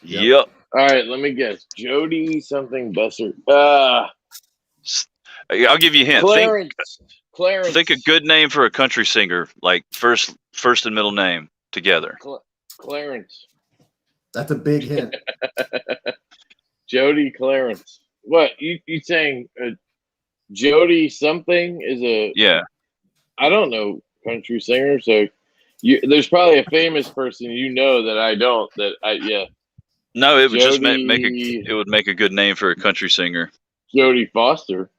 Yep. All right, let me guess. Jody something Besser. I'll give you a hint. Clarence. Think a good name for a country singer, like first and middle name together. Clarence. That's a big hint. Jody Clarence. What you saying? Jody something is a I don't know country singer, so there's probably a famous person that I don't. No, it would just it would make a good name for a country singer. Jodie Foster.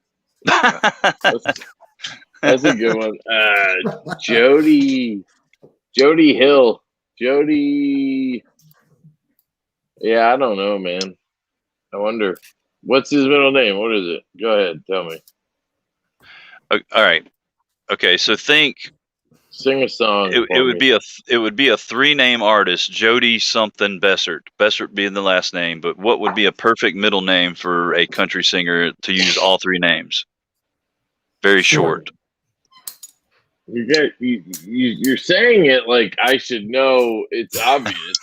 That's a good one. Jody Hill. Jody. Yeah, I don't know, man. I wonder. What's his middle name? What is it? Go ahead, tell me. All right. Okay, so sing a song. It would be a 3-name artist, Jody something Bessert. Bessert being the last name, but what would be a perfect middle name for a country singer to use all 3 names? Very short. You're saying it like I should know. It's obvious.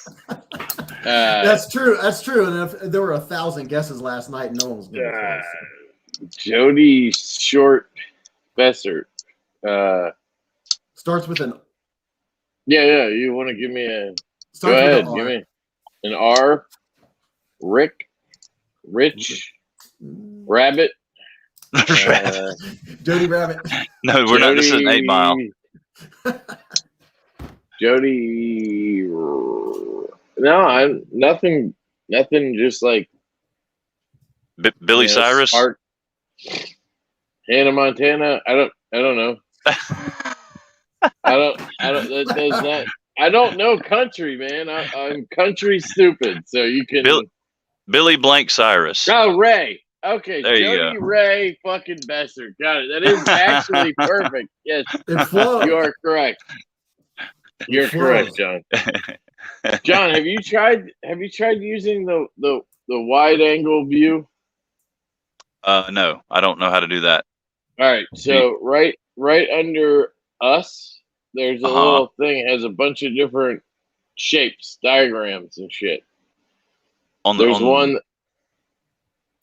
That's true. And if there were 1,000 guesses last night, no one was going to Jody Short Bessert. Starts with an. Yeah. You want to give me a? Go ahead. Give me an R. Rick. Rich. Rabbit. Jody Rabbit. No, we're not. This is an 8 Mile. Jody. No, I'm nothing. Nothing. Just like Billy Cyrus. Hannah Montana. I don't know. I don't know country, man. I'm country stupid. So you can Billy Blank Cyrus. Oh, Ray. Okay, there Jody Ray fucking Besser. Got it. That is actually perfect. Yes, you are correct. You're correct, John. John, have you tried using the wide angle view? No, I don't know how to do that. All right, so right under us, there's a little thing that has a bunch of different shapes, diagrams, and shit. There's one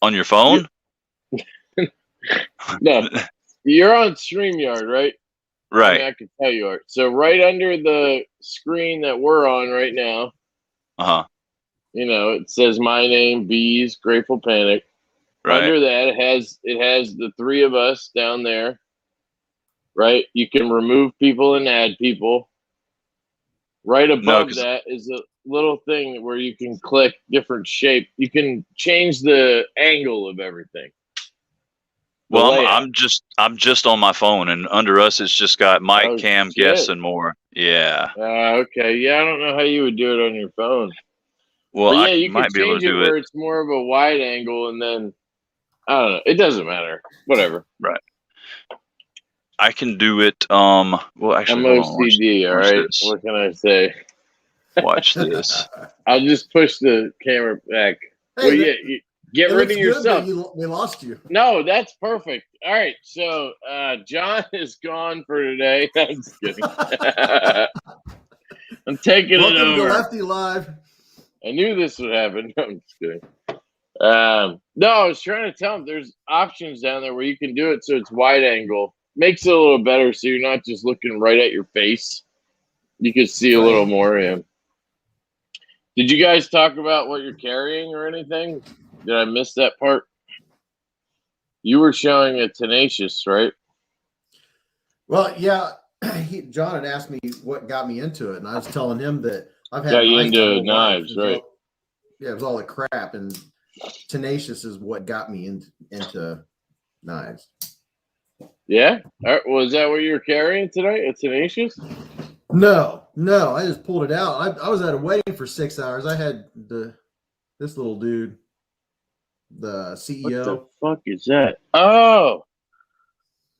on your phone. No, you're on StreamYard, right? Right. I mean, I can tell you are. So right under the screen that we're on right now, it says my name, Beez, Grateful Panic. Right. Under that, it has the 3 of us down there. Right. You can remove people and add people. Right above that is a little thing where you can click different shape. You can change the angle of everything. Well, I'm just on my phone, and under us it's just got mic, cam, guests, and more. Yeah. Okay. Yeah, I don't know how you would do it on your phone. Well, but yeah, you can change it where it's more of a wide angle, and then I don't know. It doesn't matter. Whatever. Right. I can do it. Well, actually, I'm OCD. All right. This. What can I say? Watch this. I'll just push the camera back. Hey, get rid of yourself. We lost you. No, that's perfect. All right. So John is gone for today. I'm just kidding. I'm taking it over. Welcome to Lefty Live. I knew this would happen. I'm just kidding. No, I was trying to tell him there's options down there where you can do it so it's wide angle. Makes it a little better so you're not just looking right at your face. You can see a little more. Yeah. Did you guys talk about what you're carrying or anything? Did I miss that part? You were showing a Tenacious, right? Well, yeah. John had asked me what got me into it, and I was telling him that I've had Got you knives my into whole knives, life. right? It was all the crap, and Tenacious is what got me into knives. Yeah? Was that what you were carrying tonight? A Tenacious? No, I just pulled it out. I was at a wedding for 6 hours. I had this little dude, the CEO. What the fuck is that? Oh,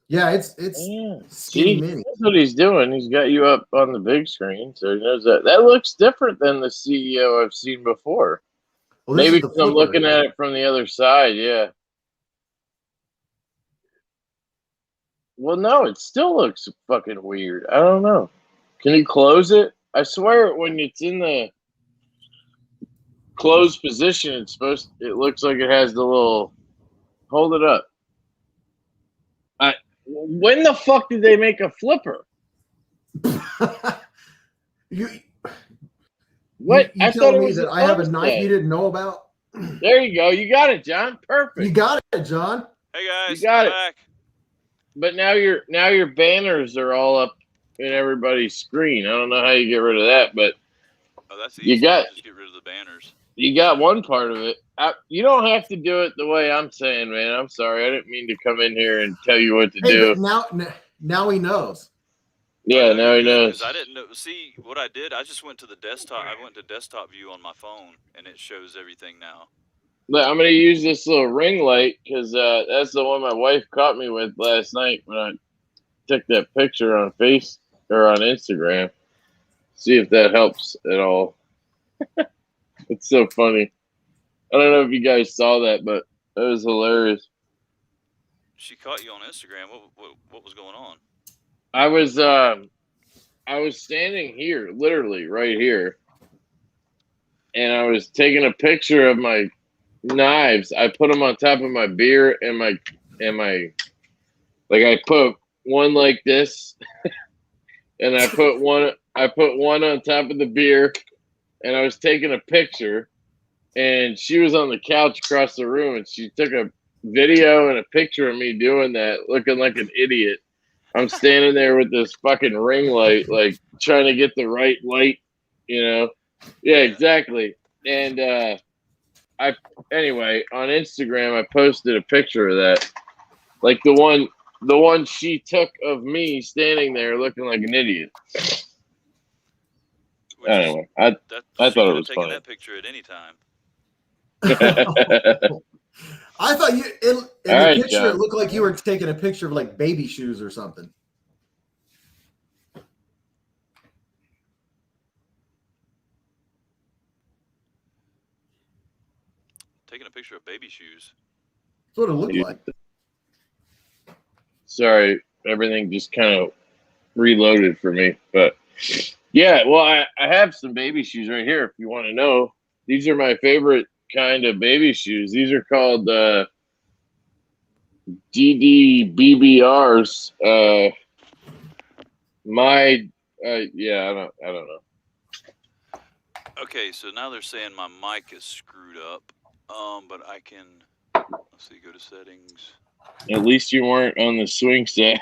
yeah, it's yeah. skinny See, mini. that's what he's doing. He's got you up on the big screen, so he knows that. That looks different than the CEO I've seen before. Well, this Maybe is the because I'm flipper. looking at it from the other side. Yeah. Well, no, it still looks fucking weird. I don't know. Can you close it? I swear, when it's in the closed position, it looks like it has the little. Hold it up. When the fuck did they make a flipper? you What? you I thought telling it me was that a I have a thumbs knife set. you didn't know about? There you go. You got it, John. Perfect. You got it, John. Hey guys, You got I'm it. back. But now your banners are all up in everybody's screen. I don't know how you get rid of that, but That's easy. Just get rid of the banners. You got one part of it. You don't have to do it the way I'm saying, man. I'm sorry. I didn't mean to come in here and tell you what to do. But now he knows. Yeah, now he knows. Because I didn't know. See, what I did, I just went to the desktop. I went to desktop view on my phone, and it shows everything now. I'm going to use this little ring light because that's the one my wife caught me with last night when I took that picture on Instagram. See if that helps at all. It's so funny. I don't know if you guys saw that, but that was hilarious. She caught you on Instagram. What was going on? I was standing here, literally right here, and I was taking a picture of my knives. I put them on top of my beer and my like I put one like this, and I put one on top of the beer, and I was taking a picture, and she was on the couch across the room, and she took a video and a picture of me doing that, looking like an idiot. I'm standing there with this fucking ring light, like trying to get the right light, you know? Yeah, exactly. And anyway, on Instagram, I posted a picture of that, like the one she took of me standing there looking like an idiot. Anyway, I thought it was funny. That picture at any time. I thought in the picture John. It looked like you were taking a picture of like baby shoes or something. Taking a picture of baby shoes. That's what it looked like. Sorry, everything just kind of reloaded for me. But yeah, well, I have some baby shoes right here if you want to know. These are my favorite kind of baby shoes. These are called DDBBRs. I don't know. Okay, so now they're saying my mic is screwed up. But I can, let's see, go to settings. At least you weren't on the swing set.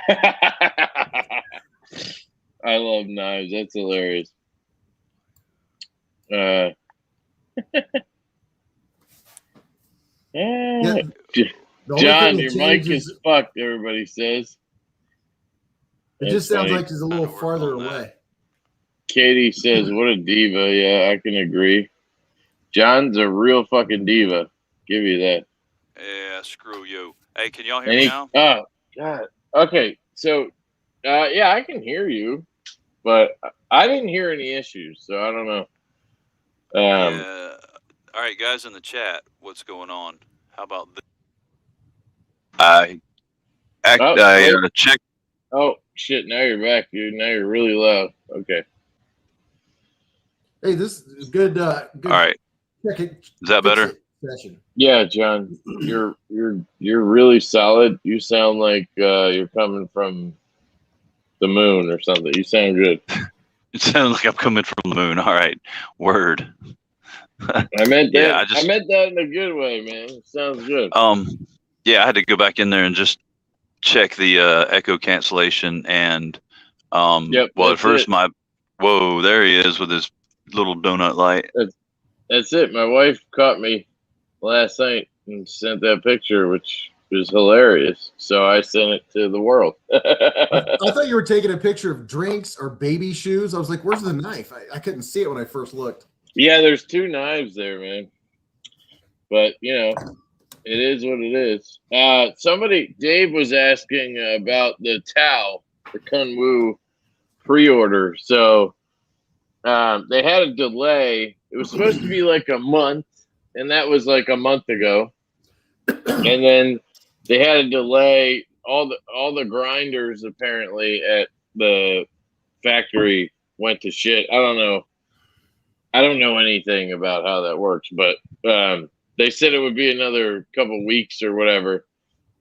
I love knives. That's hilarious. Yeah. John, your mic is fucked, everybody says. It just sounds like he's a little farther away. Katie says, what a diva. Yeah, I can agree. John's a real fucking diva. Give you that. Yeah, screw you. Hey, can y'all hear me now? Oh, God. Okay, so, yeah, I can hear you, but I didn't hear any issues, so I don't know. Yeah. All right, guys in the chat, what's going on? How about this? Check. Oh, shit, now you're back, dude. Now you're really loud. Okay. Hey, this is good. Good. All right. Is that better? Session. Yeah, John, you're really solid. You sound like you're coming from the moon or something. You sound good. It sounds like I'm coming from the moon. All right. Word. I meant that. Yeah, I meant that in a good way, man. Sounds good. yeah, I had to go back in there and just check the echo cancellation, and Yep, well, at that's first it. whoa, there he is with his little donut light. That's it. My wife caught me last night and sent that picture, which was hilarious. So I sent it to the world. I thought you were taking a picture of drinks or baby shoes. I was like, where's the knife? I couldn't see it when I first looked. Yeah, there's 2 knives there, man. But it is what it is. Dave was asking about the Tao, the Kunwu pre-order. So they had a delay. It was supposed to be like a month, and that was like a month ago. And then they had a delay. All the grinders apparently at the factory went to shit. I don't know. I don't know anything about how that works, but they said it would be another couple weeks or whatever.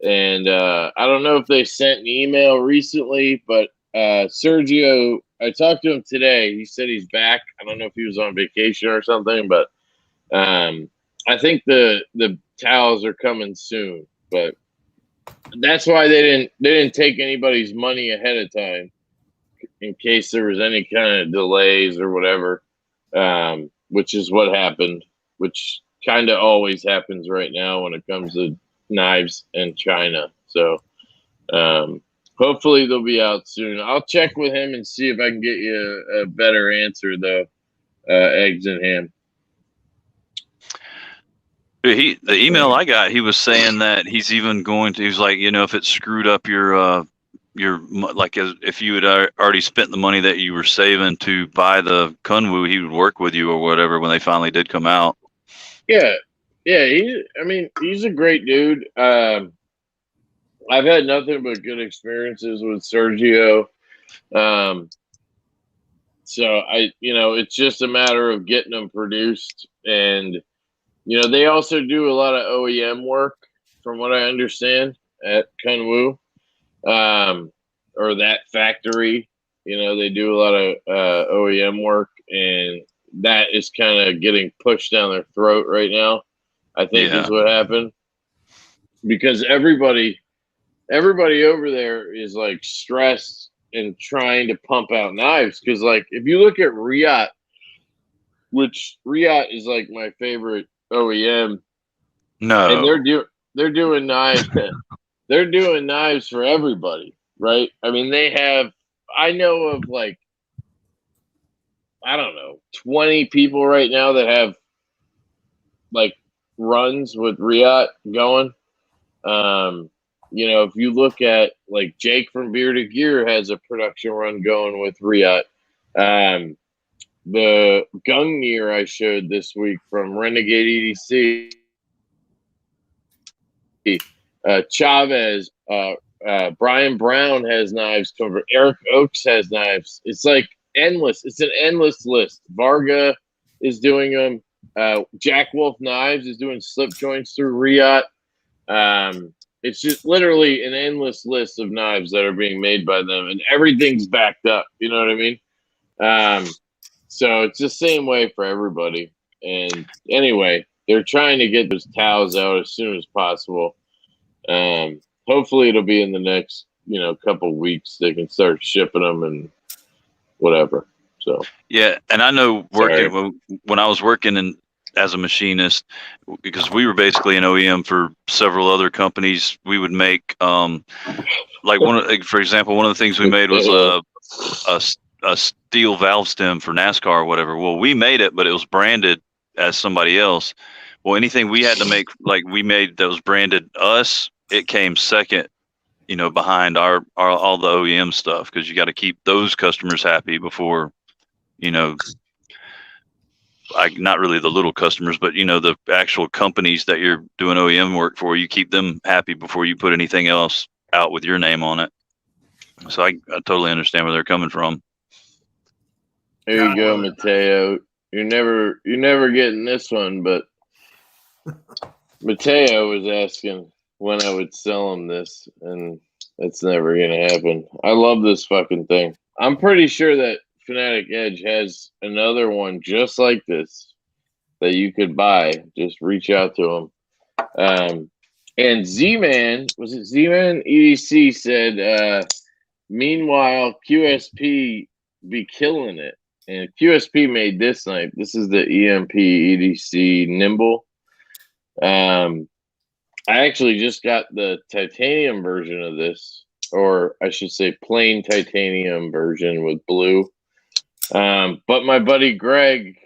And I don't know if they sent an email recently, but Sergio, I talked to him today. He said he's back. I don't know if he was on vacation or something, but I think the towels are coming soon. But that's why they didn't take anybody's money ahead of time in case there was any kind of delays or whatever, which is what happened, which kind of always happens right now when it comes to knives and China. So hopefully they'll be out soon. I'll check with him and see if I can get you a better answer, though. Eggs and ham. The email I got, he was saying that he's even going to. He's like, if it screwed up your like, if you had already spent the money that you were saving to buy the Kunwu, he would work with you or whatever when they finally did come out. Yeah. He's a great dude. I've had nothing but good experiences with Sergio. So it's just a matter of getting them produced. And, they also do a lot of OEM work from what I understand at Kunwu, or that factory. They do a lot of OEM work, and that is kind of getting pushed down their throat right now, I think is what happened. Because everybody over there is like stressed and trying to pump out knives. Because like if you look at Riot, which Riot is like my favorite OEM, and they're doing knives. They're doing knives for everybody, right? I mean, I know of like, I don't know, 20 people right now that have like runs with Riot going. If you look at like Jake from Bearded Gear has a production run going with Riot. The Gungnir I showed this week from Renegade EDC, Chavez, Brian Brown has knives covered. Eric Oakes has knives. It's like endless. It's an endless list. Varga is doing them. Jack Wolf Knives is doing slip joints through Riot. It's just literally an endless list of knives that are being made by them, and everything's backed up. You know what I mean? So it's the same way for everybody. And anyway, they're trying to get those towels out as soon as possible. Hopefully it'll be in the next, couple weeks. They can start shipping them and whatever. So yeah, and I know when I was working as a machinist, because we were basically an OEM for several other companies. We would make like for example, one of the things we made was a steel valve stem for NASCAR or whatever. Well, we made it, but it was branded as somebody else. Well, anything we had to make, like we made that was branded us, it came second, behind our all the OEM stuff, because you got to keep those customers happy before, not really the little customers, but the actual companies that you're doing OEM work for, you keep them happy before you put anything else out with your name on it. So I totally understand where they're coming from. There you go, Mateo. You're never getting this one, but Mateo was asking when I would sell him this, and it's never gonna happen. I love this fucking thing. I'm pretty sure that Fanatic Edge has another one just like this that you could buy. Just reach out to them. And Z-Man, was it Z-Man? EDC said, meanwhile, QSP be killing it. And QSP made this knife. This is the EMP EDC Nimble. I actually just got the titanium version of this, or I should say plain titanium version with blue. But my buddy Greg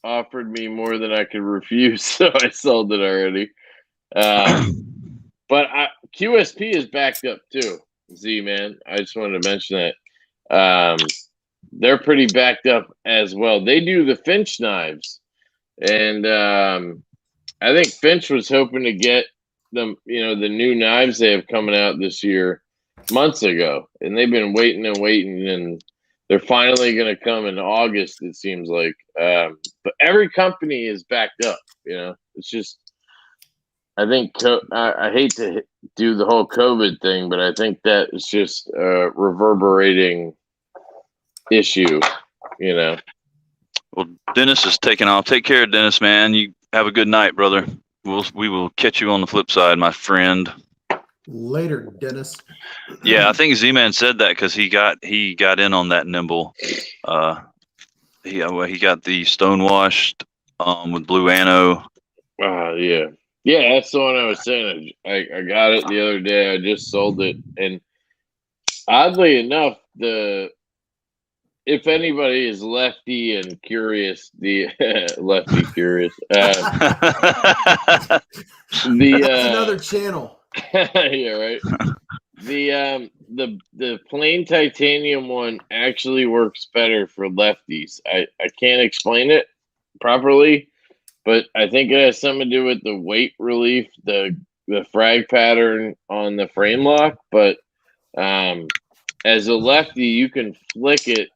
offered me more than I could refuse, so I sold it already. But QSP is backed up too, Z-Man. I just wanted to mention that. They're pretty backed up as well. They do the Finch knives. And I think Finch was hoping to get them, the new knives they have coming out this year months ago. And they've been waiting and waiting, and they're finally going to come in August, it seems like. But every company is backed up, It's just, I think, I hate to do the whole COVID thing, but I think that is just a reverberating issue, Well, Dennis is taking off. Take care, Dennis, man. You have a good night, brother. We will catch you on the flip side, my friend. Later, Dennis. Yeah, I think Z-Man said that because he got in on that Nimble. He got the stonewashed with blue anno. Yeah, that's the one I was saying. I got it the other day. I just sold it, and oddly enough, if anybody is lefty and curious, the lefty curious, That's another channel. yeah, right. The plain titanium one actually works better for lefties. I can't explain it properly, but I think it has something to do with the weight relief, the frag pattern on the frame lock. But as a lefty, you can flick it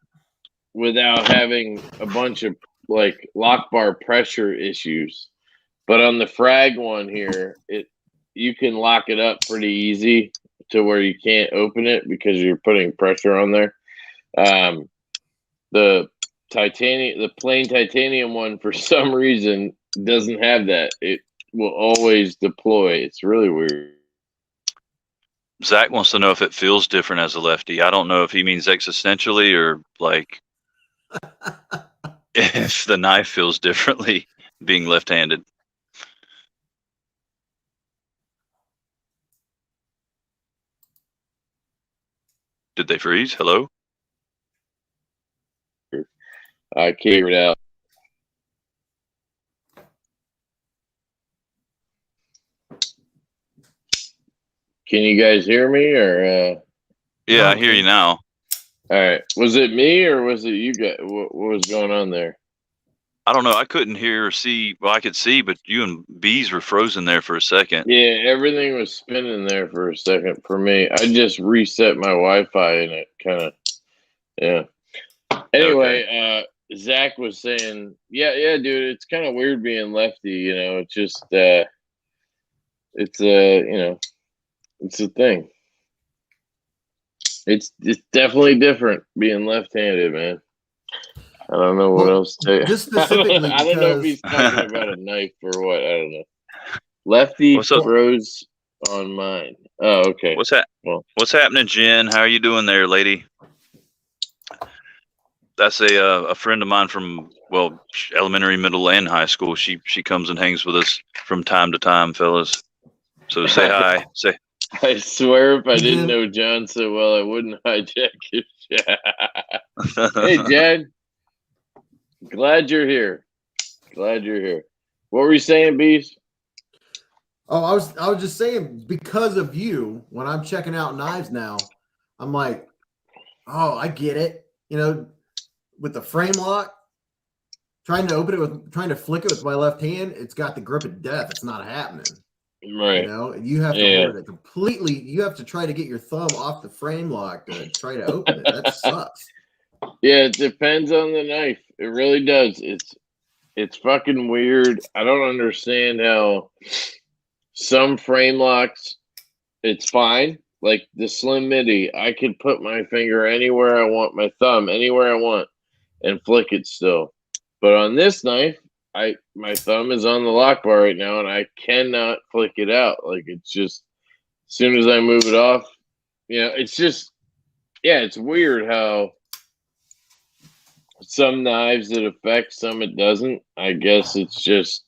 without having a bunch of like lock bar pressure issues. But on the frag one here, you can lock it up pretty easy to where you can't open it because you're putting pressure on there. The plain titanium one, for some reason, doesn't have that. It will always deploy. It's really weird. Zach wants to know if it feels different as a lefty. I don't know if he means existentially or like if the knife feels differently being left-handed. Did they freeze? Hello? I cleared out. Can you guys hear me, or? Yeah, I hear you now. All right. Was it me or was it you guys? What was going on there? I don't know. I couldn't hear or see. Well, I could see, but you and Beez were frozen there for a second. Yeah, everything was spinning there for a second for me. I just reset my Wi-Fi and it kind of, yeah. Anyway, okay. Zach was saying, yeah, dude, it's kind of weird being lefty. It's just, it's a thing. It's definitely different being left-handed, man. I don't know what else to say. Just specifically I don't know if he's talking about a knife or what. I don't know. Lefty throws on mine. Oh, okay. What's happening, Jen? How are you doing there, lady? That's a friend of mine from elementary, middle, and high school. She comes and hangs with us from time to time, fellas. So say hi. I swear, if I didn't know John so well, I wouldn't hijack his chat. Hey, Jen. Glad you're here. What were you saying, Beez? Oh, I was just saying, because of you, when I'm checking out knives now, I'm like, oh, I get it. With the frame lock, trying to flick it with my left hand, it's got the grip of death. It's not happening. Right. You have to hold it completely. You have to try to get your thumb off the frame lock to try to open it. That sucks. Yeah, it depends on the knife. It really does. It's fucking weird. I don't understand how some frame locks, it's fine. Like the Slim Midi, I could put my finger anywhere I want, my thumb anywhere I want, and flick it still. But on this knife, my thumb is on the lock bar right now, and I cannot flick it out. Like, it's just as soon as I move it off, it's just it's weird how some knives it affects, some it doesn't. I guess it's just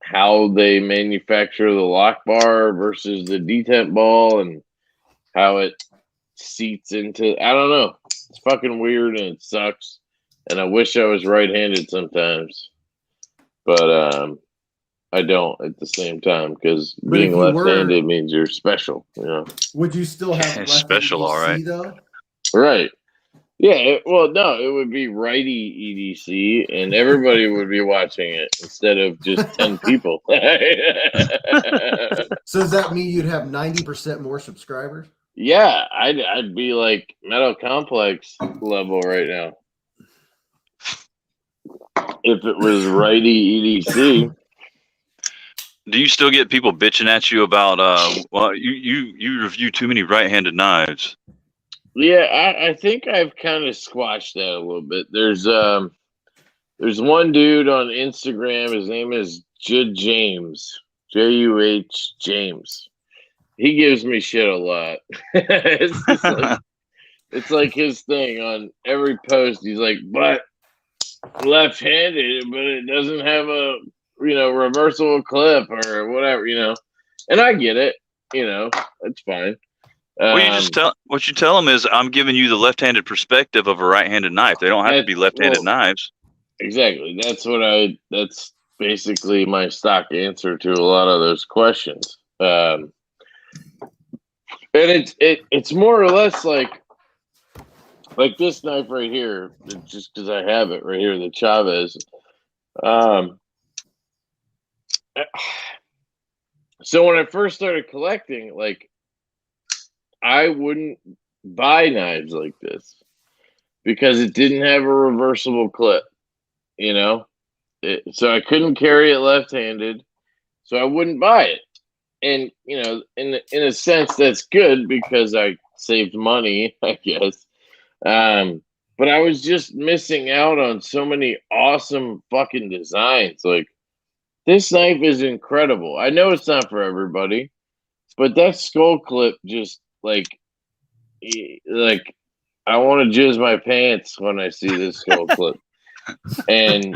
how they manufacture the lock bar versus the detent ball and how it seats into. I don't know. It's fucking weird and it sucks. And I wish I was right-handed sometimes, but I don't at the same time because But if being you were, left-handed means you're special. would you still have It's left special, all right. EDC though? Right. Yeah, well, no, it would be righty EDC, and everybody would be watching it instead of just 10 people. So does that mean you'd have 90% more subscribers? Yeah, I'd be like Metal Complex level right now if it was righty EDC. Do you still get people bitching at you about you review too many right-handed knives? Yeah, I think I've kind of squashed that a little bit. There's one dude on Instagram. His name is James, Juh James. He gives me shit a lot. It's like his thing on every post. He's like, but left-handed, but it doesn't have a reversible clip or whatever, And I get it, it's fine. What you tell them is, I'm giving you the left-handed perspective of a right-handed knife. They don't have to be left-handed knives. Exactly. That's basically my stock answer to a lot of those questions. And it's more or less like this knife right here, just because I have it right here, the Chavez. So when I first started collecting, like, I wouldn't buy knives like this because it didn't have a reversible clip, so I couldn't carry it left-handed, so I wouldn't buy it. And in a sense, that's good because I saved money, I guess. But I was just missing out on so many awesome fucking designs. Like, this knife is incredible. I know it's not for everybody, but that skull clip just like I want to jizz my pants when I see this skull clip. And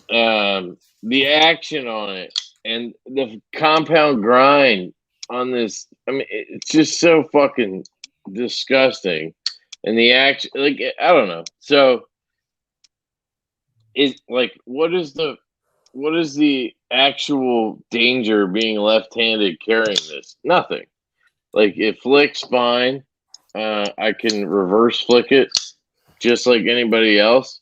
the action on it and the compound grind on this, I mean, it's just so fucking disgusting. And the action, like, I don't know. So it's like, what is the actual danger being left-handed carrying this? Nothing. Like, it flicks fine. I can reverse flick it just like anybody else.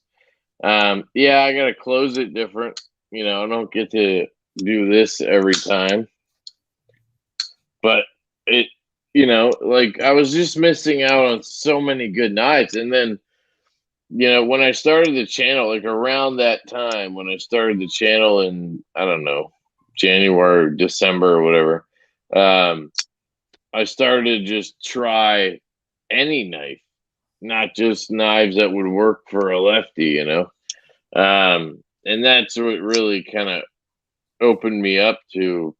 Yeah, I gotta close it different. I don't get to do this every time. But it, like, I was just missing out on so many good knives. And then, when I started the channel, like around that time when I started the channel in, I don't know, January, December or whatever, I started to just try any knife, not just knives that would work for a lefty, and that's what really kind of opened me up to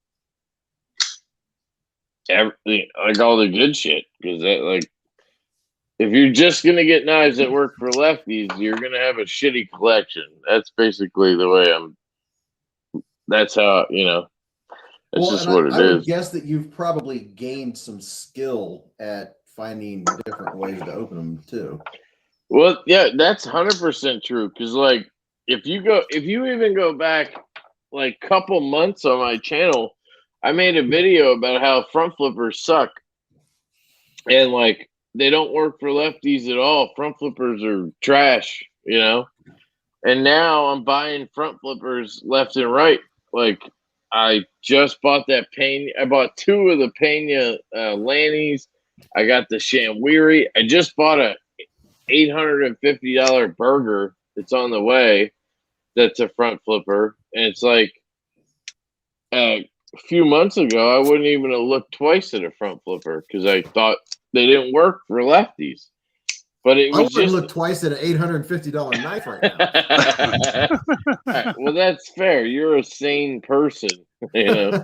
everything, like all the good shit. Because if you're just gonna get knives that work for lefties, you're gonna have a shitty collection. That's basically the way that's how, that's just what it is. I would guess that you've probably gained some skill at finding different ways to open them too. Well, yeah, that's 100% true. Because like, if you even go back like couple months on my channel, I made a video about how front flippers suck, and like, they don't work for lefties at all. Front flippers are trash, And now I'm buying front flippers left and right. Like, I just bought that Pena. I bought two of the Pena Lannies. I got the Shamwiri. I just bought a $850 burger that's on the way. That's a front flipper, and it's like a few months ago, I wouldn't even have looked twice at a front flipper because I thought they didn't work for lefties. But it I was wouldn't just. look twice at an $850 knife right now. Well, that's fair. You're a sane person. You know,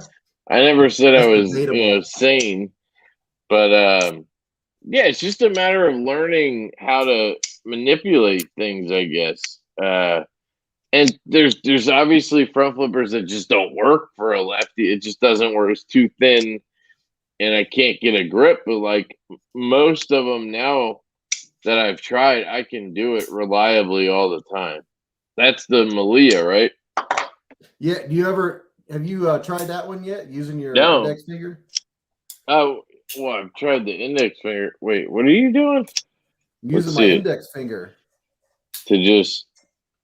I never said I That's was, debatable. sane, but yeah, it's just a matter of learning how to manipulate things, I guess. And there's obviously front flippers that just don't work for a lefty. It just doesn't work. It's too thin, and I can't get a grip. But like most of them now that I've tried, I can do it reliably all the time. That's the Malia, right? Yeah. Have you tried that one yet using your No. index finger? Oh, well, I've tried the index finger. Wait, what are you doing? I'm Let's using my see. index finger. To just,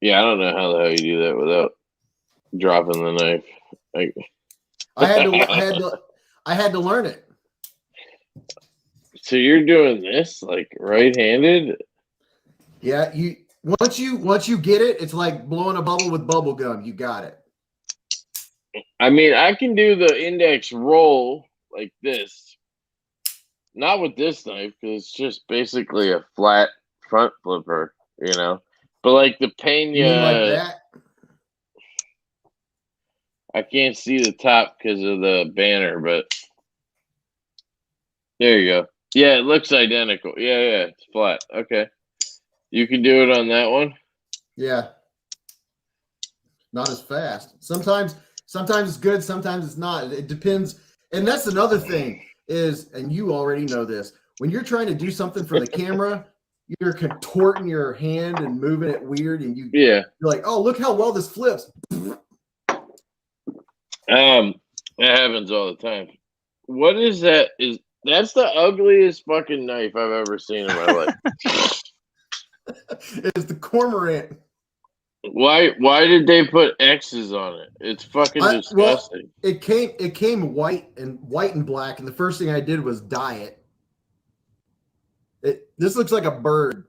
yeah, I don't know how the hell you do that without dropping the knife. Like, I had to learn it. so you're doing this like right-handed? Yeah, once you get it, it's like blowing a bubble with bubble gum. You got it. I mean, I can do the index roll like this. Not with this knife because it's just basically a flat front flipper, you know. But like the You mean like Pena, that? I can't see the top because of the banner, but there you go. Yeah, it looks identical. Yeah, it's flat. Okay. You can do it on that one? Yeah. Not as fast. Sometimes it's good, sometimes it's not. It depends. And that's another thing is, and you already know this, when you're trying to do something for the camera, you're contorting your hand and moving it weird, and Yeah. you're like, oh, look how well this flips. That happens all the time. What is that? That's the ugliest fucking knife I've ever seen in my life. It's the cormorant. Why did they put X's on it? It's fucking disgusting. Well, it came white and black, and the first thing I did was dye it. This looks like a bird. And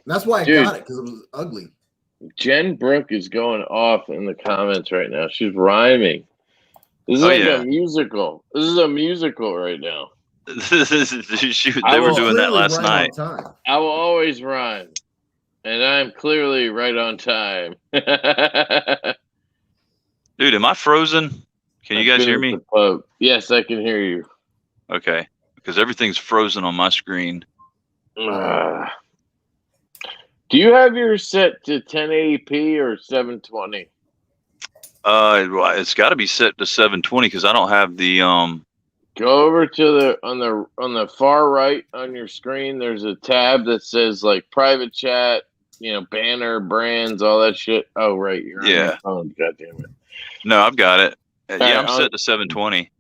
that's why I got it, because it was ugly. Jen Brooke is going off in the comments right now. She's rhyming. This is a musical. This is a musical right now. They were doing that last night. I will always rhyme. And I'm clearly right on time. Dude, am I frozen? Can you guys hear me? Yes, I can hear you. Okay, because everything's frozen on my screen. Do you have yours set to 1080p or 720? It's got to be set to 720 because I don't have the Go over to on the far right on your screen. There's a tab that says like private chat, banner, brands, all that shit. Oh, right, you're on your phone. God damn it. No, I've got it. I'm set to 720.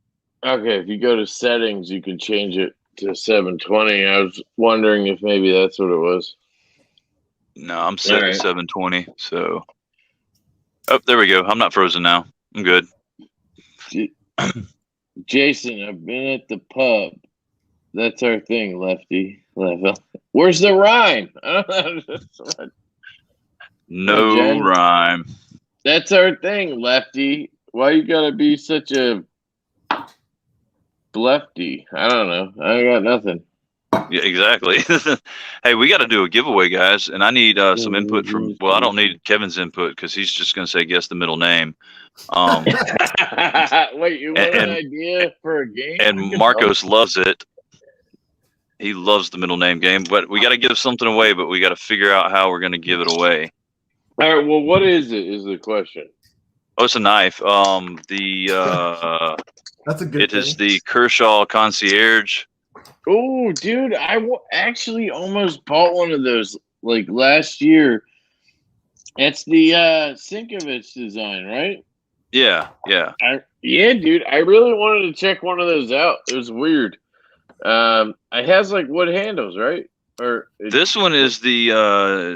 Okay, if you go to settings, you can change it to 720. I was wondering if maybe that's what it was. No, I'm set to 720. So, there we go. I'm not frozen now. I'm good. Jason, I've been at the pub. That's our thing, Lefty. Where's the rhyme? No rhyme. That's our thing, Lefty. Why you gotta be such a lefty? I don't know. I got nothing. Yeah, exactly. Hey, we got to do a giveaway, guys, and I need some input from. Well, I don't need Kevin's input because he's just going to say guess the middle name. Wait, you want an idea for a game? And Marcos loves it. He loves the middle name game, but we got to give something away. But we got to figure out how we're going to give it away. All right. Well, what is it? Is the question? Oh, it's a knife. That's a good. It is the Kershaw Concierge. Oh, dude, I actually almost bought one of those like last year. It's the Sinkovich design, right? Yeah. Yeah, dude. I really wanted to check one of those out. It was weird. It has like wood handles, right? This one is the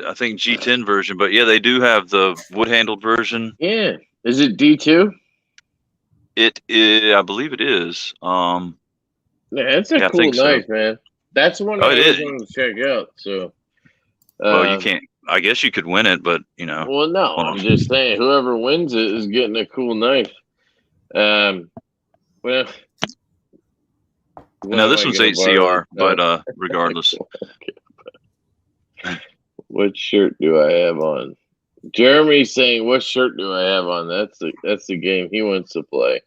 I think G10 version, but yeah, they do have the wood handled version. Yeah. Is it D2? It is, I believe it is. Yeah, it's a cool knife, man. That's one I always wanted to check out. So, well, you can't. I guess you could win it, but Well, no, I'm just saying, whoever wins it is getting a cool knife. No, this one's 8CR, but regardless. What shirt do I have on? Jeremy's saying, "What shirt do I have on?" That's the game he wants to play.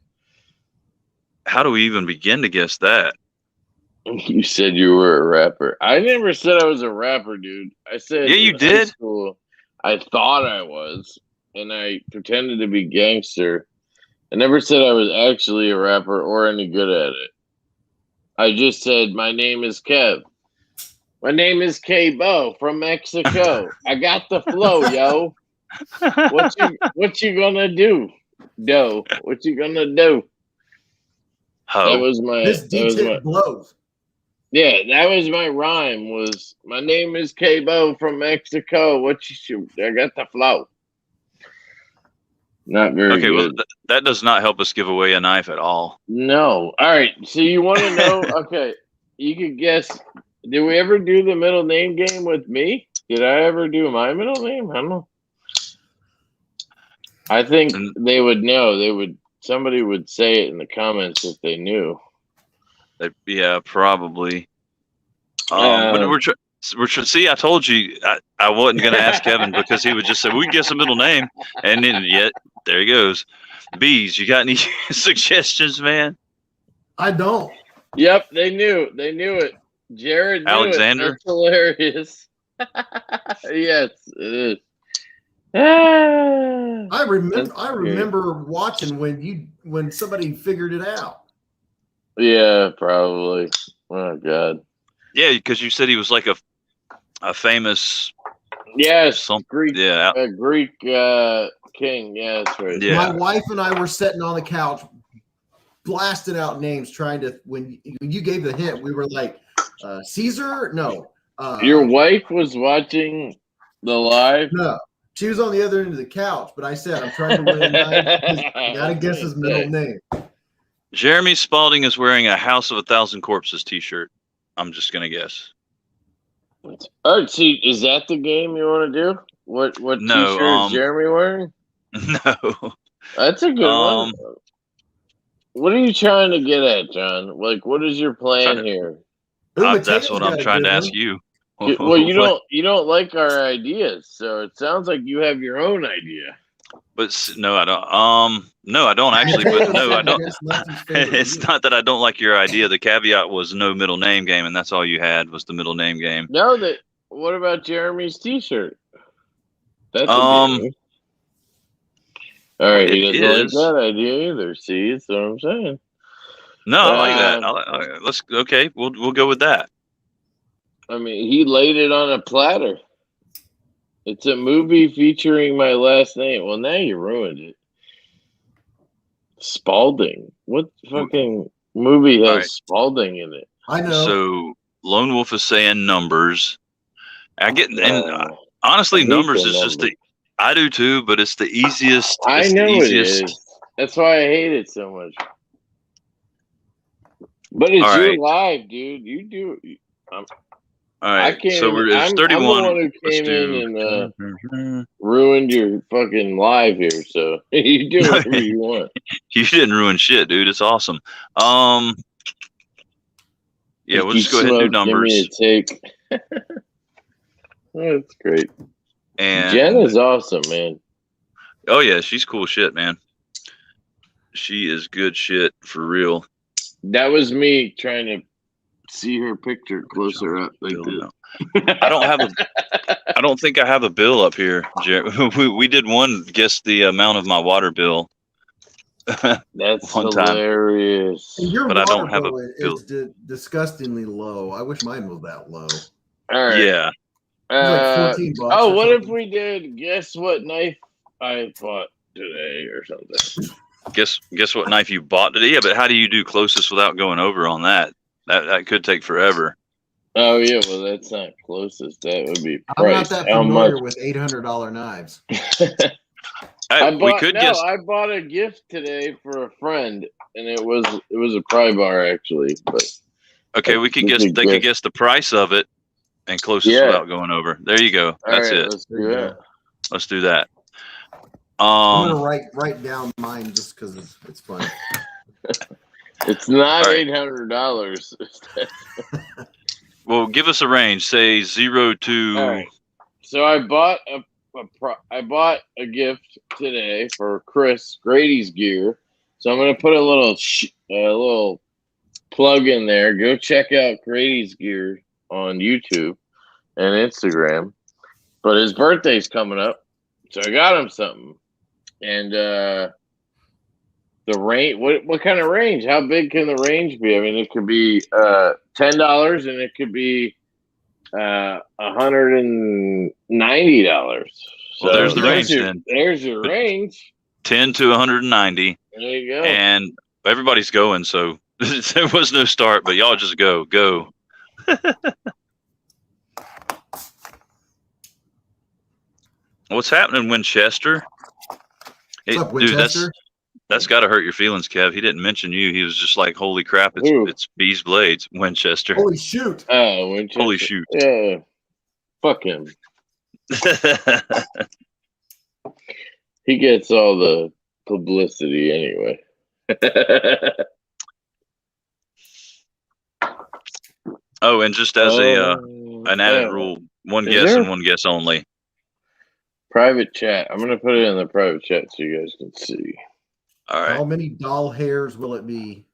How do we even begin to guess that? You said you were a rapper. I never said I was a rapper, dude. I said Yeah, you in high did. school, I thought I was, and I pretended to be gangster. I never said I was actually a rapper or any good at it. I just said my name is Kev. My name is K-Bo from Mexico. I got the flow, yo. What you gonna do? What you gonna do? Ho. That was my blows. yeah, that was my rhyme. Was my name is K-Bo from Mexico. What you shoot? I got the flow. Not very Okay, well, good. that does not help us give away a knife at all. No. All right. So you want to know? Okay, you could guess. Did we ever do the middle name game with me? Did I ever do my middle name? I don't know. I think they would know. Somebody would say it in the comments if they knew. Yeah, probably. But see, I told you I wasn't going to ask Kevin because he would just say, we can guess a middle name. And then, yet, there he goes. Beez, you got any suggestions, man? I don't. Yep, they knew. They knew it. Jared knew Alexander? it. That's hilarious. Yes, it is. I remember watching when somebody figured it out. Yeah, probably. Oh God. Yeah, because you said he was like a famous. Yes, Greek. Yeah, Greek king. Yeah, that's right. Yeah. My wife and I were sitting on the couch, blasting out names, trying to. When you gave the hint, we were like, Caesar. No. Your wife was watching the live. No, she was on the other end of the couch. But I said, I'm trying to win a knife. I gotta guess his middle name. Jeremy Spalding is wearing a House of a Thousand Corpses t-shirt. I'm just gonna guess. All right, see, is that the game you want to do? What No, t-shirt is Jeremy wearing? No. That's a good one. What are you trying to get at, John? Like, what is your plan here? That's what I'm trying to ask you. Well, you don't like our ideas, so it sounds like you have your own idea. But no, I don't. No, I don't actually. But no, I don't. It's not that I don't like your idea. The caveat was no middle name game, and that's all you had was the middle name game. No, what about Jeremy's T-shirt? That's a game. All right, he doesn't like that idea either. See, that's what I'm saying. No, I like that. Okay. We'll go with that. I mean, he laid it on a platter. It's a movie featuring my last name. Well, now you ruined it. Spalding. What fucking movie has Spalding in it? I know. So Lone Wolf is saying numbers. I get, and honestly, numbers is just I do too, but it's the easiest. I know it is. That's why I hate it so much. But it's your live, dude. You do. All right, so it's 31. I'm the one who came in and ruined your fucking live here, so you do whatever you want. You didn't ruin shit, dude. It's awesome. Yeah, we'll just go ahead and do numbers. Give me a take. That's great. And Jen is awesome, man. Oh yeah, she's cool shit, man. She is good shit for real. That was me trying to see her picture closer up like this. I don't think I have a bill up here. We did one guess the amount of my water bill. That's hilarious. Your but I don't have a bill. It's disgustingly low. I wish mine was that low. All right. Yeah. Like $14 what if we did guess what knife I bought today or something? Guess what knife you bought today? Yeah, but how do you do closest without going over on that? That could take forever. Oh yeah, well that's not closest. That would be price. I'm not that familiar with $800 knives. I bought a gift today for a friend, and it was a pry bar actually. But okay, we could guess. They could guess the price of it and closest without going over. There you go. That's it. Let's do that. Let's do that. I'm gonna write down mine just because it's funny. It's not $800. Well, give us a range. Say 0 to. All right. So I bought a gift today for Chris Grady's gear. So I'm gonna put a little plug in there. Go check out Grady's gear on YouTube and Instagram. But his birthday's coming up, so I got him something. And the range, what kind of range? How big can the range be? I mean, it could be $10, and it could be $190. So Well, there's the range then. There's your range. 10 to 190. There you go. And everybody's going, so there was no start, but y'all just go. What's happening, Winchester? What's up, Winchester? Dude, that's got to hurt your feelings, Kev. He didn't mention you. He was just like, holy crap, it's Beez Blades, Winchester. Holy shoot. Oh, Winchester. Holy shoot. Yeah. Fuck him. He gets all the publicity anyway. Oh, and just as an added rule, one guess and one guess only. Private chat. I'm going to put it in the private chat so you guys can see. All right. How many doll hairs will it be?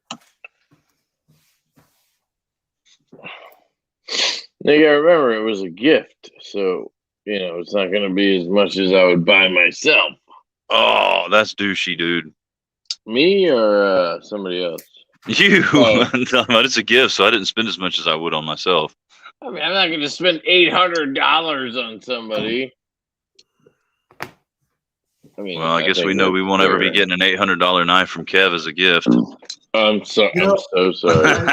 Now you gotta remember it was a gift, so it's not going to be as much as I would buy myself. Oh, that's douchey, dude. Me or somebody else? You. But it's a gift, so I didn't spend as much as I would on myself. I mean, I'm not going to spend $800 on somebody. I mean, well, I guess we know we won't ever be getting an $800 knife from Kev as a gift. I'm so sorry.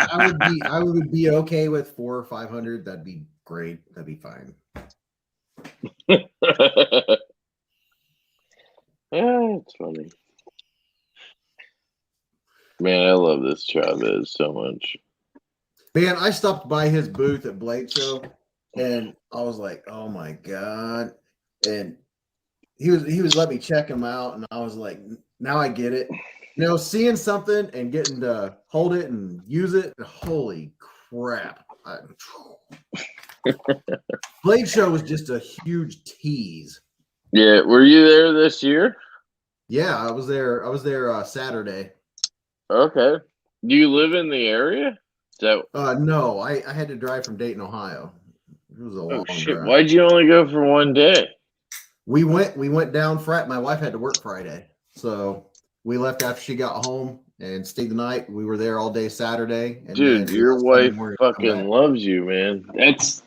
I would be okay with 400 or 500. That'd be great. That'd be fine. It's funny. Man, I love this Chavez so much. Man, I stopped by his booth at Blade Show, and I was like, "Oh my god!" And he was letting me check him out, and I was like, "Now I get it." Seeing something and getting to hold it and use it. Holy crap! Blade Show was just a huge tease. Yeah, were you there this year? Yeah, I was there. Saturday. Okay. Do you live in the area? No, I had to drive from Dayton, Ohio. It was a long drive. Why'd you only go for one day? We went down Friday. My wife had to work Friday, so we left after she got home and stayed the night. We were there all day Saturday. And dude, your wife fucking loves you, man. That's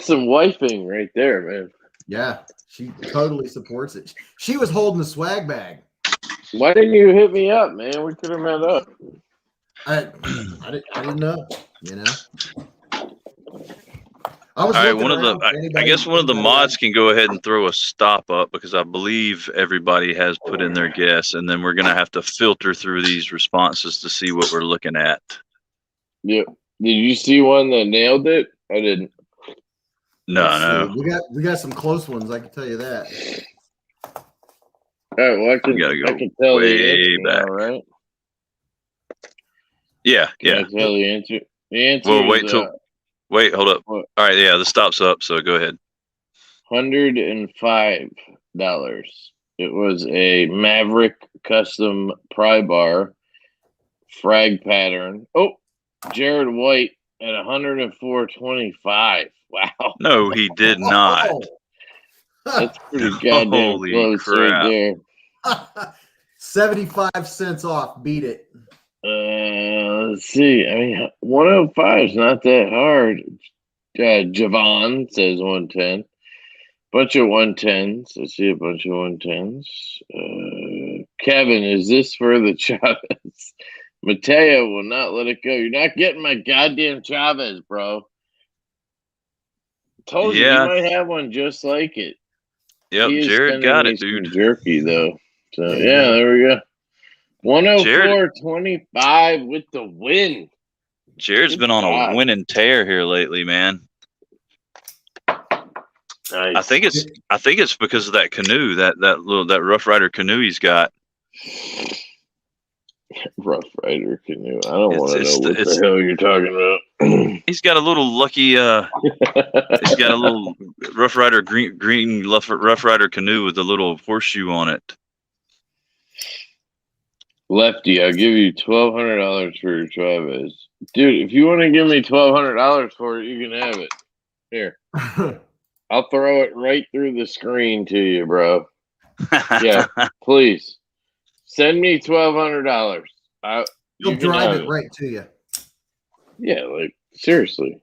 some wifing right there, man. Yeah, she totally supports it. She was holding the swag bag. Why didn't you hit me up, man? We could have met up. I didn't know, All right, I guess one of the mods can go ahead and throw a stop up because I believe everybody has put in their guess, and then we're gonna have to filter through these responses to see what we're looking at. Yep. Did you see one that nailed it? I didn't. No. We got some close ones. I can tell you that. All right. Well, I can tell way the answer back. now, right? Yeah. Can I tell the answer? The answer. Well, wait, hold up. All right, yeah, the stop's up, so go ahead. $105. It was a Maverick custom pry bar frag pattern. Oh, Jared White at $104.25. Wow. No, he did not. That's pretty goddamn Holy close crap. right there. 75 cents off. Beat it. Let's see. I mean, 105 is not that hard. Javon says 110. Bunch of 110s. I see a bunch of 110s. Kevin, is this for the Chavez? Mateo will not let it go. You're not getting my goddamn Chavez, bro. Told you might have one just like it. Yep, Jared got it, dude. Jerky though. So yeah, there we go. 104.25 with the win. Jared's been on a winning tear here lately, man. Nice. I think it's because of that canoe, that Rough Rider canoe he's got. Rough Rider canoe. I don't It's want to it's know what it's the hell you're talking about. he's got a little lucky he's got a little Rough Rider green Rough Rider canoe with a little horseshoe on it. Lefty, I'll give you $1,200 for your Chavez. Dude, if you want to give me $1,200 for it, you can have it. Here. I'll throw it right through the screen to you, bro. Yeah, please. Send me $1,200. He'll You can drive have it right to you. Yeah, like seriously.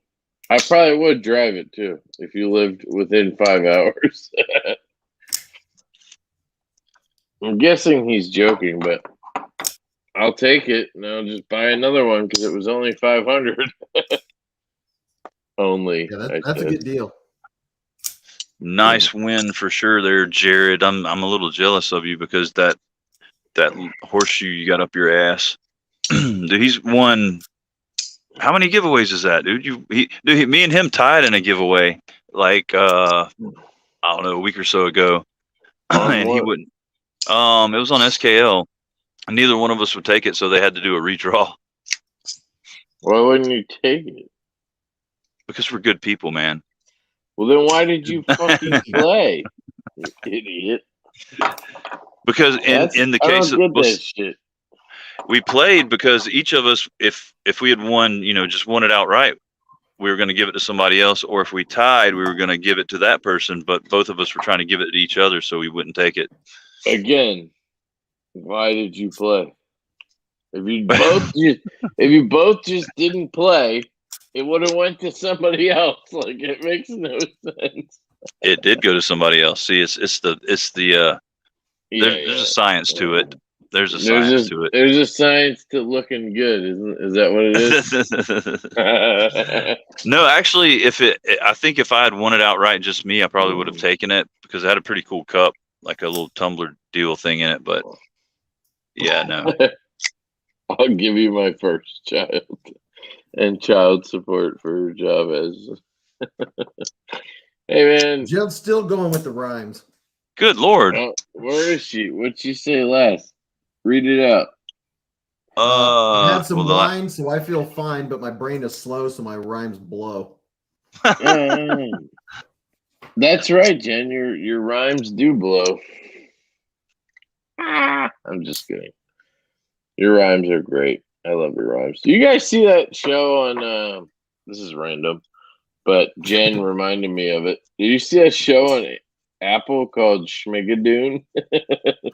I probably would drive it too if you lived within 5 hours. I'm guessing he's joking, but I'll take it and I'll just buy another one because it was only 500. Only. Yeah, that's a good deal. Nice win for sure there, Jared. I'm a little jealous of you because that horseshoe you got up your ass. Dude, he's won. How many giveaways is that, dude? Me and him tied in a giveaway like I don't know, a week or so ago. And he wouldn't. It was on SKL. Neither one of us would take it, so they had to do a redraw. Why wouldn't you take it? Because we're good people, man. Well, then why did you fucking play, you idiot? Because in the case of that shit. We played because each of us, if we had won, just won it outright, we were going to give it to somebody else, or if we tied, we were going to give it to that person. But both of us were trying to give it to each other, so we wouldn't take it. Again, why did you play? If you both just didn't play, it would have went to somebody else. Like, it makes no sense. It did go to somebody else. See, there's a science to it. There's a science to it. There's a science to looking good, is that what it is? No, actually, I think if I had won it outright, just me, I probably would have taken it because it had a pretty cool cup, like a little tumbler deal thing in it. But yeah, no. I'll give you my first child and child support for Chavez. Hey, man. Jill's still going with the rhymes. Good Lord. Where is she? What'd she say last? Read it out. I had some wine, so I feel fine, but my brain is slow, so my rhymes blow. That's right, Jen. Your rhymes do blow. I'm just kidding. Your rhymes are great. I love your rhymes. Do you guys see that show on this is random, but Jen reminded me of it. Did you see that show on Apple called Schmigadoon?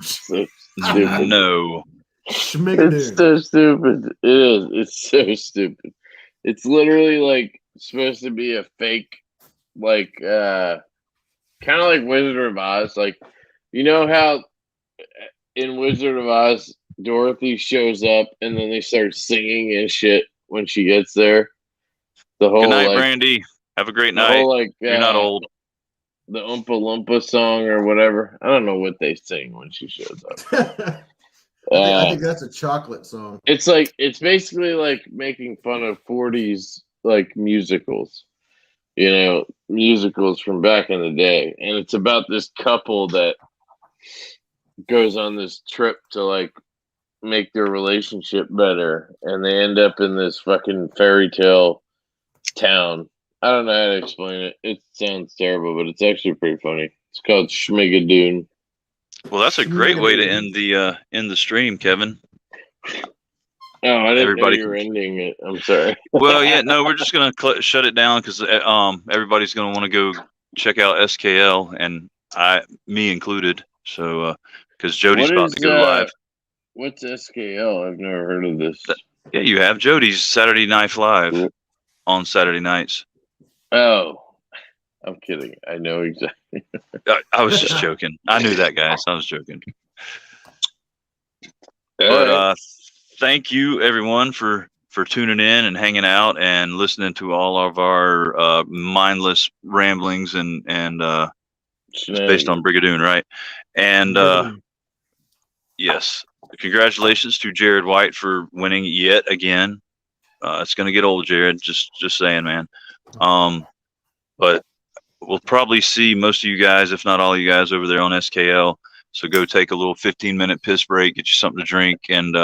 So stupid. No. Schmigadoon. It's so stupid. It is. It's so stupid. It's literally like supposed to be a fake, like kind of like Wizard of Oz. Like, you know how in Wizard of Oz, Dorothy shows up and then they start singing and shit when she gets there. The whole good night, like, Brandy. Have a great night. Whole, like, you're not old. The Oompa Loompa song or whatever. I don't know what they sing when she shows up. I think that's a chocolate song. It's basically like making fun of 40s like musicals, musicals from back in the day, and it's about this couple that goes on this trip to like make their relationship better, and they end up in this fucking fairy tale town. I don't know how to explain it. It sounds terrible, but it's actually pretty funny. It's called Schmigadoon. Well, that's a great way to end the stream, Kevin. Oh, I didn't know you were ending it. I'm sorry. Well, yeah, no, we're just gonna shut it down because everybody's gonna want to go check out SKL, and me included. So, because Jody's about to go live. What's SKL? I've never heard of this. Yeah, you have Jody's Saturday Night Live on Saturday nights. Oh, I'm kidding. I know exactly. I was just joking. I knew that, guys. I was joking. But thank you, everyone, for tuning in and hanging out and listening to all of our mindless ramblings and based on Brigadoon, right? And yes, congratulations to Jared White for winning yet again. It's going to get old, Jared. Just saying, man. But we'll probably see most of you guys, if not all of you guys, over there on SKL. So go take a little 15-minute piss break, get you something to drink, and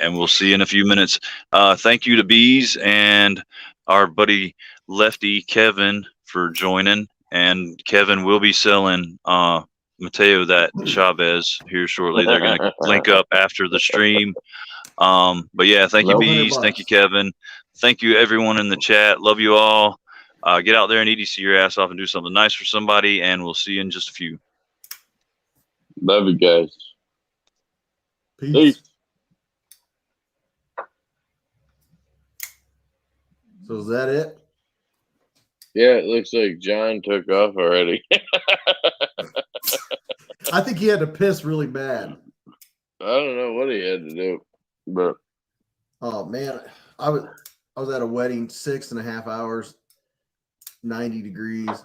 we'll see you in a few minutes. Thank you to Beez and our buddy Lefty Kevin for joining. And Kevin will be selling Mateo that Chavez here shortly. They're going to link up after the stream. But yeah, thank you, Beez. Thank you, Kevin. Thank you, everyone in the chat. Love you all. Get out there and EDC your ass off and do something nice for somebody. And we'll see you in just a few. Love you guys. Peace. So is that it? Yeah, it looks like John took off already. I think he had to piss really bad. I don't know what he had to do, but oh man, I was at a wedding 6.5 hours, 90 degrees.